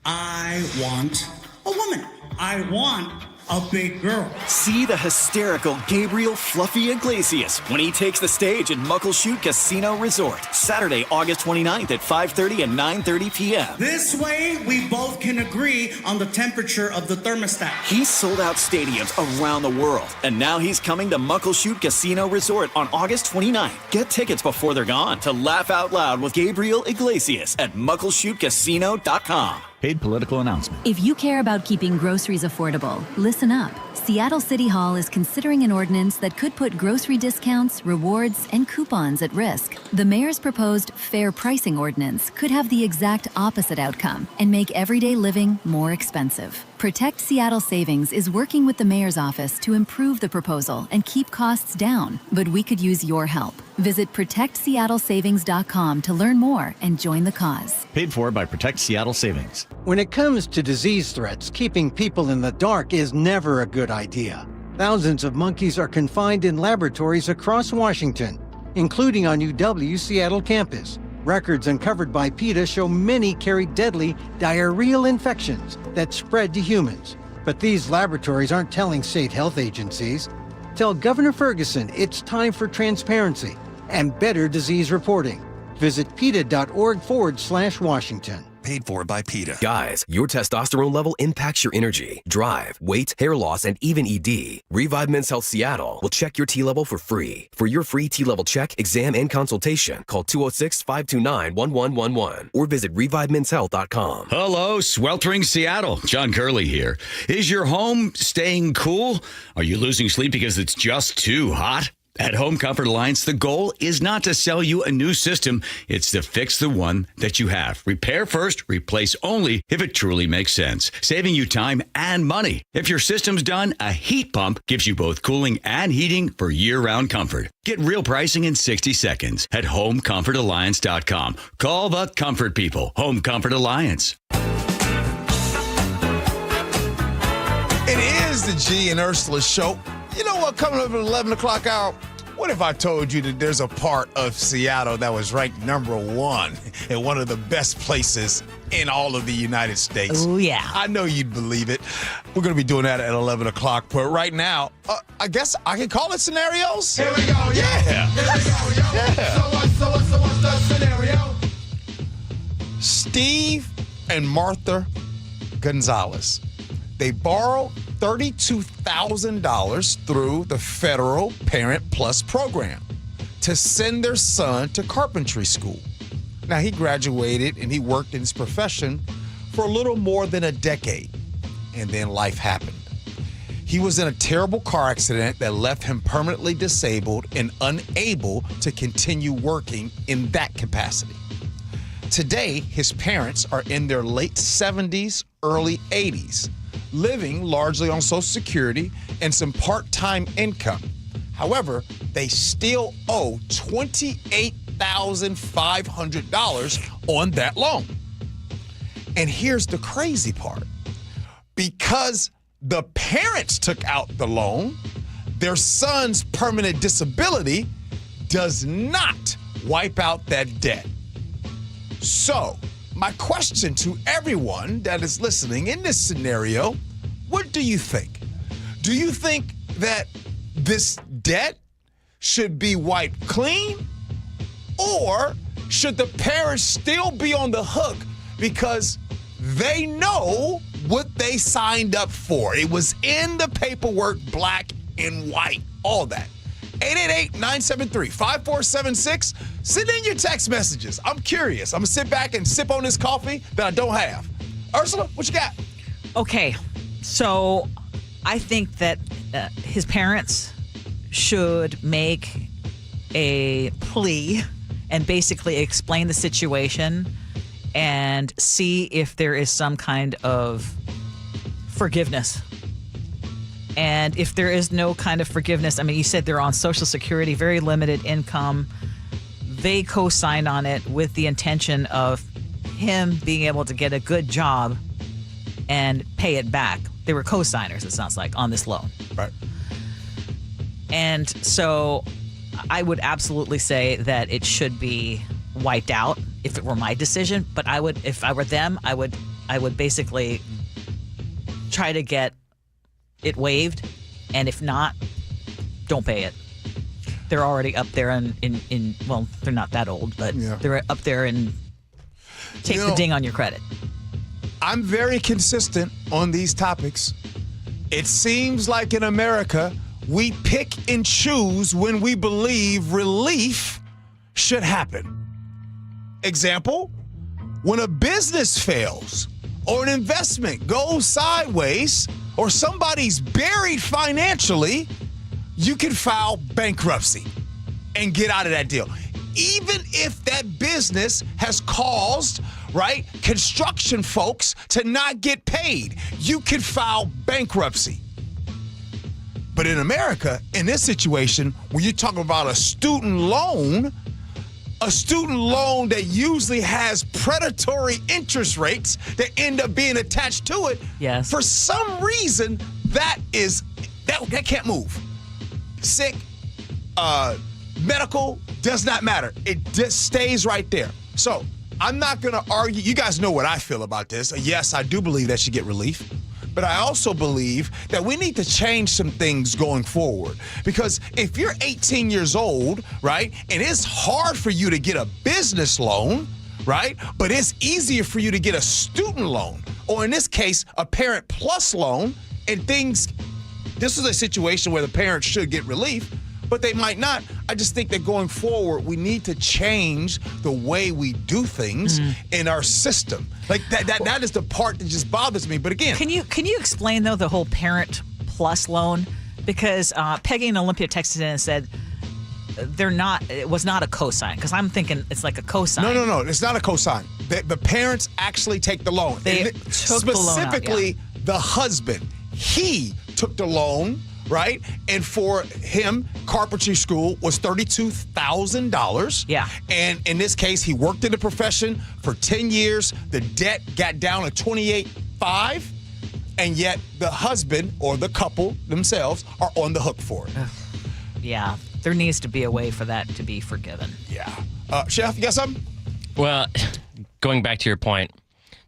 S18: I want a woman. I want a big girl.
S27: See the hysterical Gabriel Fluffy Iglesias when he takes the stage in Muckleshoot Casino Resort, Saturday, August 29th at 5:30 and 9:30 p.m.
S18: This way, we both can agree on the temperature of the thermostat.
S27: He's sold out stadiums around the world, and now he's coming to Muckleshoot Casino Resort on August 29th. Get tickets before they're gone to laugh out loud with Gabriel Iglesias at MuckleshootCasino.com.
S4: Paid political announcement.
S19: If you care about keeping groceries affordable, listen up. Seattle City Hall is considering an ordinance that could put grocery discounts, rewards, and coupons at risk. The mayor's proposed fair pricing ordinance could have the exact opposite outcome and make everyday living more expensive. Protect Seattle Savings is working with the mayor's office to improve the proposal and keep costs down, but we could use your help. Visit ProtectSeattleSavings.com to learn more and join the cause.
S4: Paid for by Protect Seattle Savings.
S23: When it comes to disease threats, keeping people in the dark is never a good idea. Thousands of monkeys are confined in laboratories across Washington, including on UW Seattle campus. Records uncovered by PETA show many carry deadly diarrheal infections that spread to humans. But these laboratories aren't telling state health agencies. Tell Governor Ferguson it's time for transparency and better disease reporting. Visit PETA.org/Washington.
S24: Paid for by PETA. Guys, your testosterone level impacts your energy, drive, weight, hair loss, and even ED. Revive Men's Health Seattle will check your T level for free. For your free T level check, exam, and consultation, call 206-529-1111 or visit ReviveMen'sHealth.com.
S5: Hello, sweltering Seattle. John Curley here. Is your home staying cool? Are you losing sleep because it's just too hot? At Home Comfort Alliance, the goal is not to sell you a new system. It's to fix the one that you have. Repair first, replace only if it truly makes sense, saving you time and money. If your system's done, a heat pump gives you both cooling and heating for year-round comfort. Get real pricing in 60 seconds at HomeComfortAlliance.com. Call the comfort people. Home Comfort Alliance.
S9: is the Gee and Ursula Show. You know what? Coming up at 11 o'clock hour, what if I told you that there's a part of Seattle that was ranked #1 and one of the best places in all of the United States?
S6: Oh, yeah.
S9: I know you'd believe it. We're going to be doing that at 11 o'clock. But right now, I guess I can call it scenarios.
S3: Here we go,
S9: yeah.
S3: Here we go, yo.
S9: Yeah.
S3: So what's the scenario?
S9: Steve and Martha Gonzalez. They borrowed $32,000 through the federal Parent Plus program to send their son to carpentry school. Now, he graduated and he worked in his profession for a little more than a decade, and then life happened. He was in a terrible car accident that left him permanently disabled and unable to continue working in that capacity. Today, his parents are in their late 70s, early 80s, living largely on Social Security and some part-time income. However, they still owe $28,500 on that loan. And here's the crazy part. Because the parents took out the loan, their son's permanent disability does not wipe out that debt. So, my question to everyone that is listening in this scenario, what do you think? Do you think that this debt should be wiped clean? Or should the parents still be on the hook because they know what they signed up for? It was in the paperwork, black and white, all that. 888-973-5476. Send in your text messages. I'm curious. I'm going to sit back and sip on this coffee that I don't have. Ursula, what you got?
S6: Okay, so I think that his parents should make a plea and basically explain the situation and see if there is some kind of forgiveness. And if there is no kind of forgiveness, I mean, you said they're on Social Security, very limited income. They co-signed on it with the intention of him being able to get a good job and pay it back. They were co-signers, it sounds like, on this loan.
S9: Right.
S6: And so I would absolutely say that it should be wiped out if it were my decision. But I would, if I were them, I would basically try to get it waived, and if not, don't pay it. They're already up there in well, they're not that old, but they're up there and take the ding on your credit.
S9: I'm very consistent on these topics. It seems like in America, we pick and choose when we believe relief should happen. Example, when a business fails or an investment goes sideways, or somebody's buried financially, you can file bankruptcy and get out of that deal. Even if that business has caused, right, construction folks to not get paid, you can file bankruptcy. But in America, in this situation, when you're talking about a student loan that usually has predatory interest rates that end up being attached to it,
S6: yes,
S9: for some reason, that can't move. Sick, medical, does not matter. It just stays right there. So I'm not going to argue. You guys know what I feel about this. Yes, I do believe that should get relief. But I also believe that we need to change some things going forward. Because if you're 18 years old, right, and it's hard for you to get a business loan, right, but it's easier for you to get a student loan, or in this case, a Parent Plus loan, and this is a situation where the parents should get relief, but they might not. I just think that going forward, we need to change the way we do things in our system. Like that is the part that just bothers me. But again,
S6: can you explain though the whole Parent Plus loan? Because Peggy and Olympia texted in and said it was not a cosign. Because I'm thinking it's like a cosign.
S9: No, it's not a cosign. The parents actually take the loan.
S6: They took
S9: specifically
S6: the loan out,
S9: the husband. He took the loan. Right? And for him, carpentry school was $32,000.
S6: Yeah.
S9: And in this case, he worked in the profession for 10 years. The debt got down to $28,500. and yet the husband or the couple themselves are on the hook for it.
S6: Yeah, there needs to be a way for that to be forgiven.
S9: Yeah. Chef, you got something?
S10: Well, going back to your point,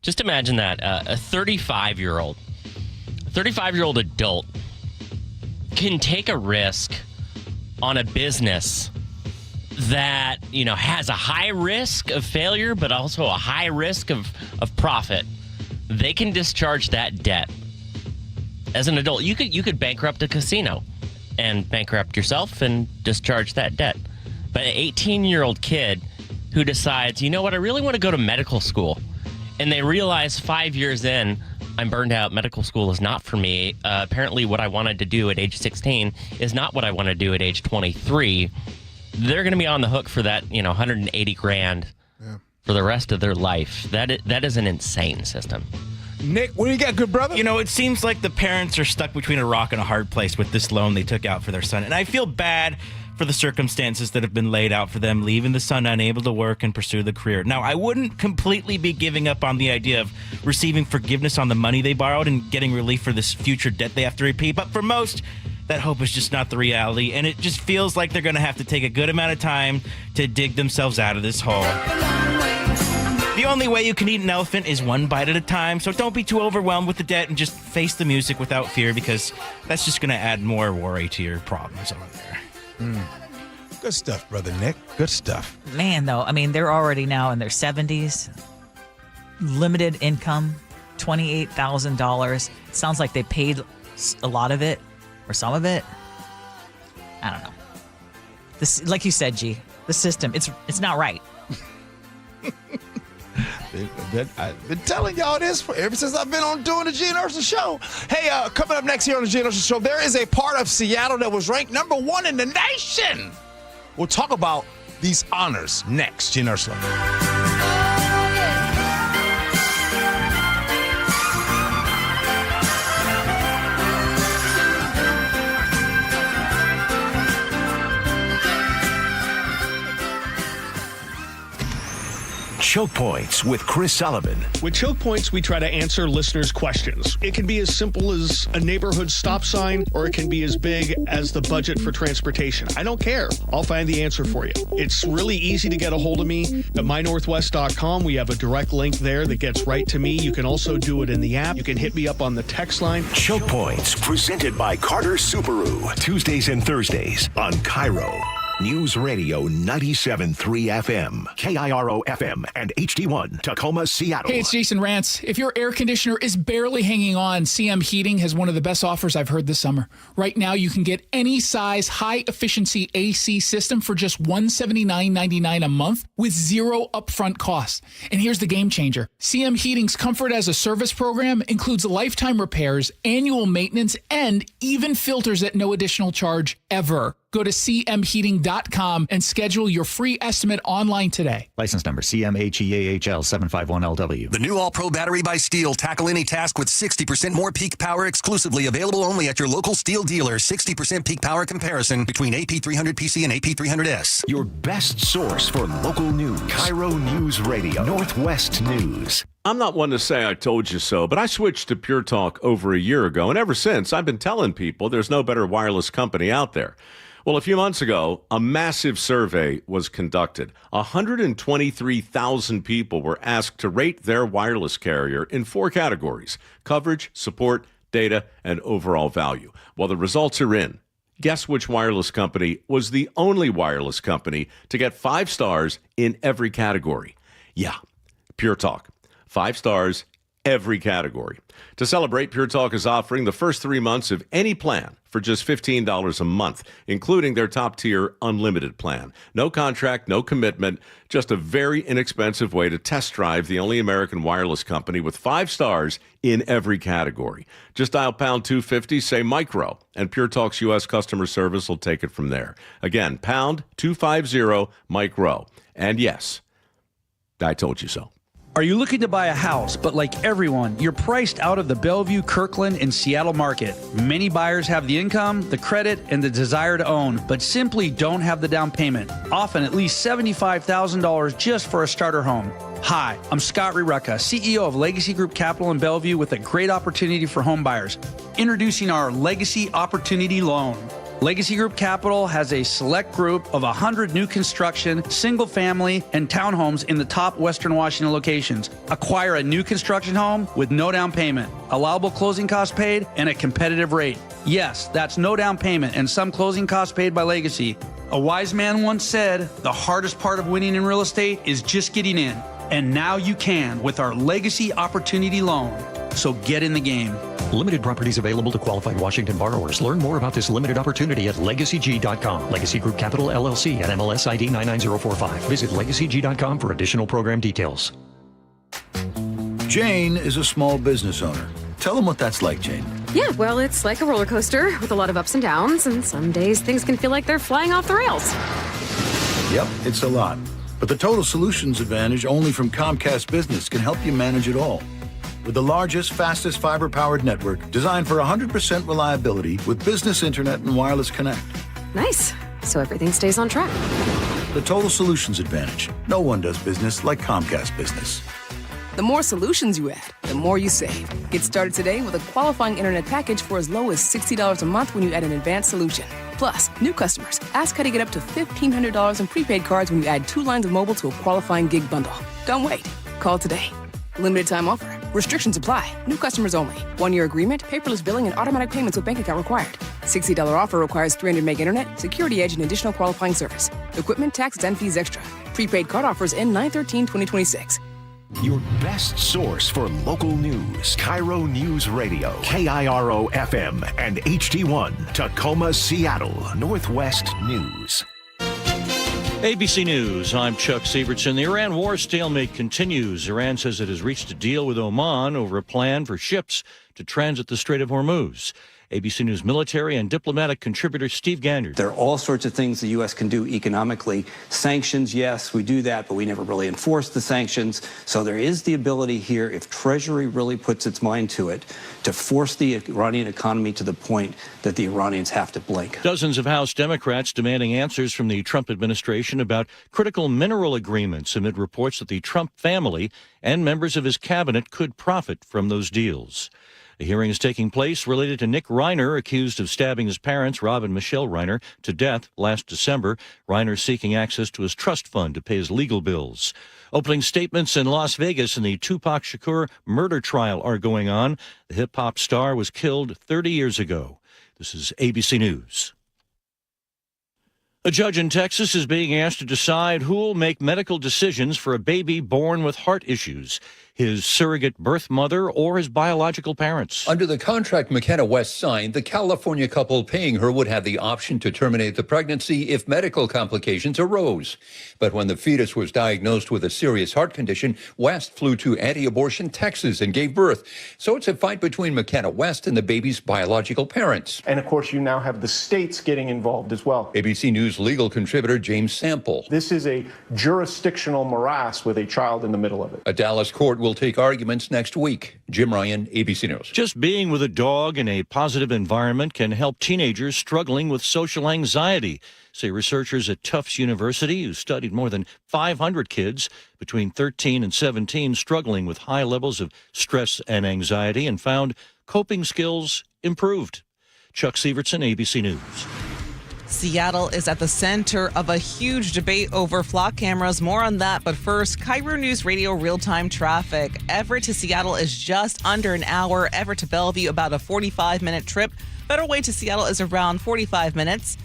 S10: just imagine that a 35-year-old adult can take a risk on a business that, has a high risk of failure, but also a high risk of profit. They can discharge that debt. As an adult, you could bankrupt a casino and bankrupt yourself and discharge that debt. But an 18-year-old kid who decides, you know what, I really want to go to medical school, and they realize 5 years in, I'm burned out, medical school is not for me. Apparently what I wanted to do at age 16 is not what I want to do at age 23. They're going to be on the hook for that, $180,000 for the rest of their life. That is an insane system.
S9: Nick, what do you got, good brother?
S7: It seems like the parents are stuck between a rock and a hard place with this loan they took out for their son. And I feel bad for the circumstances that have been laid out for them, leaving the son unable to work and pursue the career. Now, I wouldn't completely be giving up on the idea of receiving forgiveness on the money they borrowed and getting relief for this future debt they have to repay. But for most, that hope is just not the reality. And it just feels like they're going to have to take a good amount of time to dig themselves out of this hole. The only way you can eat an elephant is one bite at a time, so don't be too overwhelmed with the debt and just face the music without fear, because that's just going to add more worry to your problems over there.
S9: Good stuff, brother Nick. Good stuff.
S6: Man, though, they're already now in their 70s. Limited income, $28,000. It sounds like they paid a lot of it or some of it. I don't know. This, like you said, G, the system, it's not right.
S9: I've been telling y'all this ever since I've been on doing the Gee Ursula Show. Hey, coming up next here on the Gee Ursula Show, there is a part of Seattle that was ranked number 1 in the nation. We'll talk about these honors next, Gee Ursula.
S2: Choke Points with Chris Sullivan.
S8: With Choke Points, we try to answer listeners' questions. It can be as simple as a neighborhood stop sign, or it can be as big as the budget for transportation. I don't care. I'll find the answer for you. It's really easy to get a hold of me at mynorthwest.com. We have a direct link there that gets right to me. You can also do it in the app. You can hit me up on the text line.
S2: Choke Points, presented by Carter Subaru. Tuesdays and Thursdays on KIRO Newsradio 97.3 FM, KIRO FM, and HD1 Tacoma, Seattle.
S20: Hey, it's Jason Rantz. If your air conditioner is barely hanging on, CM Heating has one of the best offers I've heard this summer. Right now, you can get any size high-efficiency AC system for just $179.99 a month with zero upfront cost. And here's the game changer. CM Heating's Comfort as a Service program includes lifetime repairs, annual maintenance, and even filters at no additional charge ever. Go to cmheating.com and schedule your free estimate online today.
S27: License number CMHEAHL 751LW.
S21: The new All-Pro battery by Steel. Tackle any task with 60% more peak power exclusively. Available only at your local Steel dealer. 60% peak power comparison between AP300PC and AP300S.
S2: Your best source for local news. KIRO News Radio. Northwest News.
S22: I'm not one to say I told you so, but I switched to Pure Talk over a year ago, and ever since, I've been telling people there's no better wireless company out there. Well, a few months ago, a massive survey was conducted. 123,000 people were asked to rate their wireless carrier in 4 categories: coverage, support, data, and overall value. Well, the results are in. Guess which wireless company was the only wireless company to get 5 stars in every category? Yeah, Pure Talk. 5 stars, every category. To celebrate, Pure Talk is offering the first 3 months of any plan for just $15 a month, including their top-tier unlimited plan. No contract, no commitment, just a very inexpensive way to test drive the only American wireless company with 5 stars in every category. Just dial pound 250, say micro, and Pure Talk's U.S. customer service will take it from there. Again, pound 250 micro. And yes, I told you so.
S1: Are you looking to buy a house, but like everyone, you're priced out of the Bellevue, Kirkland, and Seattle market? Many buyers have the income, the credit, and the desire to own, but simply don't have the down payment, often at least $75,000 just for a starter home. Hi, I'm Scott Rurecka, CEO of Legacy Group Capital in Bellevue with a great opportunity for home buyers. Introducing our Legacy Opportunity Loan. Legacy Group Capital has a select group of 100 new construction, single-family, and townhomes in the top Western Washington locations. Acquire a new construction home with no down payment, allowable closing costs paid, and a competitive rate. Yes, that's no down payment and some closing costs paid by Legacy. A wise man once said, the hardest part of winning in real estate is just getting in. And now you can with our Legacy Opportunity Loan. So get in the game.
S11: Limited properties available to qualified Washington borrowers. Learn more about this limited opportunity at LegacyG.com. Legacy Group Capital LLC and MLS ID 99045. Visit LegacyG.com for additional program details.
S12: Jane is a small business owner. Tell them what that's like, Jane.
S13: Yeah, well, it's like a roller coaster with a lot of ups and downs, and some days things can feel like they're flying off the rails.
S12: Yep, it's a lot. But the Total Solutions Advantage only from Comcast Business can help you manage it all. With the largest, fastest fiber-powered network designed for 100% reliability with business internet and wireless connect.
S13: Nice. So everything stays on track.
S12: The Total Solutions Advantage. No one does business like Comcast Business.
S16: The more solutions you add, the more you save. Get started today with a qualifying internet package for as low as $60 a month when you add an advanced solution. Plus, new customers, ask how to get up to $1,500 in prepaid cards when you add 2 lines of mobile to a qualifying gig bundle. Don't wait. Call today. Limited time offer. Restrictions apply. New customers only. 1-year agreement, paperless billing, and automatic payments with bank account required. $60 offer requires 300 meg internet, security edge, and additional qualifying service. Equipment, taxes, and fees extra. Prepaid card offers end 9/13/2026.
S2: Your best source for local news. KIRO News Radio. KIRO FM and HD1. Tacoma, Seattle. Northwest News.
S25: ABC News, I'm Chuck Sievertson. The Iran war stalemate continues. Iran says it has reached a deal with Oman over a plan for ships to transit the Strait of Hormuz. ABC News military and diplomatic contributor Steve Gander.
S26: There are all sorts of things the U.S. can do economically. Sanctions, yes, we do that, but we never really enforce the sanctions. So there is the ability here, if Treasury really puts its mind to it, to force the Iranian economy to the point that the Iranians have to blink.
S25: Dozens of House Democrats demanding answers from the Trump administration about critical mineral agreements amid reports that the Trump family and members of his cabinet could profit from those deals. A hearing is taking place related to Nick Reiner, accused of stabbing his parents, Rob and Michelle Reiner, to death last December. Reiner seeking access to his trust fund to pay his legal bills. Opening statements in Las Vegas in the Tupac Shakur murder trial are going on. The hip-hop star was killed 30 years ago. This is ABC News. A judge in Texas is being asked to decide who will make medical decisions for a baby born with heart issues, his surrogate birth mother or his biological parents.
S28: Under the contract McKenna West signed, the California couple paying her would have the option to terminate the pregnancy if medical complications arose. But when the fetus was diagnosed with a serious heart condition, West flew to anti-abortion Texas and gave birth. So it's a fight between McKenna West and the baby's biological parents.
S29: And of course, you now have the states getting involved as well.
S28: ABC News legal contributor James Sample.
S29: This is a jurisdictional morass with a child in the middle of it.
S28: A Dallas court will take arguments next week. Jim Ryan, ABC News.
S25: Just being with a dog in a positive environment can help teenagers struggling with social anxiety, say researchers at Tufts University, who studied more than 500 kids between 13 and 17 struggling with high levels of stress and anxiety, and found coping skills improved. Chuck Sievertson, ABC News.
S30: Seattle is at the center of a huge debate over flock cameras. More on that, but first, KIRO Newsradio real-time traffic. Everett to Seattle is just under an hour. Everett to Bellevue, about a 45-minute trip. Federal Way to Seattle is around 45 minutes.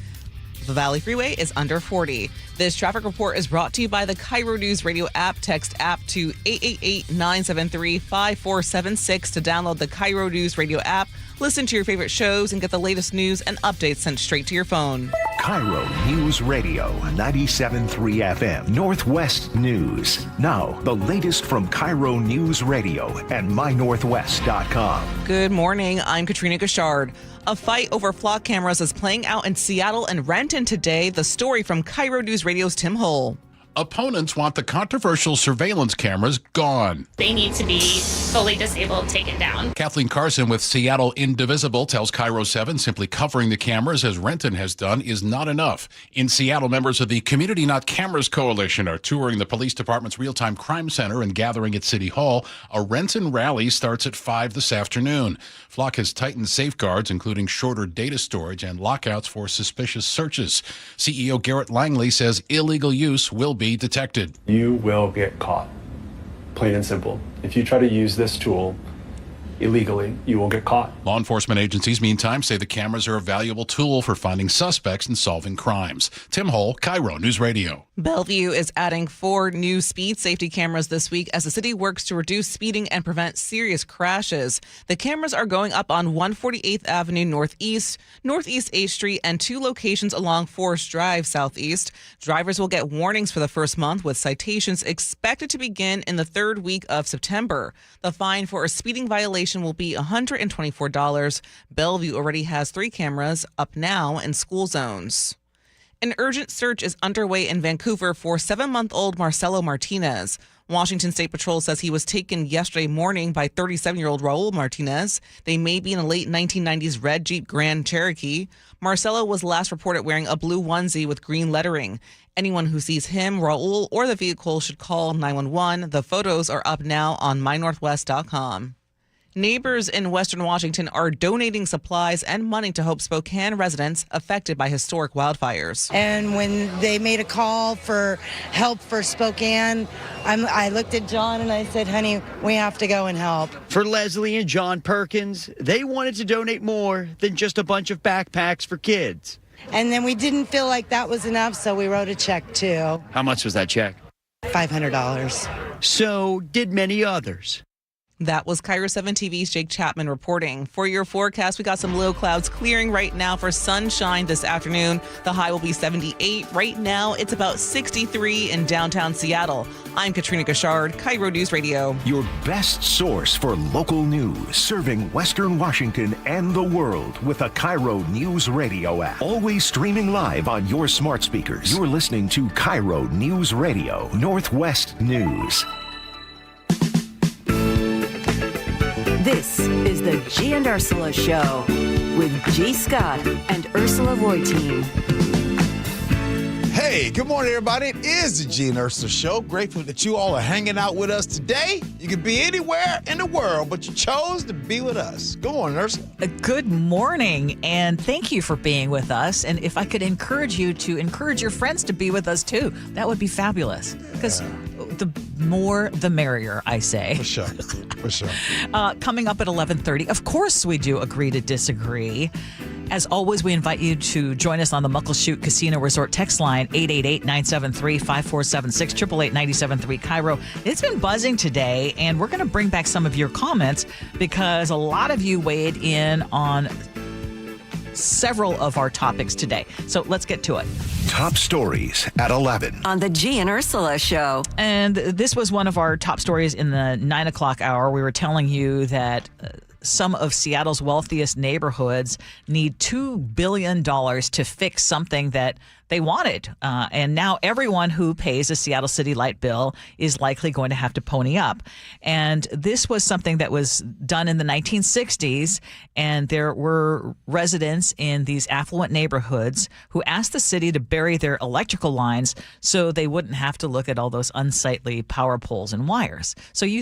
S30: The Valley Freeway is under 40. This traffic report is brought to you by the KIRO Newsradio app. Text app to 888-973-5476 to download the KIRO Newsradio app. Listen to your favorite shows and get the latest news and updates sent straight to your phone.
S2: KIRO News Radio, 97.3 FM, Northwest News. Now, the latest from KIRO News Radio and mynorthwest.com.
S30: Good morning. I'm Katrina Gashard. A fight over flock cameras is playing out in Seattle and Renton today. The story from KIRO News Radio's Tim Hull.
S3: Opponents want the controversial surveillance cameras gone.
S4: They need to be fully disabled, taken down.
S3: Kathleen Carson with Seattle Indivisible tells KIRO 7 simply covering the cameras, as Renton has done, is not enough. In Seattle, members of the Community Not Cameras Coalition are touring the police department's real-time crime center and gathering at City Hall. A Renton rally starts at 5 this afternoon. Flock has tightened safeguards, including shorter data storage and lockouts for suspicious searches. CEO Garrett Langley says illegal use will be detected.
S5: You will get caught, plain and simple. If you try to use this tool illegally, you will get caught.
S3: Law enforcement agencies, meantime, say the cameras are a valuable tool for finding suspects and solving crimes. Tim Hull, KIRO News Radio.
S30: Bellevue is adding 4 new speed safety cameras this week as the city works to reduce speeding and prevent serious crashes. The cameras are going up on 148th Avenue Northeast, Northeast 8th Street, and 2 locations along Forest Drive Southeast. Drivers will get warnings for the first month, with citations expected to begin in the 3rd week of September. The fine for a speeding violation will be $124. Bellevue already has 3 cameras up now in school zones. An urgent search is underway in Vancouver for 7-month-old Marcelo Martinez. Washington State Patrol says he was taken yesterday morning by 37-year-old Raul Martinez. They may be in a late 1990s red Jeep Grand Cherokee. Marcelo was last reported wearing a blue onesie with green lettering. Anyone who sees him, Raul, or the vehicle should call 911. The photos are up now on mynorthwest.com. Neighbors in Western Washington are donating supplies and money to help Spokane residents affected by historic wildfires.
S14: And when they made a call for help for Spokane, I looked at John and I said, honey, we have to go and help.
S15: For Leslie and John Perkins, they wanted to donate more than just a bunch of backpacks for kids.
S14: And then we didn't feel like that was enough, so we wrote a check too.
S15: How much was that check?
S14: $500.
S15: So did many others.
S30: That was KIRO 7 TV's Jake Chapman reporting. For your forecast, we got some low clouds clearing right now for sunshine this afternoon. The high will be 78. Right now, it's about 63 in downtown Seattle. I'm Katrina Gashard, KIRO News Radio.
S2: Your best source for local news, serving Western Washington and the world with a KIRO Newsradio app. Always streaming live on your smart speakers. You're listening to KIRO Newsradio, Northwest News.
S17: This is the Gee and Ursula Show with G. Scott and Ursula Reutin.
S9: Hey, good morning, everybody. It is the Gee and Ursula Show. Grateful that you all are hanging out with us today. You could be anywhere in the world, but you chose to be with us. Good morning, Ursula.
S6: Good morning, and thank you for being with us. And if I could encourage you to encourage your friends to be with us, too, that would be fabulous. Because the more, the merrier, I say.
S9: For sure. For sure.
S6: Coming up at 11:30, of course we do agree to disagree. As always, we invite you to join us on the Muckleshoot Casino Resort text line, 888-973-5476, 888-973 KIRO. It's been buzzing today, and we're going to bring back some of your comments because a lot of you weighed in on several of our topics today. So let's get to it.
S2: Top stories at 11.
S17: On the Gee and Ursula Show.
S6: And this was one of our top stories in the 9 o'clock hour. We were telling you that some of Seattle's wealthiest neighborhoods need $2 billion to fix something that they wanted. And now everyone who pays a Seattle City light bill is likely going to have to pony up. And this was something that was done in the 1960s. And there were residents in these affluent neighborhoods who asked the city to bury their electrical lines so they wouldn't have to look at all those unsightly power poles and wires. So you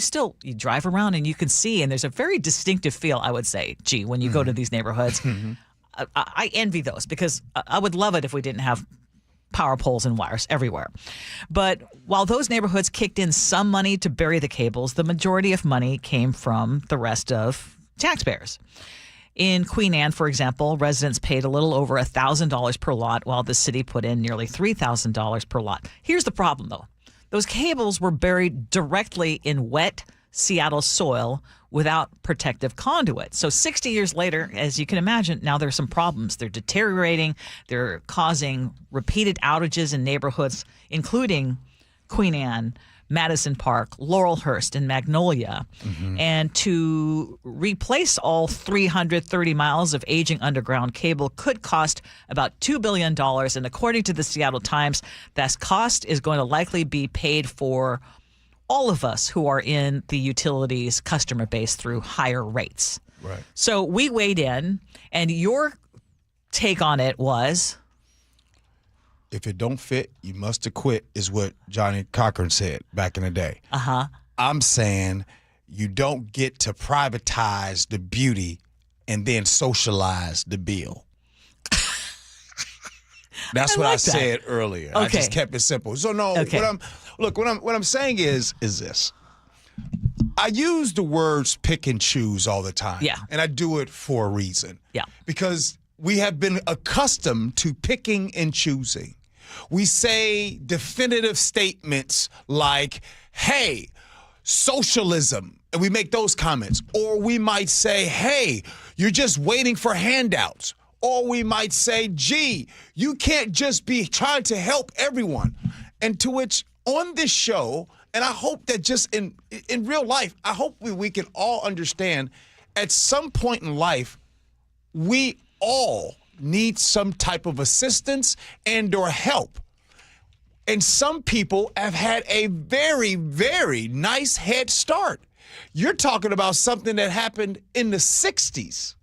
S6: drive around and you can see, and there's a very distinctive feel, I would say, Gee, when you go to these neighborhoods. I envy those because I would love it if we didn't have power poles and wires everywhere. But while those neighborhoods kicked in some money to bury the cables, the majority of money came from the rest of taxpayers. In Queen Anne, for example, residents paid a little over $1,000 per lot, while the city put in nearly $3,000 per lot. Here's the problem, though. Those cables were buried directly in wet Seattle soil without protective conduit. So 60 years later, as you can imagine, now there's some problems. They're deteriorating. They're causing repeated outages in neighborhoods, including Queen Anne, Madison Park, Laurelhurst, and Magnolia. And to replace all 330 miles of aging underground cable could cost about $2 billion. And according to the Seattle Times, that cost is going to likely be paid for all of us who are in the utilities customer base through higher rates.
S9: Right.
S6: So we weighed in, and your take on it was?
S9: If it don't fit, you must have quit, is what Johnny Cochran said back in the day. I'm saying you don't get to privatize the beauty and then socialize the bill. That's what I said earlier.
S6: Okay.
S9: I just kept it simple. So no, what I'm saying is this. I use the words pick and choose all the time.
S6: Yeah.
S9: And I do it for a reason.
S6: Yeah.
S9: Because we have been accustomed to picking and choosing. We say definitive statements like, hey, socialism, and we make those comments. Or we might say, hey, you're just waiting for handouts. Or we might say, gee, you can't just be trying to help everyone. And to which on this show, and I hope that just in real life, I hope we can all understand at some point in life, we all need some type of assistance and or help. And some people have had a very, very nice head start. You're talking about something that happened in the 60s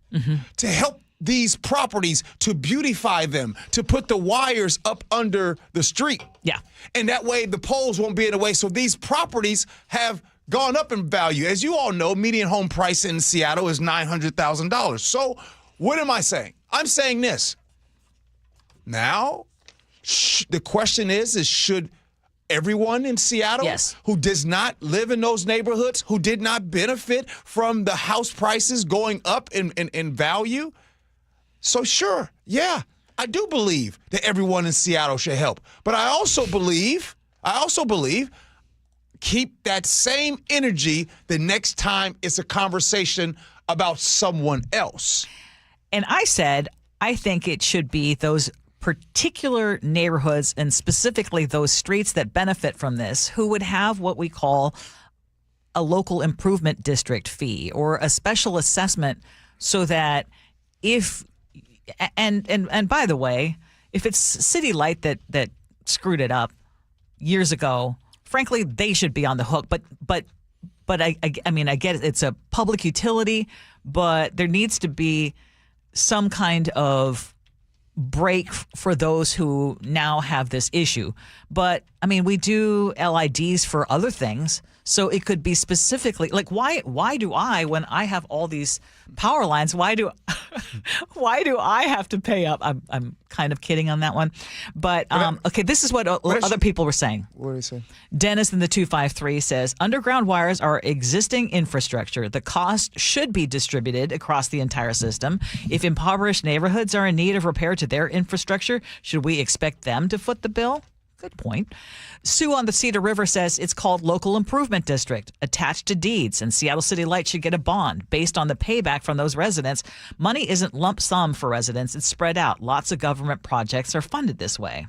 S9: to help these properties, to beautify them, to put the wires up under the street.
S6: Yeah.
S9: And that way the poles won't be in the way. So these properties have gone up in value. As you all know, median home price in Seattle is $900,000. So what am I saying? I'm saying this. Now, the question is should everyone in Seattle who does not live in those neighborhoods, who did not benefit from the house prices going up in value? So sure, yeah, I do believe that everyone in Seattle should help. But I also believe, keep that same energy the next time it's a conversation about someone else.
S6: And I said, I think it should be those particular neighborhoods and specifically those streets that benefit from this who would have what we call a local improvement district fee or a special assessment so that if and by the way, if it's City Light that screwed it up years ago, frankly, they should be on the hook. But I mean, I get it. It's a public utility, but there needs to be some kind of break for those who now have this issue. But I mean, we do LIDs for other things. So it could be specifically like why do I, when I have all these power lines, why do I have to pay up? I'm kind of kidding on that one. But okay, this is what other people were saying.
S9: What did he say?
S6: Dennis in the 253 says, underground wires are existing infrastructure. The cost should be distributed across the entire system. If impoverished neighborhoods are in need of repair to their infrastructure, should we expect them to foot the bill? Good point. Sue on the Cedar River says it's called Local Improvement District, attached to deeds, and Seattle City Light should get a bond based on the payback from those residents. Money isn't lump sum for residents. It's spread out. Lots of government projects are funded this way.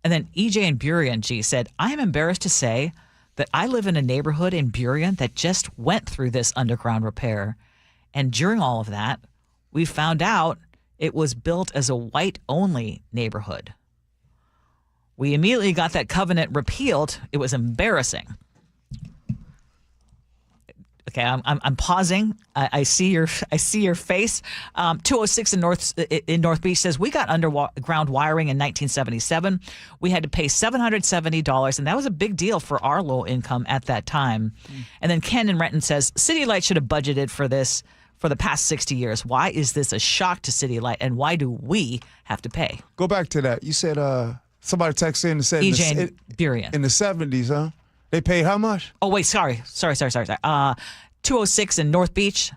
S6: And then EJ in Burien, G, said, I am embarrassed to say that I live in a neighborhood in Burien that just went through this underground repair. And during all of that, we found out it was built as a white-only neighborhood. We immediately got that covenant repealed. It was embarrassing. Okay, I'm pausing. I see your face. 206 in North Beach says we got underground wiring in 1977. We had to pay $770, and that was a big deal for our low income at that time. And then Ken in Renton says City Light should have budgeted for this for the past 60 years. Why is this a shock to City Light, and why do we have to pay?
S9: Go back to that. You said somebody texted in and said
S6: EJ in Burien.
S9: In the 70s, huh? They paid how much?
S6: Oh, wait, sorry. 206 in North Beach,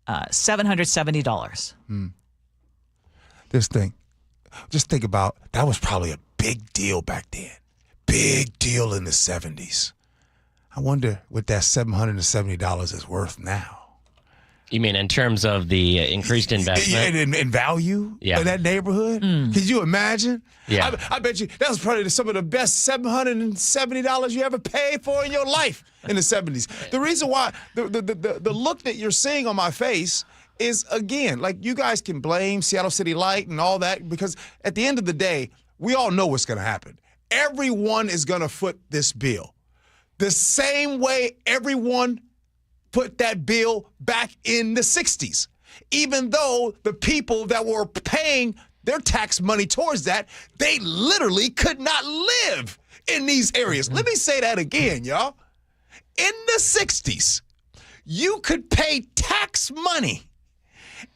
S6: $770.
S9: Just think about, that was probably a big deal back then. Big deal in the 70s. I wonder what that $770 is worth now.
S7: You mean in terms of the increased investment?
S9: In value
S7: Yeah.
S9: in that neighborhood? Could you imagine?
S7: Yeah.
S9: I bet you that was probably some of the best $770 you ever paid for in your life in the 70s. The reason why, the look that you're seeing on my face is, again, like you guys can blame Seattle City Light and all that because at the end of the day, we all know what's going to happen. Everyone is going to foot this bill. The same way everyone put that bill back in the 60s. Even though the people that were paying their tax money towards that, they literally could not live in these areas. Let me say that again, y'all. In the 60s, you could pay tax money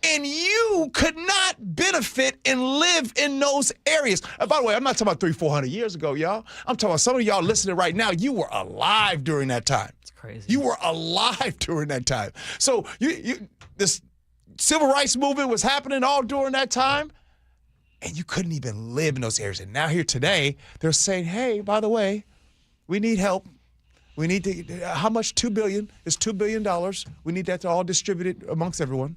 S9: and you could not benefit and live in those areas. And by the way, I'm not talking about 300-400 years ago, y'all. I'm talking about some of y'all listening right now. You were alive during that time. It's
S6: crazy.
S9: You were alive during that time. So this civil rights movement was happening all during that time, and you couldn't even live in those areas. And now here today, they're saying, hey, by the way, we need help. We need to, how much? $2 billion is $2 billion. We need that to all distributed amongst everyone.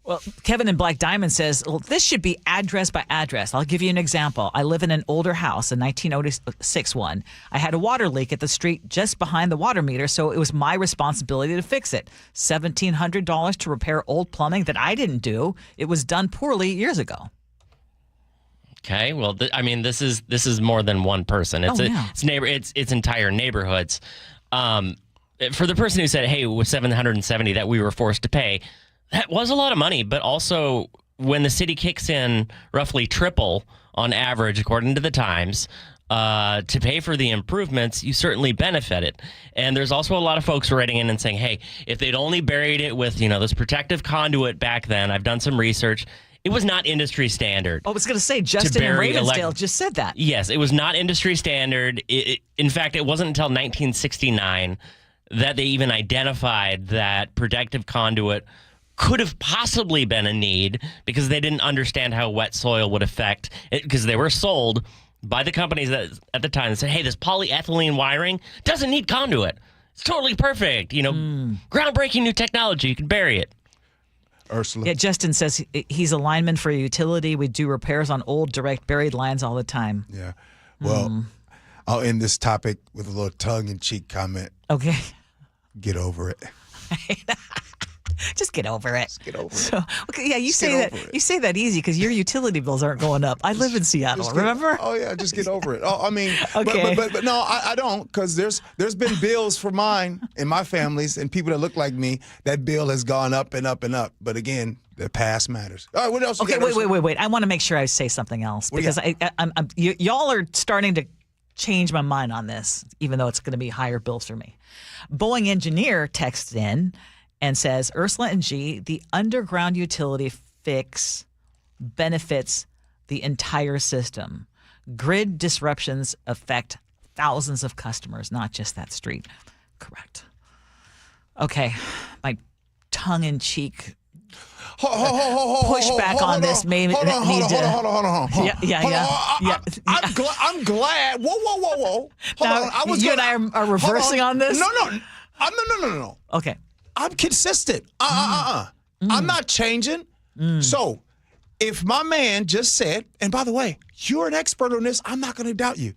S6: Well, Kevin in Black Diamond says, well, this should be address by address. I'll give you an example. I live in an older house, a 1906 one. I had a water leak at the street just behind the water meter, so it was my responsibility to fix it. $1,700 to repair old plumbing that I didn't do. It was done poorly years ago.
S7: Okay, well, this is more than one person. It's entire neighborhoods. For the person who said, "Hey, with $770 that we were forced to pay," that was a lot of money. But also, when the city kicks in roughly triple on average, according to the Times, to pay for the improvements, you certainly benefit it. And there's also a lot of folks writing in and saying, "Hey, if they'd only buried it with this protective conduit back then," I've done some research. It was not industry standard.
S6: I was going to say, Justin in Ravensdale just said that.
S7: Yes, it was not industry standard. In fact, it wasn't until 1969 that they even identified that protective conduit could have possibly been a need because they didn't understand how wet soil would affect it, because they were sold by the companies that at the time that said, hey, this polyethylene wiring doesn't need conduit. It's totally perfect. Groundbreaking new technology. You can bury it.
S9: Ursula.
S6: Yeah, Justin says he's a lineman for a utility. We do repairs on old direct buried lines all the time.
S9: Yeah. Well, I'll end this topic with a little tongue-in-cheek comment.
S6: Okay.
S9: Get over it.
S6: Just get over it.
S9: Just get over it.
S6: So, okay, yeah, you say that easy because your utility bills aren't going up. I live in Seattle, remember?
S9: Oh yeah, just get over it. Oh, I mean,
S6: okay.
S9: but no, I don't, because there's been bills for mine and my families and people that look like me. That bill has gone up and up and up. But again, the past matters. All right, what else?
S6: Okay, wait. I want to make sure I say something else because y'all are starting to change my mind on this, even though it's going to be higher bills for me. Boeing engineer texts in and says, Ursula and Gee, the underground utility fix benefits the entire system. Grid disruptions affect thousands of customers, not just that street. Correct. Okay, my tongue-in-cheek pushback on this may need to...
S9: Hold on.
S6: Yeah.
S9: I'm glad. Whoa. Hold on.
S6: You and I are reversing on this?
S9: No.
S6: Okay.
S9: I'm consistent. I'm not changing. So if my man just said, and by the way, you're an expert on this, I'm not going to doubt you.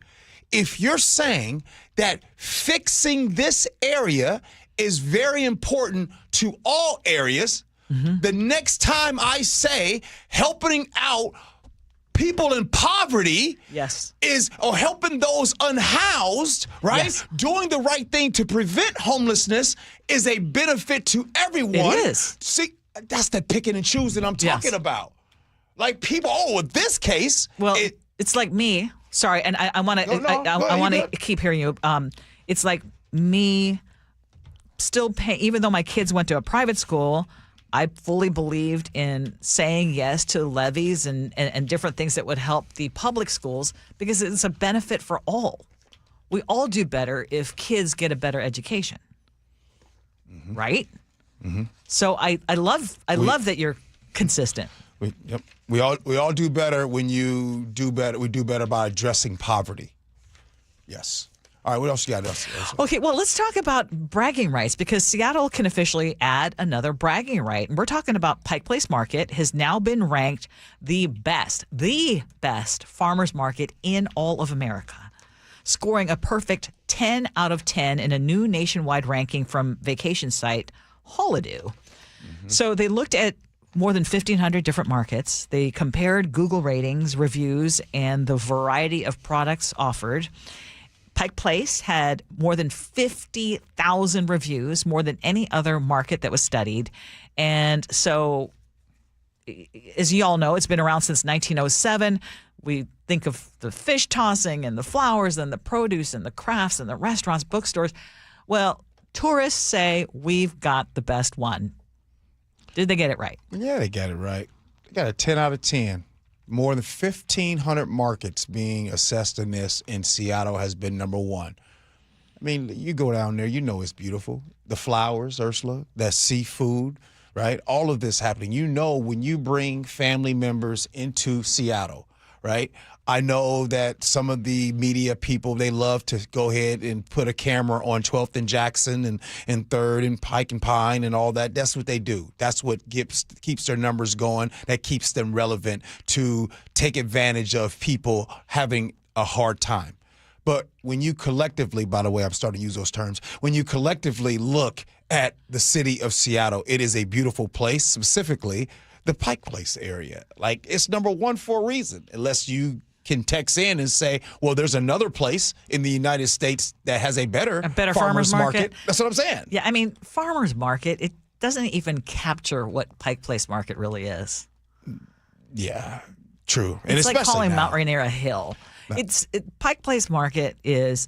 S9: If you're saying that fixing this area is very important to all areas, the next time I say helping out people in poverty or helping those unhoused, right? Yes. Doing the right thing to prevent homelessness is a benefit to everyone.
S6: It is.
S9: See, that's the picking and choosing I'm talking about. Like people, in this case.
S6: Well, it's like me. Sorry, and I want to I want to keep hearing you. It's like me still paying, even though my kids went to a private school, I fully believed in saying yes to levies and different things that would help the public schools because it's a benefit for all. We all do better if kids get a better education, right? So I love that you're consistent.
S9: We all do better when you do better. We do better by addressing poverty. Yes. All right, what else you got?
S6: Okay, well, let's talk about bragging rights because Seattle can officially add another bragging right. And we're talking about Pike Place Market has now been ranked the best farmers market in all of America, scoring a perfect 10 out of 10 in a new nationwide ranking from vacation site Holiday. So they looked at more than 1,500 different markets. They compared Google ratings, reviews, and the variety of products offered. Pike Place had more than 50,000 reviews, more than any other market that was studied. And so, as you all know, it's been around since 1907. We think of the fish tossing and the flowers and the produce and the crafts and the restaurants, bookstores. Well, tourists say we've got the best one. Did they get it right?
S9: Yeah, they got it right. They got a 10 out of 10. More than 1,500 markets being assessed in this, and Seattle has been number one. I mean, you go down there, you know it's beautiful. The flowers, Ursula, that seafood, right? All of this happening. You know when you bring family members into Seattle, right? I know that some of the media people, they love to go ahead and put a camera on 12th and Jackson and 3rd and Pike and Pine and all that. That's what they do. That's what keeps their numbers going. That keeps them relevant to take advantage of people having a hard time. But when you collectively, by the way, I'm starting to use those terms, when you collectively look at the city of Seattle, it is a beautiful place, specifically the Pike Place area. Like, it's number one for a reason, unless you can text in and say, well, there's another place in the United States that has a better farmers market. That's what I'm saying.
S6: Yeah, I mean, farmers market, it doesn't even capture what Pike Place Market really is.
S9: Yeah, true. And
S6: it's like calling
S9: now,
S6: Mount Rainier a hill. Pike Place Market is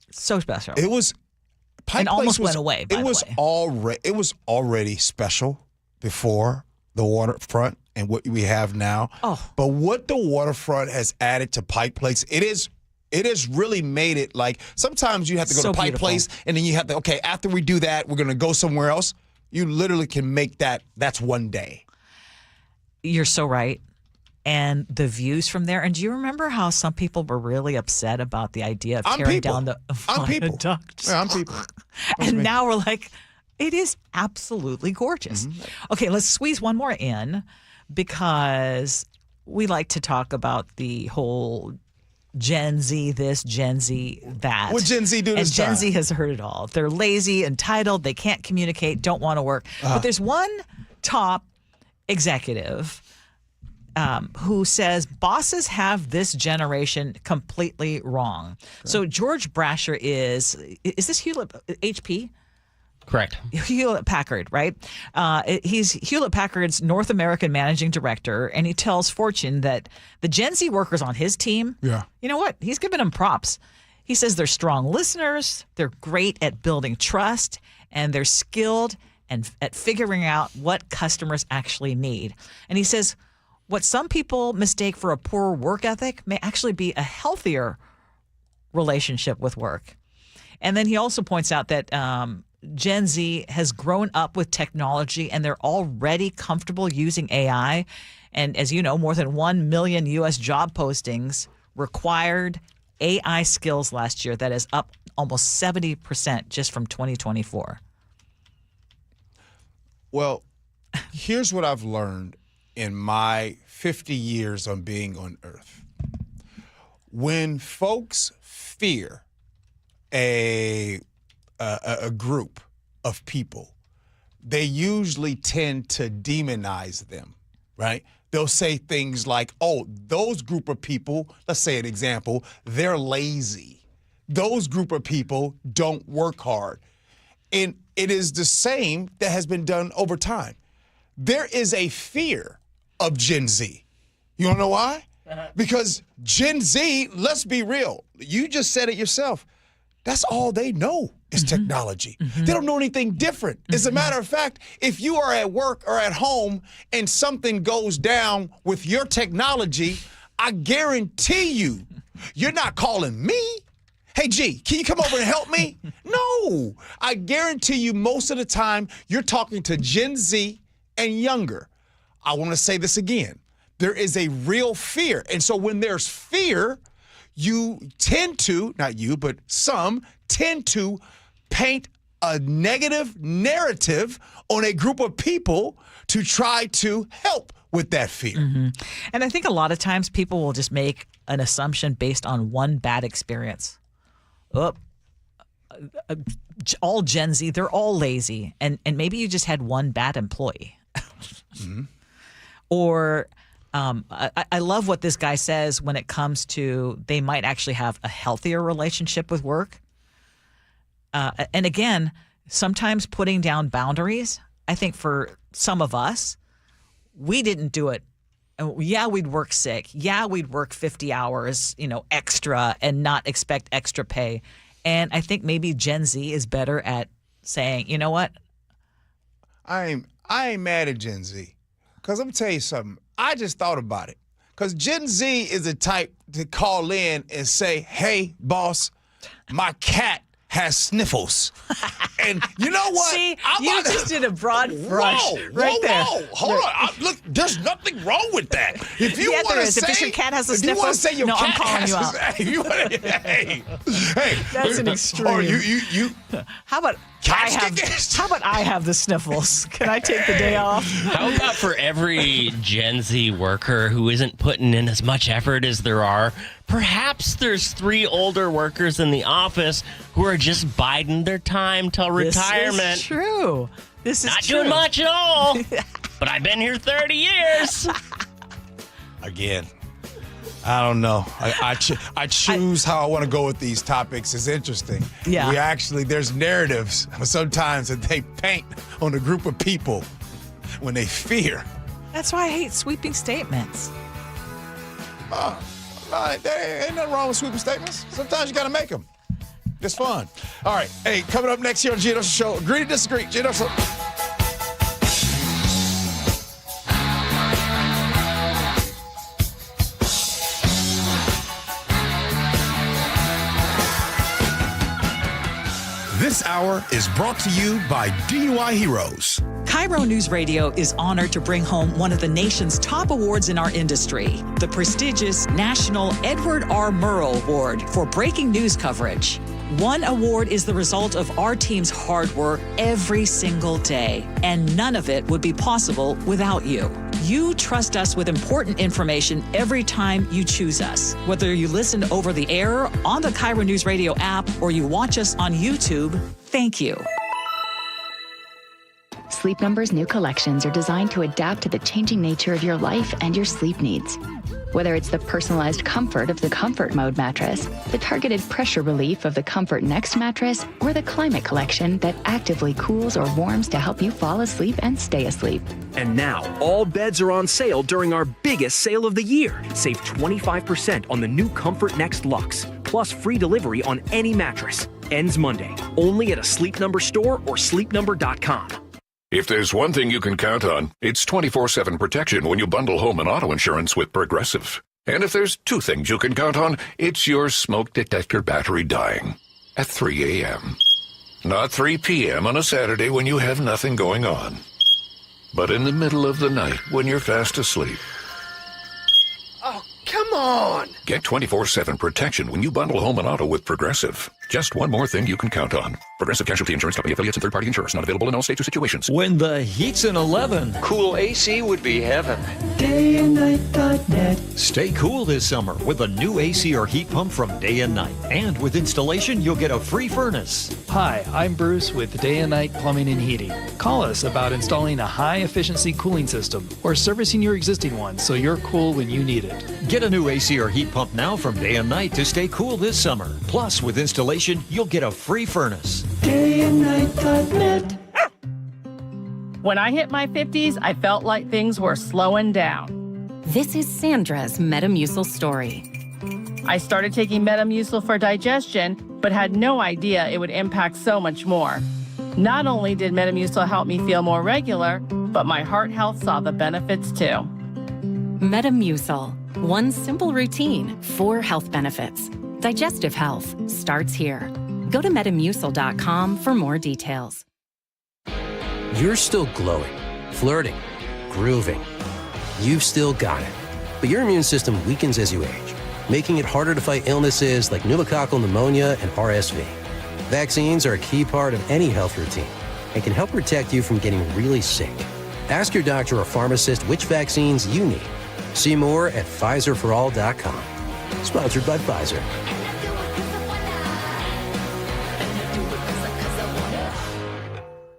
S6: so special.
S9: It was Pike
S6: and
S9: Place
S6: almost
S9: was,
S6: went away.
S9: It was already special before the waterfront and what we have now. But what the waterfront has added to Pike Place, it has really made it like sometimes you have to go to Pike Place and then you have to, okay, after we do that, we're going to go somewhere else. You literally can make that's one day.
S6: You're so right. And the views from there. And do you remember how some people were really upset about the idea of tearing down the viaduct?
S9: Yeah, I'm people.
S6: And now we're like, it is absolutely gorgeous. Okay, let's squeeze one more in because we like to talk about the whole Gen Z this, Gen Z that.
S9: What Gen Z do this
S6: time? And Gen Z has heard it all. They're lazy, entitled, they can't communicate, don't want to work. But there's one top executive who says bosses have this generation completely wrong. Okay. So George Brasher is this HP?
S7: Correct.
S6: Hewlett Packard, right? He's Hewlett Packard's North American managing director, and he tells Fortune that the Gen Z workers on his team, you know what? He's giving them props. He says they're strong listeners, they're great at building trust, and they're skilled and at figuring out what customers actually need. And he says what some people mistake for a poor work ethic may actually be a healthier relationship with work. And then he also points out that Gen Z has grown up with technology and they're already comfortable using AI. And as you know, more than 1 million U.S. job postings required AI skills last year. That is up almost 70% just from 2024.
S9: Well, here's what I've learned in my 50 years on being on Earth. When folks fear a group of people, they usually tend to demonize them, right? They'll say things like, oh, those group of people, let's say an example, they're lazy. Those group of people don't work hard. And it is the same that has been done over time. There is a fear of Gen Z. You wanna know why? Because Gen Z, let's be real, you just said it yourself, that's all they know is technology. They don't know anything different. As a matter of fact, if you are at work or at home and something goes down with your technology, I guarantee you're not calling me. Hey, G, can you come over and help me? No. I guarantee you most of the time you're talking to Gen Z and younger. I want to say this again. There is a real fear. And so when there's fear, you tend to, not you, but some tend to paint a negative narrative on a group of people to try to help with that fear.
S6: Mm-hmm. And I think a lot of times people will just make an assumption based on one bad experience. All Gen Z, they're all lazy. And maybe you just had one bad employee.
S9: Mm-hmm.
S6: Or I love what this guy says when it comes to they might actually have a healthier relationship with work. And again, sometimes putting down boundaries, I think for some of us, we didn't do it. Yeah, we'd work sick. Yeah, we'd work 50 hours, extra and not expect extra pay. And I think maybe Gen Z is better at saying, you know what?
S9: I ain't mad at Gen Z. Because I'm going to tell you something. I just thought about it. Because Gen Z is the type to call in and say, hey, boss, my cat has sniffles. And you know what?
S6: See, you just did a broad brush right there.
S9: Hold on. Look, there's nothing wrong with that. If you want to say
S6: if your cat has a sniffle,
S9: you want to say your cat
S6: I'm calling you out.
S9: Hey,
S6: that's an extreme.
S9: Or you.
S6: How about I have the sniffles? Can I take the day off?
S7: How about for every Gen Z worker who isn't putting in as much effort as there are, perhaps there's 3 older workers in the office who are just biding their time till retirement.
S6: This is true. This is
S7: not
S6: true.
S7: doing much at all. But I've been here 30 years.
S9: Again, I don't know. I choose how I want to go with these topics. It's interesting.
S6: Yeah.
S9: There's narratives sometimes that they paint on a group of people when they fear.
S6: That's why I hate sweeping statements.
S9: There ain't nothing wrong with sweeping statements. Sometimes you got to make them. It's fun. All right. Hey, coming up next here on the Gee Ursula Show, agree to disagree. Gee Ursula. This hour is brought to you by DUI Heroes.
S6: KIRO Newsradio is honored to bring home one of the nation's top awards in our industry, the prestigious National Edward R. Murrow Award for breaking news coverage. One award is the result of our team's hard work every single day, and none of it would be possible without you. You trust us with important information every time you choose us. Whether you listen over the air, on the KIRO Newsradio app, or you watch us on YouTube, thank you.
S8: Sleep Number's new collections are designed to adapt to the changing nature of your life and your sleep needs. Whether it's the personalized comfort of the Comfort Mode mattress, the targeted pressure relief of the Comfort Next mattress, or the Climate Collection that actively cools or warms to help you fall asleep and stay asleep.
S10: And now, all beds are on sale during our biggest sale of the year. Save 25% on the new Comfort Next Luxe, plus free delivery on any mattress. Ends Monday, only at a Sleep Number store or sleepnumber.com.
S18: If there's one thing you can count on, it's 24/7 protection when you bundle home and auto insurance with Progressive. And if there's 2 things you can count on, it's your smoke detector battery dying at 3 a.m. Not 3 p.m. on a Saturday when you have nothing going on, but in the middle of the night when you're fast asleep.
S10: Oh, come on!
S18: Get 24/7 protection when you bundle home and auto with Progressive. Just one more thing you can count on. Progressive Casualty Insurance Company affiliates and third-party insurers. Not available in all states or situations.
S11: When the heat's an 11,
S10: Cool AC would be heaven.
S11: DayandNight.net. Stay cool this summer with a new AC or heat pump from Day and Night. And with installation, you'll get a free furnace.
S19: Hi, I'm Bruce with Day and Night Plumbing and Heating. Call us about installing a high-efficiency cooling system or servicing your existing one so you're cool when you need it.
S11: Get a new AC or heat pump now from Day and Night to stay cool this summer. Plus, with installation, you'll get a free furnace. DayandNight.net.
S20: When I hit my 50s, I felt like things were slowing down.
S21: This is Sandra's Metamucil story.
S20: I started taking Metamucil for digestion, but had no idea it would impact so much more. Not only did Metamucil help me feel more regular, but my heart health saw the benefits too.
S21: Metamucil. One simple routine, 4 health benefits. Digestive health starts here. Go to Metamucil.com for more details.
S22: You're still glowing, flirting, grooving. You've still got it. But your immune system weakens as you age. making it harder to fight illnesses like pneumococcal pneumonia and RSV. Vaccines are a key part of any health routine and can help protect you from getting really sick. Ask your doctor or pharmacist which vaccines you need. See more at PfizerForAll.com. Sponsored by Pfizer.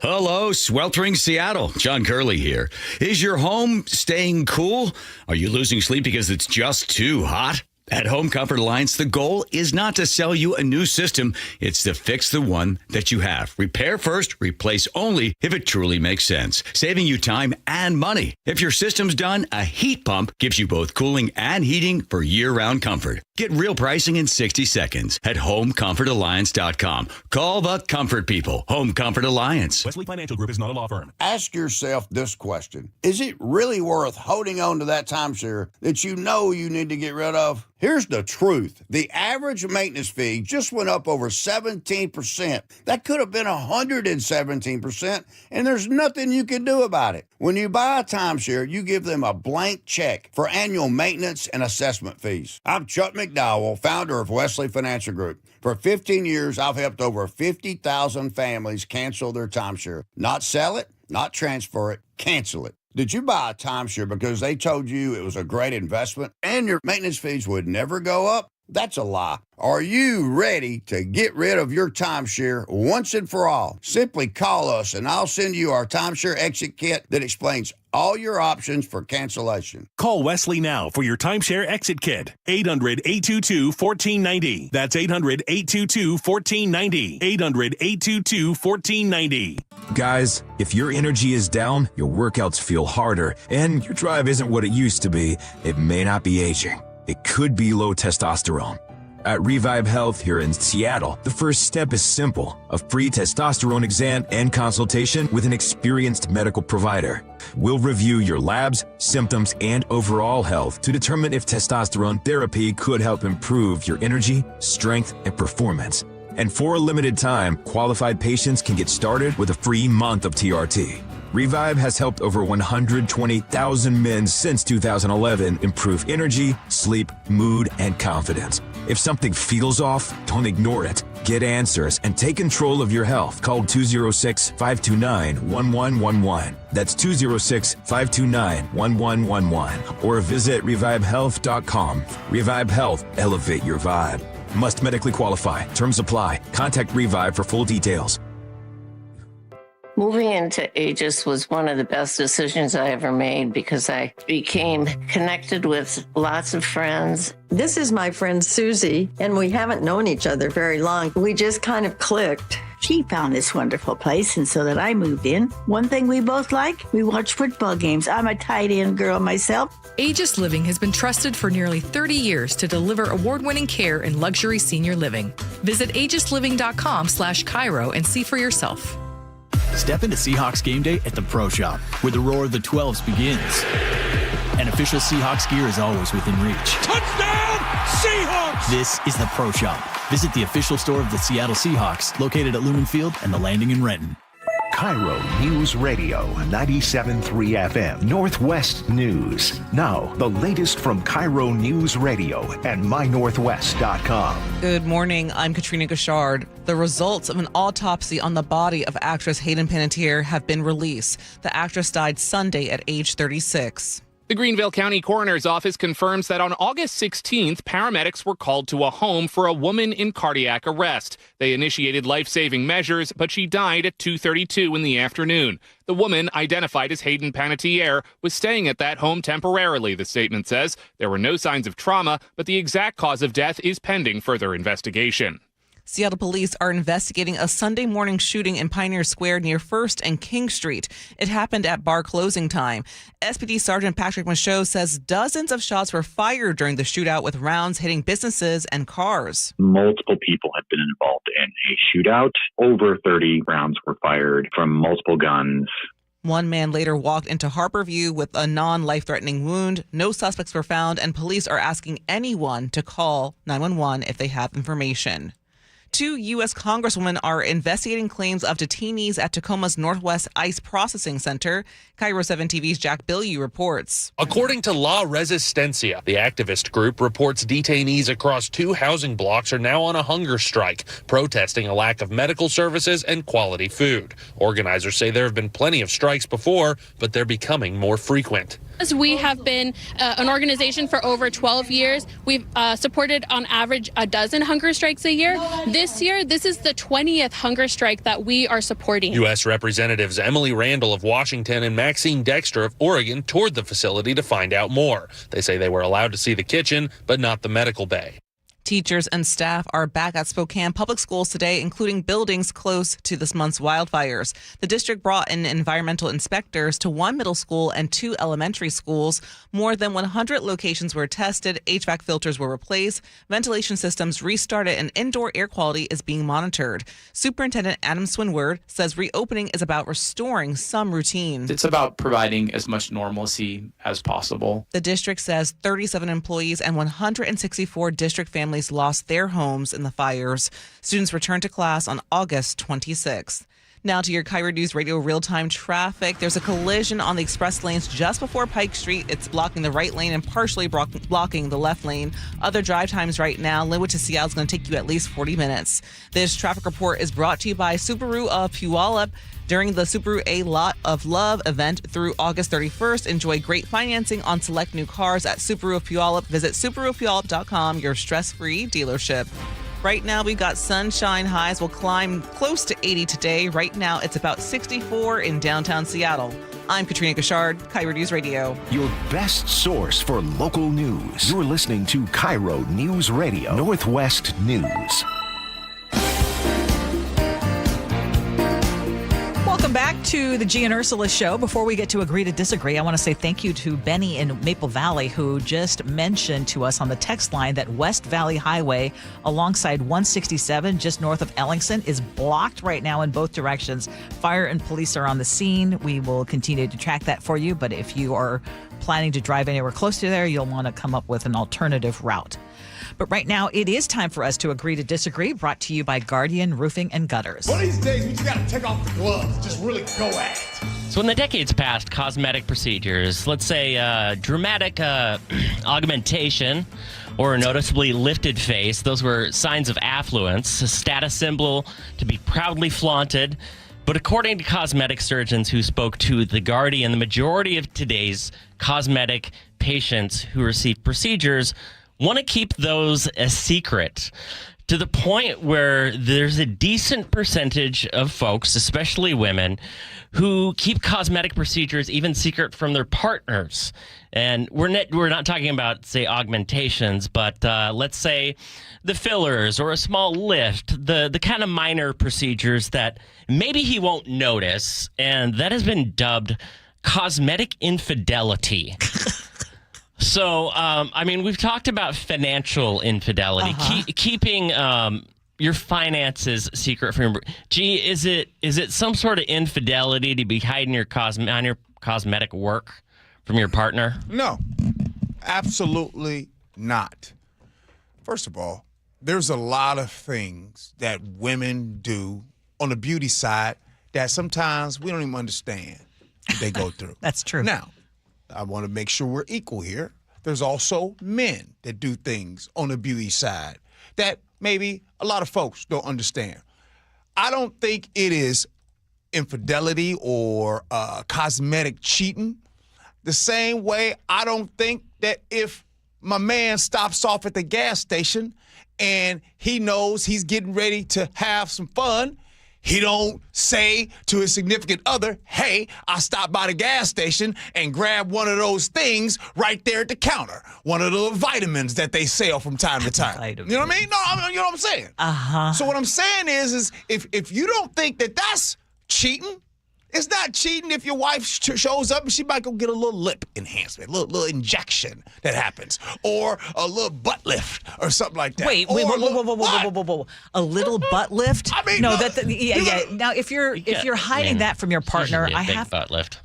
S1: Hello, sweltering Seattle. John Curley here. Is your home staying cool? Are you losing sleep because it's just too hot? At Home Comfort Alliance, the goal is not to sell you a new system. It's to fix the one that you have. Repair first, replace only if it truly makes sense, saving you time and money. If your system's done, a heat pump gives you both cooling and heating for year-round comfort. Get real pricing in 60 seconds at HomeComfortAlliance.com. Call the comfort people. Home Comfort Alliance.
S12: Wesley Financial Group is not a law firm.
S13: Ask yourself this question. Is it really worth holding on to that timeshare that you know you need to get rid of? Here's the truth. The average maintenance fee just went up over 17%. That could have been 117%, and there's nothing you can do about it. When you buy a timeshare, you give them a blank check for annual maintenance and assessment fees. I'm Chuck McDowell, founder of Wesley Financial Group. For 15 years, I've helped over 50,000 families cancel their timeshare. Not sell it, not transfer it, cancel it. Did you buy a timeshare because they told you it was a great investment and your maintenance fees would never go up? That's a lie. Are you ready to get rid of your timeshare once and for all? Simply call us and I'll send you our timeshare exit kit that explains all your options for cancellation.
S12: Call Wesley now for your timeshare exit kit. 800-822-1490. That's 800-822-1490. 800-822-1490.
S16: Guys, if your energy is down, your workouts feel harder, and your drive isn't what it used to be, it may not be aging. It could be low testosterone. At Revive Health here in Seattle, the first step is simple: a free testosterone exam and consultation with an experienced medical provider. We'll review your labs, symptoms, and overall health to determine if testosterone therapy could help improve your energy, strength, and performance. And for a limited time, qualified patients can get started with a free month of TRT. Revive has helped over 120,000 men since 2011 improve energy, sleep, mood, and confidence. If something feels off, don't ignore it. Get answers and take control of your health. Call 206-529-1111. That's 206-529-1111. Or visit revivehealth.com. Revive Health. Elevate your vibe. Must medically qualify. Terms apply. Contact Revive for full details.
S23: Moving into Aegis was one of the best decisions I ever made because I became connected with lots of friends.
S24: This is my friend Susie, and we haven't known each other very long. We just kind of clicked.
S26: She found this wonderful place, and so that I moved in. One thing we both like, we watch football games. I'm a tight end girl myself.
S27: Aegis Living has been trusted for nearly 30 years to deliver award-winning care in luxury senior living. Visit aegisliving.com/KIRO and see for yourself.
S28: Step into Seahawks game day at the Pro Shop, where the roar of the 12s begins. And official Seahawks gear is always within reach.
S12: Touchdown, Seahawks!
S28: This is the Pro Shop. Visit the official store of the Seattle Seahawks, located at Lumen Field and the Landing in Renton.
S2: KIRO News Radio 97.3 FM Northwest News. Now, the latest from KIRO News Radio and mynorthwest.com.
S30: Good morning. I'm Katrina Gashard. The results of an autopsy on the body of actress Hayden Panettiere have been released. The actress died Sunday at age 36.
S29: The Greenville County Coroner's Office confirms that on August 16th, paramedics were called to a home for a woman in cardiac arrest. They initiated life-saving measures, but she died at 2:32 in the afternoon. The woman, identified as Hayden Panettiere, was staying at that home temporarily, the statement says. There were no signs of trauma, but the exact cause of death is pending further investigation.
S30: Seattle police are investigating a Sunday morning shooting in Pioneer Square near 1st and King Street. It happened at bar closing time. SPD Sergeant Patrick Michaud says dozens of shots were fired during the shootout, with rounds hitting businesses and cars.
S31: Multiple people have been involved in a shootout. Over 30 rounds were fired from multiple guns.
S30: One man later walked into Harborview with a non-life-threatening wound. No suspects were found, and police are asking anyone to call 911 if they have information. Two U.S. congresswomen are investigating claims of detainees at Tacoma's Northwest ICE Processing Center. KIRO 7 TV's Jack Bilyeu reports.
S3: According to La Resistencia, the activist group reports detainees across 2 housing blocks are now on a hunger strike, protesting a lack of medical services and quality food. Organizers say there have been plenty of strikes before, but they're becoming more frequent.
S4: We have been an organization for over 12 years. We've supported on average a dozen hunger strikes a year. This year, this is the 20th hunger strike that we are supporting. U.S.
S3: Representatives Emily Randall of Washington and Maxine Dexter of Oregon toured the facility to find out more. They say they were allowed to see the kitchen, but not the medical bay.
S30: Teachers and staff are back at Spokane Public Schools today, including buildings close to this month's wildfires. The district brought in environmental inspectors to 1 middle school and 2 elementary schools. More than 100 locations were tested, HVAC filters were replaced, ventilation systems restarted, and indoor air quality is being monitored. Superintendent Adam Swinward says reopening is about restoring some routine.
S5: It's about providing as much normalcy as possible.
S30: The district says 37 employees and 164 district families lost their homes in the fires. Students return to class on August 26th. Now to your KIRO News Radio real-time traffic. There's a collision on the express lanes just before Pike Street. It's blocking the right lane and partially blocking the left lane. Other drive times right now, Linwood to Seattle is going to take you at least 40 minutes. This traffic report is brought to you by Subaru of Puyallup. During the Subaru A Lot of Love event through August 31st, enjoy great financing on select new cars at Subaru of Puyallup. Visit SubaruofPuyallup.com, your stress-free dealership. Right now, we've got sunshine. Highs will climb close to 80 today. Right now, it's about 64 in downtown Seattle. I'm Katrina Gashard, KIRO News Radio.
S2: Your best source for local news. You're listening to KIRO News Radio, Northwest News.
S6: Welcome back to the Gee and Ursula Show. Before we get to Agree to Disagree, I want to say thank you to Benny in Maple Valley, who just mentioned to us on the text line that West Valley Highway alongside 167 just north of Ellingson is blocked right now in both directions. Fire and police are on the scene. We will continue to track that for you, but if you are planning to drive anywhere close to there, you'll want to come up with an alternative route. But right now, it is time for us to Agree to Disagree, brought to you by Guardian Roofing and Gutters.
S7: One of these days, we just got to take off the gloves, just really go at it.
S8: So in the decades past, cosmetic procedures, let's say dramatic augmentation or a noticeably lifted face, those were signs of affluence, a status symbol to be proudly flaunted. But according to cosmetic surgeons who spoke to The Guardian, the majority of today's cosmetic patients who receive procedures want to keep those a secret, to the point where there's a decent percentage of folks, especially women, who keep cosmetic procedures even secret from their partners. And we're not talking about, say, augmentations, but let's say the fillers or a small lift, the kind of minor procedures that maybe he won't notice, and that has been dubbed cosmetic infidelity. So, we've talked about financial infidelity, keeping your finances secret from your. Gee, is it some sort of infidelity to be hiding your cosmetic work from your partner?
S7: No, absolutely not. First of all, there's a lot of things that women do on the beauty side that sometimes we don't even understand what they go through.
S6: That's true.
S7: Now, I want to make sure we're equal here. There's also men that do things on the beauty side that maybe a lot of folks don't understand. I don't think it is infidelity or cosmetic cheating. The same way I don't think that if my man stops off at the gas station and he knows he's getting ready to have some fun, he don't say to his significant other, hey, I stopped by the gas station and grabbed one of those things right there at the counter. One of the vitamins that they sell from time to time. You know what I mean? No, you know what I'm saying? So what I'm saying is if you don't think that that's cheating, it's not cheating if your wife shows up and she might go get a little lip enhancement, a little injection that happens, or a little butt lift or something like that.
S6: Wait, whoa. A little butt lift?
S7: I mean,
S6: no, yeah. Now, if you're hiding that from your partner, I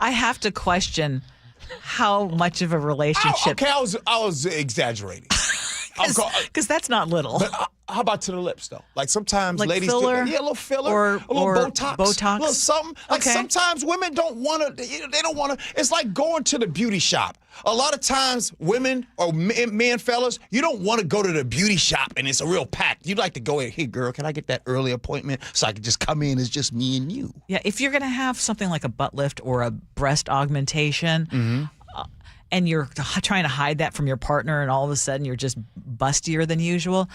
S6: have to question how much of a relationship.
S7: Okay, I was exaggerating.
S6: Because that's not little.
S7: But how about to the lips, though? Like sometimes
S6: Like
S7: ladies
S6: filler?
S7: do a little filler,
S6: Or
S7: a little Botox.
S6: Botox?
S7: A little something. Like
S6: Okay.
S7: sometimes women don't want to, they don't want to. It's like going to the beauty shop. A lot of times women or men, fellas, you don't want to go to the beauty shop and it's a real pack. You like to go in, hey, girl, can I get that early appointment so I can just come in as just me and you?
S6: Yeah, if you're going to have something like a butt lift or a breast augmentation,
S7: Mm-hmm.
S6: and you're trying to hide that from your partner and all of a sudden you're just bustier than usual,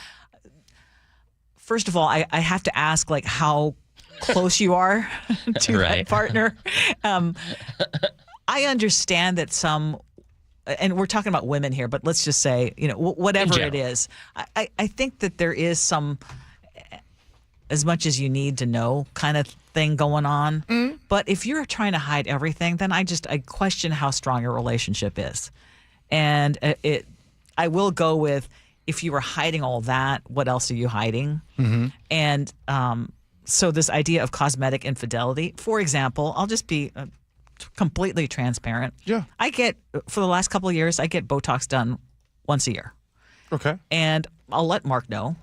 S6: first of all, I have to ask, like, how close you are to that partner. I understand that some, and we're talking about women here, but let's just say, whatever it is, I think that there is some as much as you need to know kind of thing going on.
S7: Mm-hmm.
S6: But if you're trying to hide everything, then I question how strong your relationship is. And I will go with, if you were hiding all that, what else are you hiding?
S7: Mm-hmm.
S6: And so this idea of cosmetic infidelity, for example, I'll just be completely transparent.
S7: Yeah.
S6: For the last couple of years, I get Botox done once a year.
S7: Okay.
S6: And I'll let Mark know.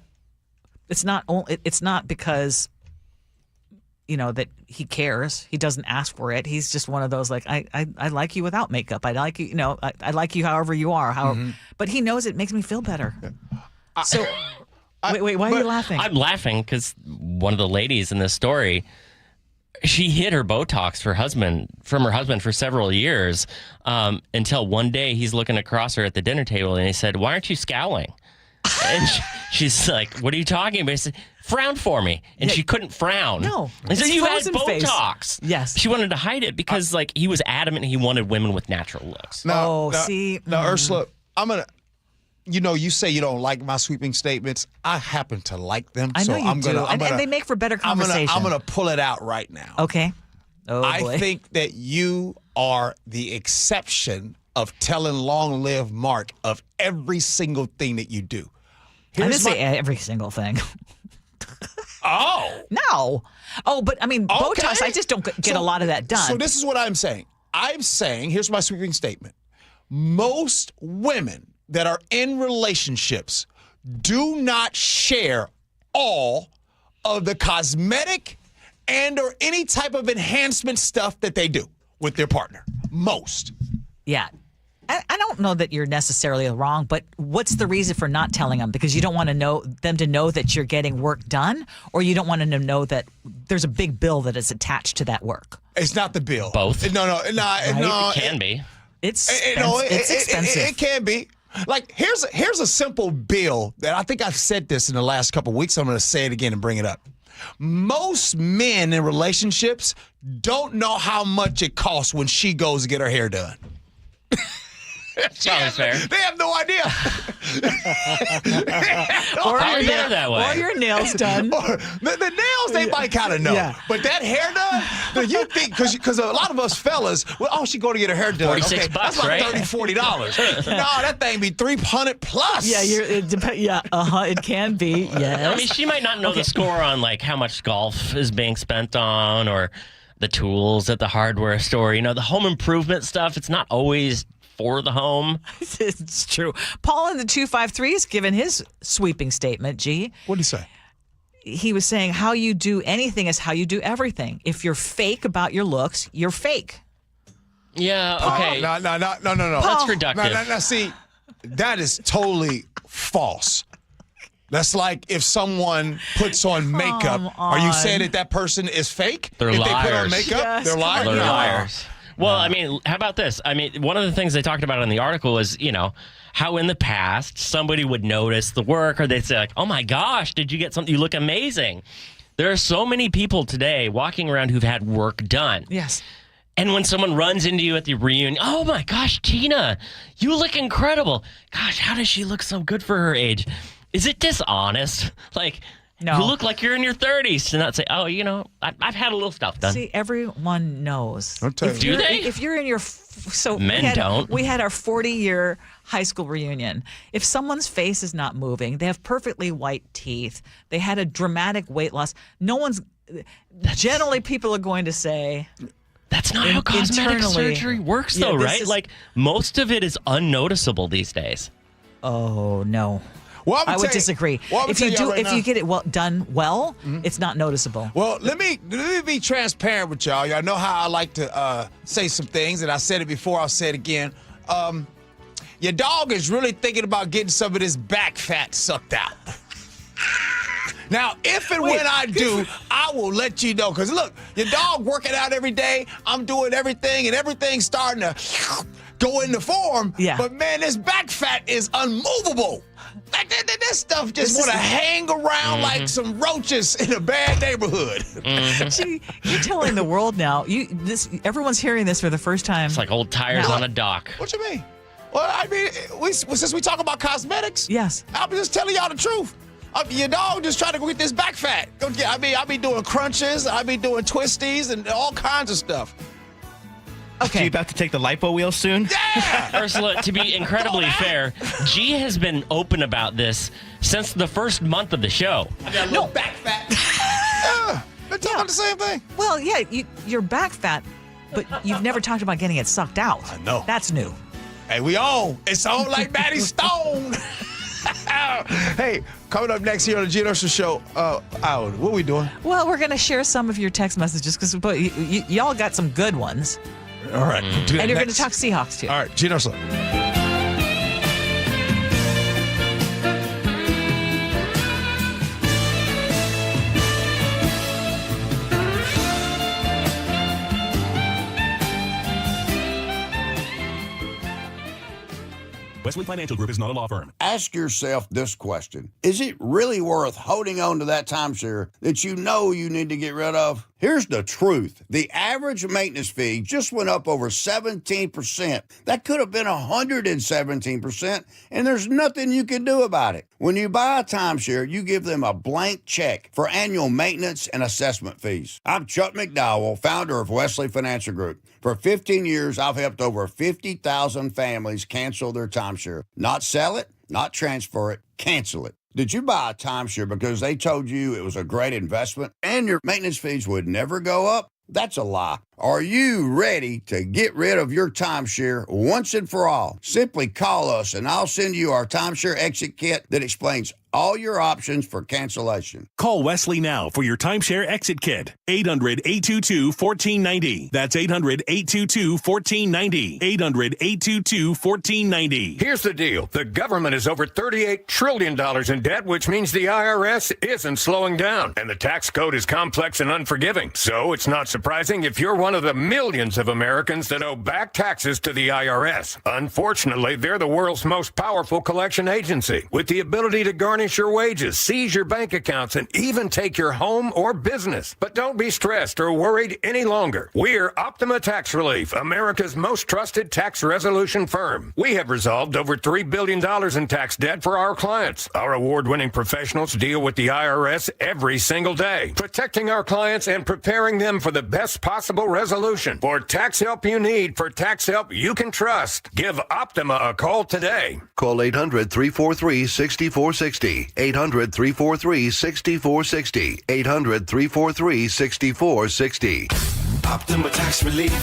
S6: It's not because, that he cares. He doesn't ask for it. He's just one of those, like, I like you without makeup. I like you, I like you however you are. But he knows it makes me feel better. Yeah. So, wait, why are you laughing?
S8: I'm laughing because one of the ladies in this story, she hid her Botox from her husband for several years, until one day he's looking across her at the dinner table and he said, "Why aren't you scowling?" And she's like, "What are you talking about?" He said, "Frown for me." And she couldn't frown.
S6: No.
S8: And so you had
S6: frozen
S8: Botox.
S6: face. Yes.
S8: She wanted to hide it because he was adamant he wanted women with natural looks.
S7: Now, Ursula, I'm going to, you say you don't like my sweeping statements. I happen to like them.
S6: I know you do.
S7: Gonna,
S6: and they make for better conversation.
S7: I'm going to pull it out right now.
S6: Okay. Oh, boy.
S7: I think that you are the exception of telling long live Mark of every single thing that you do.
S6: I didn't say every single thing.
S7: Oh.
S6: No. Oh, but I mean,
S7: Okay.
S6: Botox, I just don't get a lot of that done.
S7: So this is what I'm saying. Here's my sweeping statement. Most women that are in relationships do not share all of the cosmetic and or any type of enhancement stuff that they do with their partner. Most.
S6: Yeah. I don't know that you're necessarily wrong, but what's the reason for not telling them? Because you don't want them to know that you're getting work done, or you don't want them to know that there's a big bill that is attached to that work?
S7: It's not the bill.
S8: Both.
S7: No.
S8: It can be.
S6: It's
S7: expensive. It can be. Like, here's a simple bill that I think I've said this in the last couple of weeks. I'm going to say it again and bring it up. Most men in relationships don't know how much it costs when she goes to get her hair done.
S8: Fair.
S7: They have no idea.
S6: Or your nails done.
S7: The nails, they might kind of know.
S6: Yeah.
S7: But that hair done, you think, because a lot of us fellas, she go to get her hair done.
S8: $46,
S7: That's like
S8: right?
S7: $30, $40. No, that thing be $300 plus.
S6: Yeah, it can be, yes.
S8: I mean, she might not know the score on how much golf is being spent on or the tools at the hardware store. The home improvement stuff, it's not always for the home.
S6: It's true. Paul in the 253 has given his sweeping statement, G.
S7: What did he say?
S6: He was saying how you do anything is how you do everything. If you're fake about your looks, you're fake.
S8: Yeah, okay.
S7: No.
S8: That's reductive.
S7: No, see, that is totally false. That's like if someone puts on makeup. Are you saying that person is fake?
S8: They're
S7: if
S8: liars.
S7: They put on makeup,
S6: Yes,
S7: they're liars.
S8: They're
S7: No.
S8: liars. Well, I mean, how about this? I mean, one of the things they talked about in the article is, how in the past somebody would notice the work or they'd say, "Oh my gosh, did you get something? You look amazing." There are so many people today walking around who've had work done.
S6: Yes.
S8: And when someone runs into you at the reunion, "Oh my gosh, Tina, you look incredible. Gosh, how does she look so good for her age?" Is it dishonest?
S6: No.
S8: You look like you're in your 30s to not say, "Oh, I've had a little stuff done."
S6: See, everyone knows.
S8: Do they?
S6: If you're in your
S8: Men don't.
S6: We had our 40-year high school reunion. If someone's face is not moving, they have perfectly white teeth, they had a dramatic weight loss. Generally, people are going to say.
S8: That's not how cosmetic surgery works, though, right? Most of it is unnoticeable these days.
S6: Oh, no.
S7: Well,
S6: I would disagree. If you get it done well, it's not noticeable.
S7: Well, let me be transparent with y'all. Y'all know how I like to say some things, and I said it before. I'll say it again. Your dog is really thinking about getting some of this back fat sucked out. Now, if and when I do, I will let you know. Because, look, your dog working out every day. I'm doing everything, and everything's starting to go into form.
S6: Yeah.
S7: But, man, this back fat is unmovable. Like, this stuff just want to hang around like some roaches in a bad neighborhood.
S6: See, you're telling the world now. Everyone's hearing this for the first time.
S8: It's like old tires on a dock.
S7: What you mean? Well, I mean, since we talk about cosmetics,
S6: yes,
S7: I'm just telling y'all the truth. Your dog just trying to go get this back fat. I be doing crunches, I be doing twisties, and all kinds of stuff.
S9: Okay. So you about to take the lipo wheel soon?
S7: Yeah!
S8: Ursula, to be incredibly fair, Gee has been open about this since the first month of the show.
S7: I got a little back fat. Yeah, they're talking about the same thing.
S6: Well, yeah, you're back fat, but you've never talked about getting it sucked out.
S7: I know.
S6: That's new.
S7: Hey, we on. It's on like Maddie Stone. Hey, coming up next here on the Gee Ursula Show, what are we doing?
S6: Well, we're going to share some of your text messages because y'all got some good ones.
S7: All right.
S6: And you're going to talk Seahawks, too.
S7: All right, Gee Ursula.
S12: Wesley Financial Group is not a law firm.
S13: Ask yourself this question. Is it really worth holding on to that timeshare that you know you need to get rid of? Here's the truth. The average maintenance fee just went up over 17%. That could have been 117%, and there's nothing you can do about it. When you buy a timeshare, you give them a blank check for annual maintenance and assessment fees. I'm Chuck McDowell, founder of Wesley Financial Group. For 15 years, I've helped over 50,000 families cancel their timeshare. Not sell it, not transfer it, cancel it. Did you buy a timeshare because they told you it was a great investment and your maintenance fees would never go up? That's a lie. Are you ready to get rid of your timeshare once and for all? Simply call us and I'll send you our timeshare exit kit that explains all your options for cancellation.
S12: Call Wesley now for your timeshare exit kit. 800-822-1490. That's 800-822-1490. 800-822-1490.
S10: Here's the deal. The government is over $38 trillion in debt, which means the IRS isn't slowing down. And the tax code is complex and unforgiving. So it's not surprising if you're one of the millions of Americans that owe back taxes to the IRS. Unfortunately, they're the world's most powerful collection agency, with the ability to garnish your wages, seize your bank accounts, and even take your home or business. But don't be stressed or worried any longer. We're Optima Tax Relief, America's most trusted tax resolution firm. We have resolved over $3 billion in tax debt for our clients. Our award-winning professionals deal with the IRS every single day, protecting our clients and preparing them for the best possible resolution. For tax help you need, for tax help you can trust, give Optima a call today.
S11: Call 800-343-6460. 800-343-6460. 800-343-6460.
S14: Optima Tax Relief.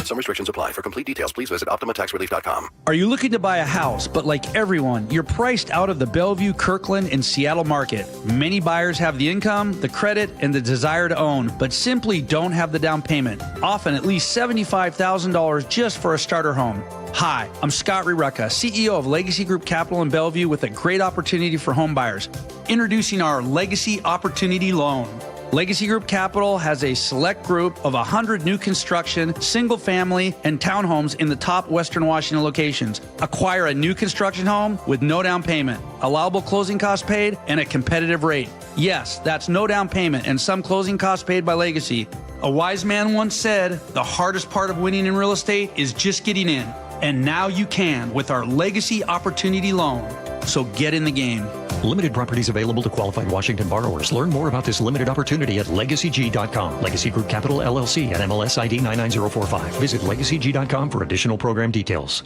S11: Some restrictions apply. For complete details, please visit OptimaTaxRelief.com.
S15: Are you looking to buy a house, but like everyone, you're priced out of the Bellevue, Kirkland, and Seattle market? Many buyers have the income, the credit, and the desire to own, but simply don't have the down payment, often at least $75,000 just for a starter home. Hi, I'm Scott Reutin, CEO of Legacy Group Capital in Bellevue, with a great opportunity for home buyers. Introducing our Legacy Opportunity Loan. Legacy Group Capital has a select group of 100 new construction, single-family, and townhomes in the top Western Washington locations. Acquire a new construction home with no down payment, allowable closing costs paid, and a competitive rate. Yes, that's no down payment and some closing costs paid by Legacy. A wise man once said, the hardest part of winning in real estate is just getting in. And now you can with our Legacy Opportunity Loan. So get in the game.
S17: Limited properties available to qualified Washington borrowers. Learn more about this limited opportunity at LegacyG.com. Legacy Group Capital LLC and MLS ID 99045. Visit LegacyG.com for additional program details.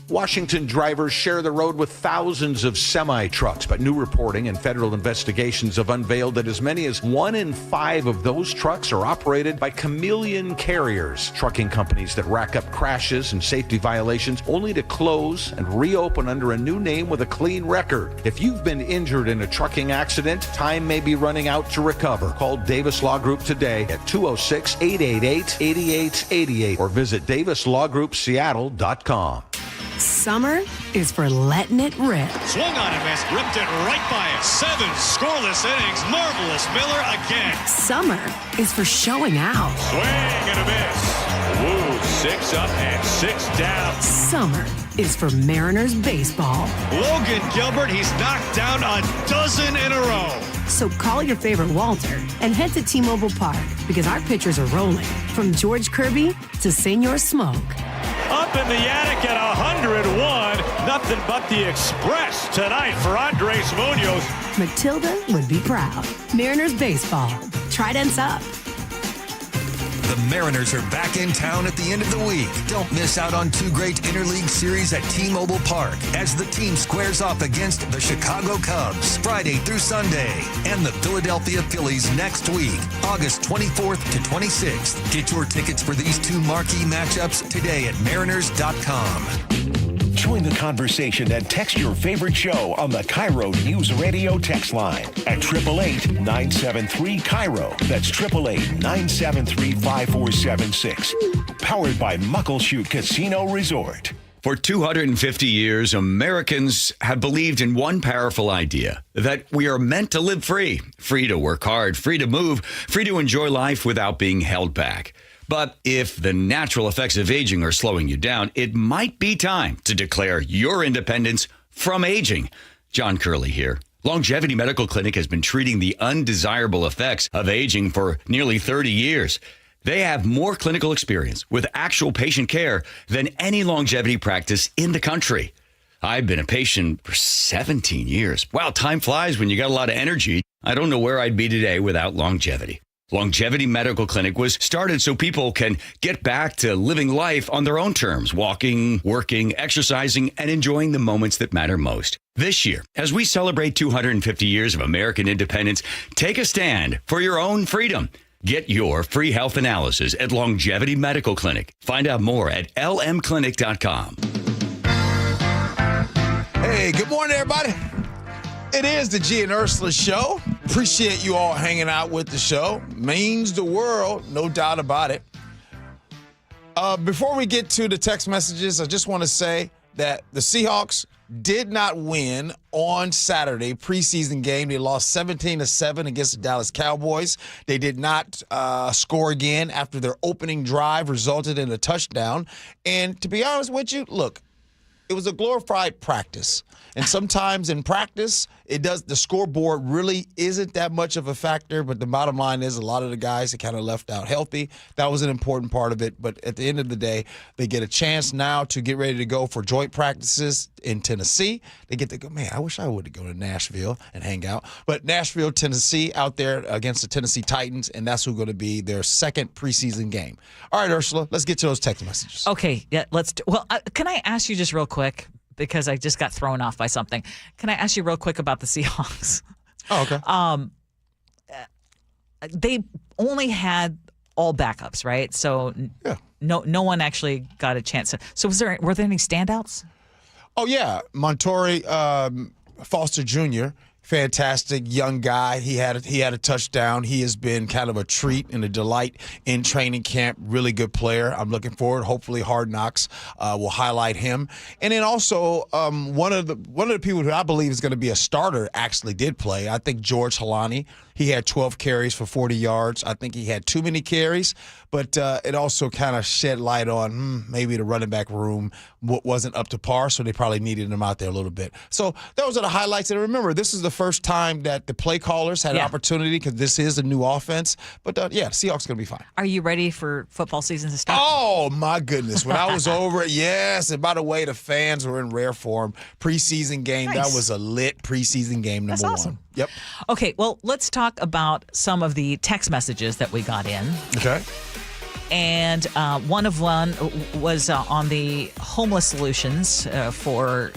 S1: Washington drivers share the road with thousands of semi-trucks, but new reporting and federal investigations have unveiled that as many as 1 in 5 of those trucks are operated by chameleon carriers, trucking companies that rack up crashes and safety violations only to close and reopen under a new name with a clean record. If you've been injured in a trucking accident, time may be running out to recover. Call Davis Law Group today at 206-888-8888 or visit davislawgroupseattle.com.
S14: Summer is for letting it rip.
S16: Swung on and missed, ripped it right by it. 7 scoreless innings. Marvelous Miller again.
S14: Summer is for showing out.
S16: Swing and a miss. Woo, 6 up and 6 down.
S14: Summer is for Mariners baseball.
S16: Logan Gilbert, he's knocked down a dozen in a row.
S14: So call your favorite Walter and head to T-Mobile Park because our pitchers are rolling. From George Kirby to Senor Smoke.
S16: Up in the attic at 101. Nothing but the express tonight for Andres Munoz.
S14: Matilda would be proud. Mariners baseball. Tridents up.
S18: The Mariners are back in town at the end of the week. Don't miss out on 2 great interleague series at T-Mobile Park as the team squares off against the Chicago Cubs Friday through Sunday and the Philadelphia Phillies next week, August 24th to 26th. Get your tickets for these 2 marquee matchups today at mariners.com.
S2: Join the conversation and text your favorite show on the KIRO News Radio text line at 888-973-KIRO. That's 888-973-5476. Powered by Muckleshoot Casino Resort.
S19: For 250 years, Americans have believed in one powerful idea, that we are meant to live free. Free to work hard, free to move, free to enjoy life without being held back. But if the natural effects of aging are slowing you down, it might be time to declare your independence from aging. John Curley here. Longevity Medical Clinic has been treating the undesirable effects of aging for nearly 30 years. They have more clinical experience with actual patient care than any longevity practice in the country. I've been a patient for 17 years. Wow, time flies when you got a lot of energy. I don't know where I'd be today without longevity. Longevity Medical Clinic was started so people can get back to living life on their own terms, walking, working, exercising, and enjoying the moments that matter most. This year, as we celebrate 250 years of American independence, take a stand for your own freedom. Get your free health analysis at Longevity Medical Clinic. Find out more at lmclinic.com.
S7: Hey, good morning, everybody. It is the Gee and Ursula Show. Appreciate you all hanging out with the show. Means the world, no doubt about it. Before we get to the text messages, I just want to say that the Seahawks did not win on Saturday preseason game. They lost 17-7 against the Dallas Cowboys. They did not score again after their opening drive resulted in a touchdown. And to be honest with you, look, it was a glorified practice. And sometimes in practice, the scoreboard really isn't that much of a factor, but the bottom line is a lot of the guys that kind of left out healthy. That was an important part of it. But at the end of the day, they get a chance now to get ready to go for joint practices in Tennessee. They get to go, man, I wish I would go to Nashville and hang out. But Nashville, Tennessee, out there against the Tennessee Titans, and that's who's going to be their second preseason game. All right, Ursula, let's get to those text messages.
S6: Okay, yeah, let's do. Well, can I ask you just real quick? Because I just got thrown off by something. Can I ask you real quick about the Seahawks?
S7: Oh, okay.
S6: They only had all backups, right? So
S7: yeah.
S6: No one actually got a chance. So were there any standouts?
S7: Oh yeah, Montori Foster Jr., fantastic young guy. He had a touchdown. He has been kind of a treat and a delight in training camp. Really good player. I'm looking forward. Hopefully, Hard Knocks will highlight him. And then also one of the people who I believe is going to be a starter actually did play. I think George Halani. He had 12 carries for 40 yards. I think he had too many carries, but it also kind of shed light on maybe the running back room wasn't up to par, so they probably needed him out there a little bit. So those are the highlights. And remember, this is the first time that the play callers had an opportunity because this is a new offense. But yeah, Seahawks going to be fine.
S6: Are you ready for football season to start?
S7: Oh, my goodness. When I was over it, yes. And by the way, the fans were in rare form. Preseason game,
S6: Nice.
S7: That was a lit preseason game, number
S6: That's awesome.
S7: one. Yep.
S6: Okay, well, let's talk about some of the text messages that we got in.
S7: Okay.
S6: And one was on the homeless solutions for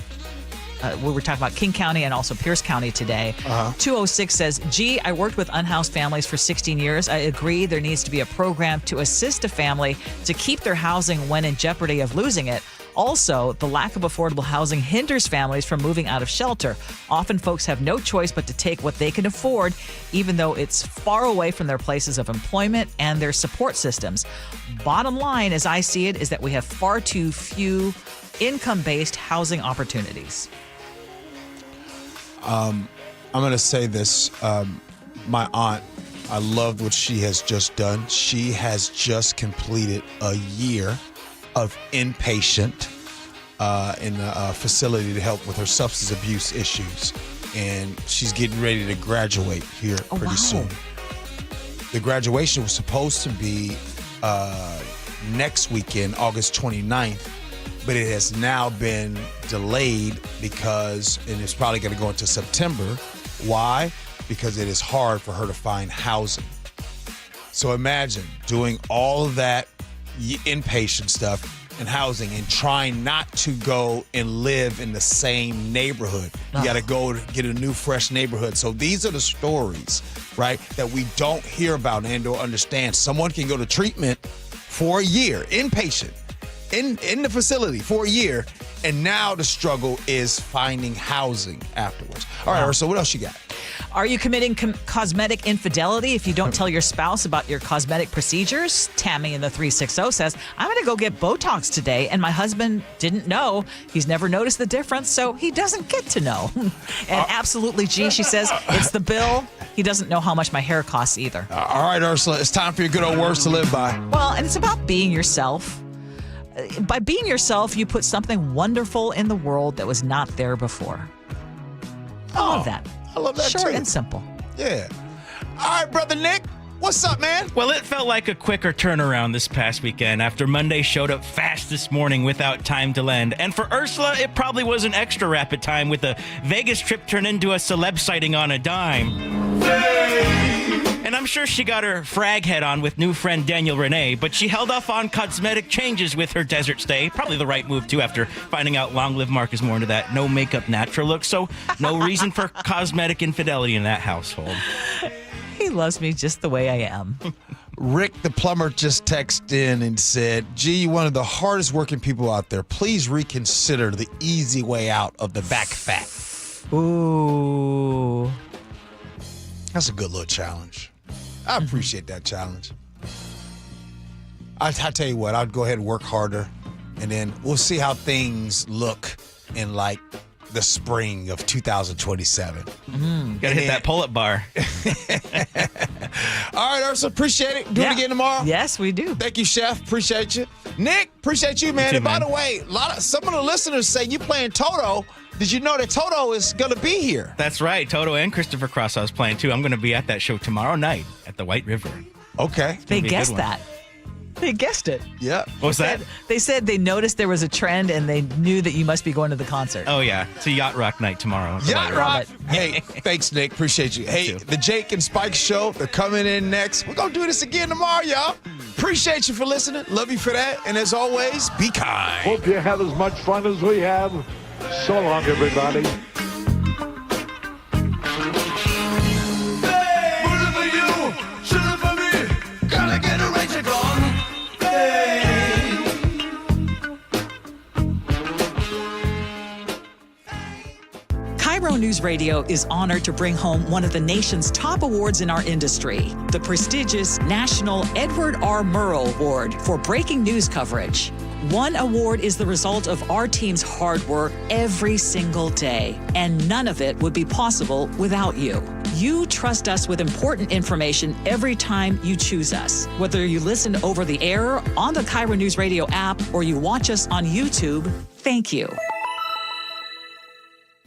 S6: we were talking about King County and also Pierce County today. 206 says, Gee, I worked with unhoused families for 16 years. I agree there needs to be a program to assist a family to keep their housing when in jeopardy of losing it. Also, the lack of affordable housing hinders families from moving out of shelter. Often folks have no choice but to take what they can afford, even though it's far away from their places of employment and their support systems. Bottom line, as I see it, is that we have far too few income-based housing opportunities.
S7: I'm going to say this. My aunt, I love what she has just done. She has just completed a year of inpatient in a facility to help with her substance abuse issues. And she's getting ready to graduate here pretty soon. The graduation was supposed to be next weekend, August 29th. But it has now been delayed and it's probably going to go into September. Why? Because it is hard for her to find housing. So imagine doing all of that inpatient stuff and housing and trying not to go and live in the same neighborhood. You got to go get a new, fresh neighborhood. So these are the stories, right, that we don't hear about and or understand. Someone can go to treatment for a year, inpatient, in the facility for a year, and now the struggle is finding housing afterwards. All right, Ursula, what else you got?
S6: Are you committing cosmetic infidelity if you don't tell your spouse about your cosmetic procedures? Tammy in the 360 says, I'm going to go get Botox today, and my husband didn't know. He's never noticed the difference, so he doesn't get to know. And absolutely, G, she says, it's the bill. He doesn't know how much my hair costs either.
S7: All right, Ursula, it's time for your good old words to live by.
S6: Well, and it's about being yourself. By being yourself, you put something wonderful in the world that was not there before. I love that.
S7: I love that
S6: Short
S7: too.
S6: and simple.
S7: Yeah. All right, Brother Nick, what's up, man?
S9: Well, it felt like a quicker turnaround this past weekend after Monday showed up fast this morning without time to lend. And for Ursula, it probably was an extra rapid time with a Vegas trip turned into a celeb sighting on a dime. And I'm sure she got her frag head on with new friend Daniel Renee, but she held off on cosmetic changes with her desert stay. Probably the right move, too, after finding out Long Live Mark is more into that no makeup natural look. So no reason for cosmetic infidelity in that household.
S6: He loves me just the way I am.
S7: Rick the plumber just texted in and said, Gee, you're one of the hardest working people out there. Please reconsider the easy way out of the back fat.
S6: Ooh.
S7: That's a good little challenge. I appreciate that challenge. I tell you what, I'd go ahead and work harder, and then we'll see how things look in like the spring of 2027.
S9: Gotta hit that pull-up bar.
S7: All right, Ursula, appreciate it. Do it again tomorrow.
S6: Yes, we do.
S7: Thank you, Chef. Appreciate you. Nick, appreciate you, man.
S9: You too,
S7: and by
S9: man.
S7: the way, some of the listeners say you playing Toto. Did you know that Toto is going to be here?
S9: That's right. Toto and Christopher Cross I was playing, too. I'm going to be at that show tomorrow night at the White River.
S7: Okay.
S6: They guessed that. They guessed it.
S7: Yeah.
S9: What was that?
S6: They said they noticed there was a trend and they knew that you must be going to the concert.
S9: Oh, yeah. It's a Yacht Rock night tomorrow.
S7: Yacht Rock. Hey, thanks, Nick. Appreciate you. Hey, the Jake and Spike Show, they're coming in next. We're going to do this again tomorrow, y'all. Appreciate you for listening. Love you for that. And as always, be kind.
S16: Hope you have as much fun as we have. So long, everybody.
S6: KIRO Newsradio is honored to bring home one of the nation's top awards in our industry, the prestigious National Edward R. Murrow Award for breaking news coverage. One award is the result of our team's hard work every single day, and none of it would be possible without you. You trust us with important information every time you choose us. Whether you listen over the air, on the KIRO Newsradio app, or you watch us on YouTube, thank you.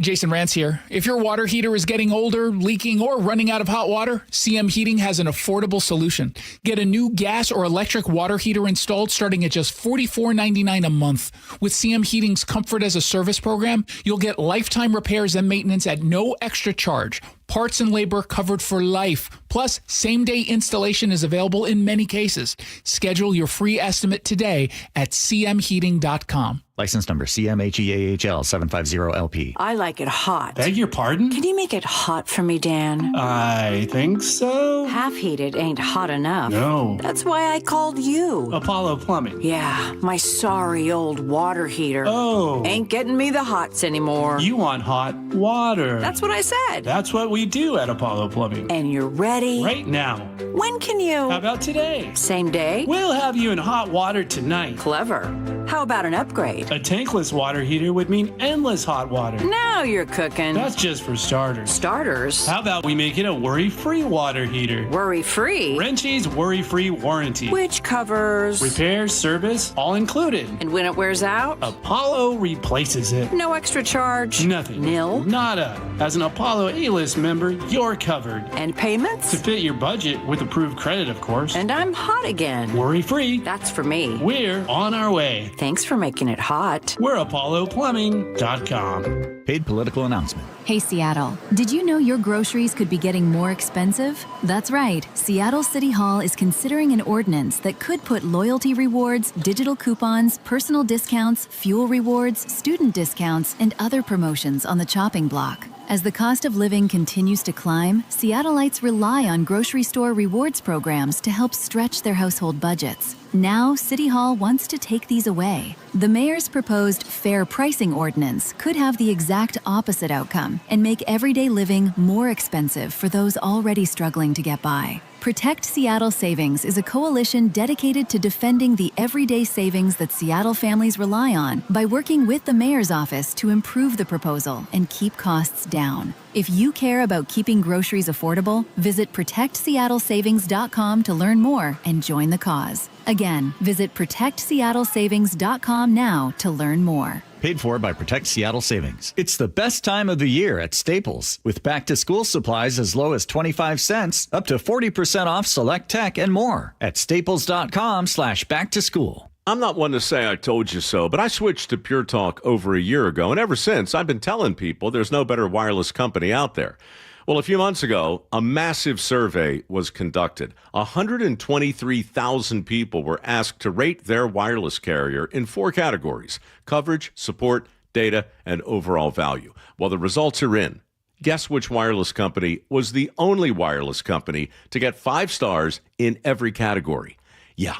S20: Jason Rantz here. If your water heater is getting older, leaking, or running out of hot water, CM Heating has an affordable solution. Get a new gas or electric water heater installed starting at just $44.99 a month. With CM Heating's Comfort as a Service program, you'll get lifetime repairs and maintenance at no extra charge. Parts and labor covered for life. Plus, same-day installation is available in many cases. Schedule your free estimate today at cmheating.com.
S4: License number CMHEAHL 750LP.
S21: I like it hot.
S22: Beg your pardon?
S21: Can you make it hot for me, Dan?
S22: I think so.
S21: Half heated ain't hot enough.
S22: No.
S21: That's why I called you.
S22: Apollo Plumbing.
S21: Yeah, my sorry old water heater.
S22: Oh.
S21: Ain't getting me the hots anymore.
S22: You want hot water.
S21: That's what I said.
S22: That's what we do at Apollo Plumbing.
S21: And you're ready?
S22: Right now.
S21: When can you?
S22: How about today?
S21: Same day?
S22: We'll have you in hot water tonight.
S21: Clever. How about an upgrade?
S22: A tankless water heater would mean endless hot water.
S21: Now you're cooking.
S22: That's just for starters.
S21: Starters?
S22: How about we make it a worry-free water heater?
S21: Worry-free?
S22: Wrenchie's worry-free warranty.
S21: Which covers?
S22: Repair, service, all included.
S21: And when it wears out?
S22: Apollo replaces it.
S21: No extra charge?
S22: Nothing.
S21: Nil?
S22: Nada. As an Apollo A-list member, you're covered.
S21: And payments?
S22: To fit your budget with approved credit, of course.
S21: And I'm hot again.
S22: Worry-free.
S21: That's for me.
S22: We're on our way.
S21: Thanks for making it hot.
S22: We're ApolloPlumbing.com.
S4: Paid political announcement.
S23: Hey, Seattle. Did you know your groceries could be getting more expensive? That's right. Seattle City Hall is considering an ordinance that could put loyalty rewards, digital coupons, personal discounts, fuel rewards, student discounts, and other promotions on the chopping block. As the cost of living continues to climb, Seattleites rely on grocery store rewards programs to help stretch their household budgets. Now, City Hall wants to take these away. The mayor's proposed fair pricing ordinance could have the exact opposite outcome and make everyday living more expensive for those already struggling to get by. Protect Seattle Savings is a coalition dedicated to defending the everyday savings that Seattle families rely on by working with the mayor's office to improve the proposal and keep costs down. If you care about keeping groceries affordable, visit protectseattlesavings.com to learn more and join the cause. Again, visit protectseattlesavings.com now to learn more.
S4: Paid for by Protect Seattle Savings. It's the best time of the year at Staples, with back-to-school supplies as low as 25 cents, up to 40% off select tech and more at staples.com/back-to-school. I'm not one to say I told you so, but I switched to Pure Talk over a year ago, and ever since, I've been telling people there's no better wireless company out there. Well, a few months ago, a massive survey was conducted. 123,000 people were asked to rate their wireless carrier in 4 categories: coverage, support, data, and overall value. Well, the results are in. Guess which wireless company was the only wireless company to get 5 stars in every category? Yeah,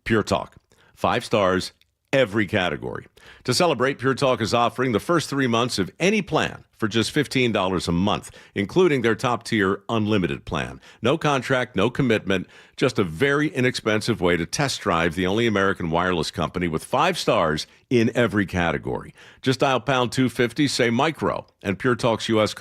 S4: Pure Talk. 5 stars, every category. To celebrate, Pure Talk is offering the first 3 months of any plan for just $15 a month, including their top-tier unlimited plan. No contract, no commitment, just a very inexpensive way to test drive the only American wireless company with 5 stars in every category. Just dial pound 250, say micro, and Pure Talk's U.S. customer